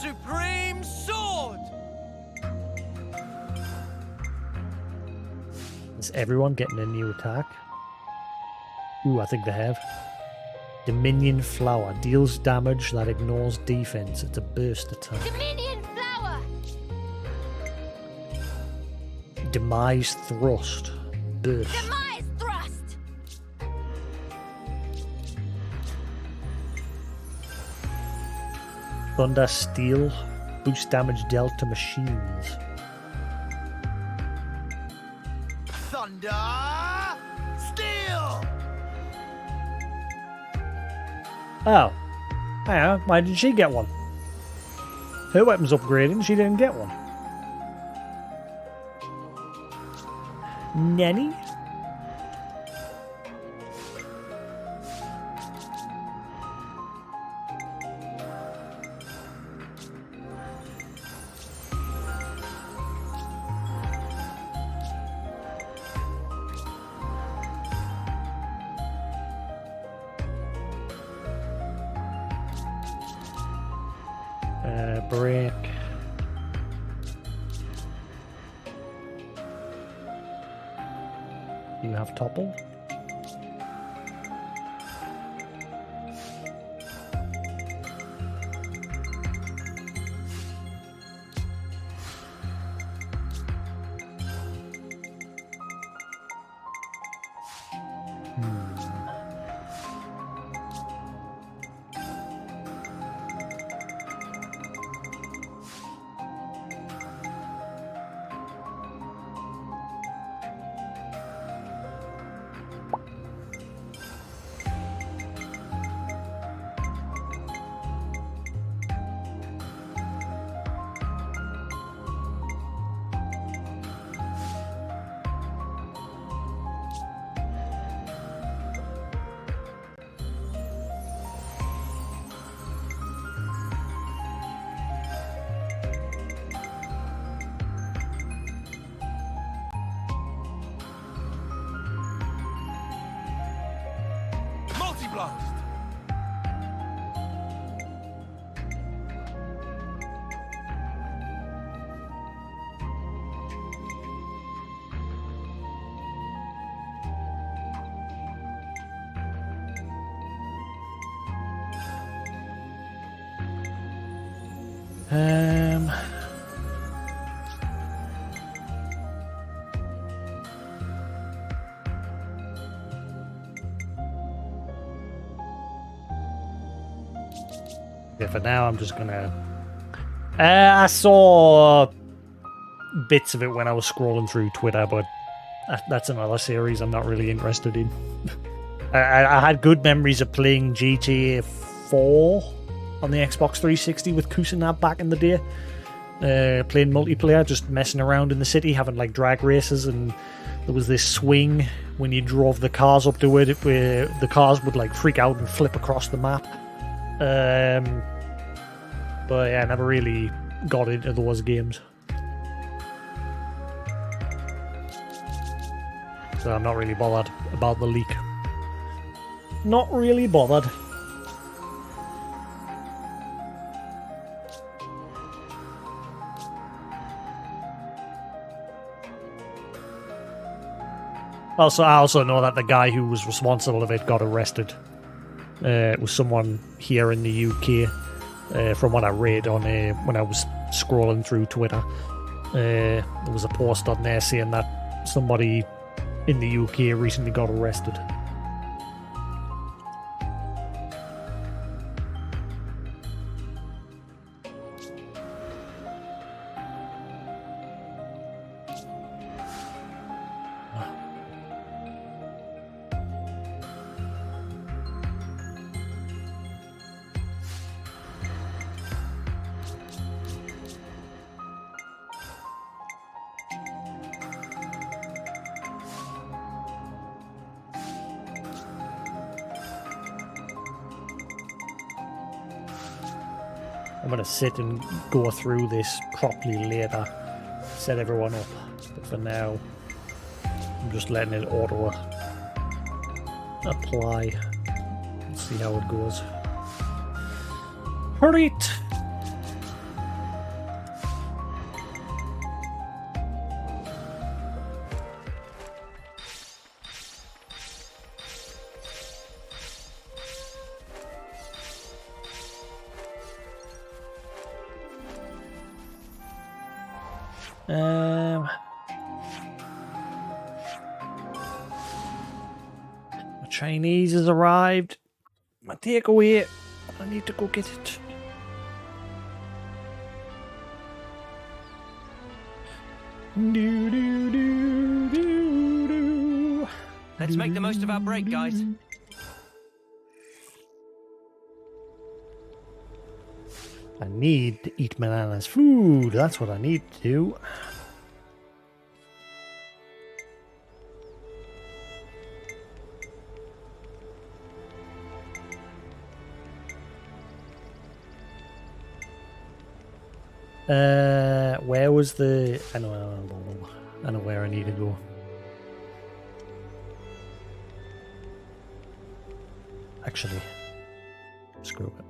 Speaker 5: Supreme Sword!
Speaker 1: Is everyone getting a new attack? Ooh, I think they have. Dominion Flower. Deals damage that ignores defense. It's a burst attack.
Speaker 11: Dominion flower!
Speaker 1: Demise Thrust. Burst.
Speaker 11: Demise thrust!
Speaker 1: Thunder Steel. Boost damage dealt to machines.
Speaker 5: Thunder! Steel!
Speaker 1: Oh. Yeah, why did she get one? Her weapon's upgraded and she didn't get one. Nanny? Break. You have topple.
Speaker 9: Multi-blast!
Speaker 1: Yeah, for now, I'm just gonna. I saw bits of it when I was scrolling through Twitter, but that's another series I'm not really interested in. I had good memories of playing GTA 4 on the Xbox 360 with Kusanab back in the day. Playing multiplayer, just messing around in the city, having like drag races, and there was this swing when you drove the cars up to it where the cars would like freak out and flip across the map. But yeah, I never really got into those games. So I'm not really bothered about the leak. Not really bothered. Also, I also know that the guy who was responsible of it got arrested. It was someone here in the UK, from what I read on when I was scrolling through Twitter. There was a post on there saying that somebody in the UK recently got arrested. I'm going to sit and go through this properly later, set everyone up, but for now I'm just letting it auto apply. Let's see how it goes. Alright. My Chinese has arrived. My takeaway. I need to go get it. Do, do, do, do, do.
Speaker 6: Let's make the most of our break, guys.
Speaker 1: I need to eat Banana's food. That's what I need to do. Where was the... I know where I need to go. Actually, screw it.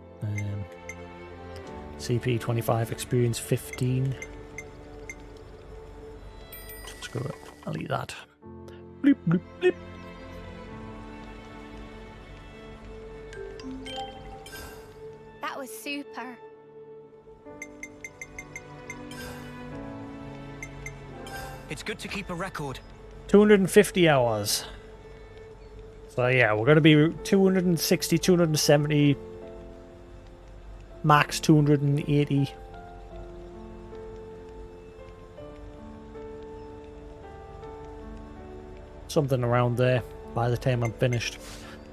Speaker 1: CP 25, experience 15. Screw it. I'll eat that. Bleep, bleep, bleep.
Speaker 11: That was super.
Speaker 6: It's good to keep a record.
Speaker 1: 250 hours. So yeah, we're going to be 260, 270, max 280. Something around there by the time I'm finished.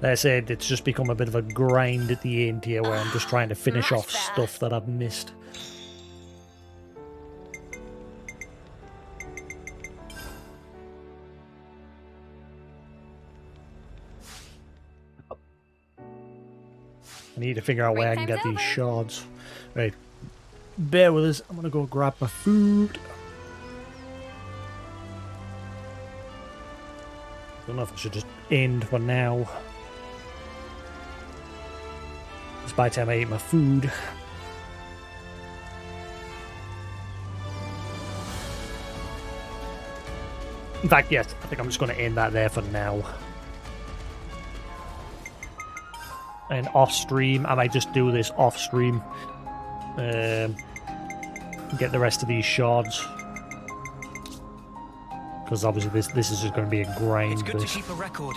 Speaker 1: Like I said, it's just become a bit of a grind at the end here where I'm just trying to finish off stuff that I've missed. I need to figure out where I can get these shards. Right. Bear with us. I'm going to go grab my food. I don't know if I should just end for now. Just by the time I eat my food. In fact, yes, I think I'm just going to end that there for now. And off stream, I might just do this off stream. Get the rest of these shards. Because obviously this is just going to be a grind.
Speaker 6: It's good to keep a record.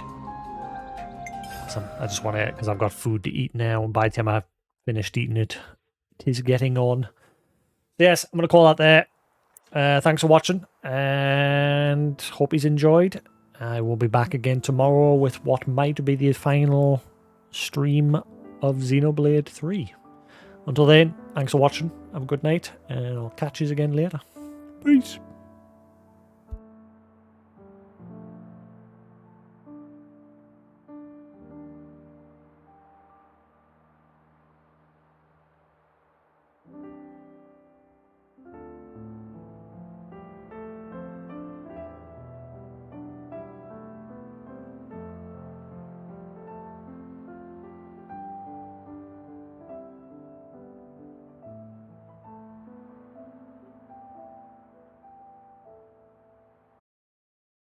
Speaker 1: So I just want to, because I've got food to eat now, and by the time I've finished eating it, it is getting on. Yes, I'm going to call that there. Thanks for watching, and hope he's enjoyed. I will be back again tomorrow with what might be the final stream of Xenoblade 3. Until then, thanks for watching, have a good night, and I'll catch you again later. Peace.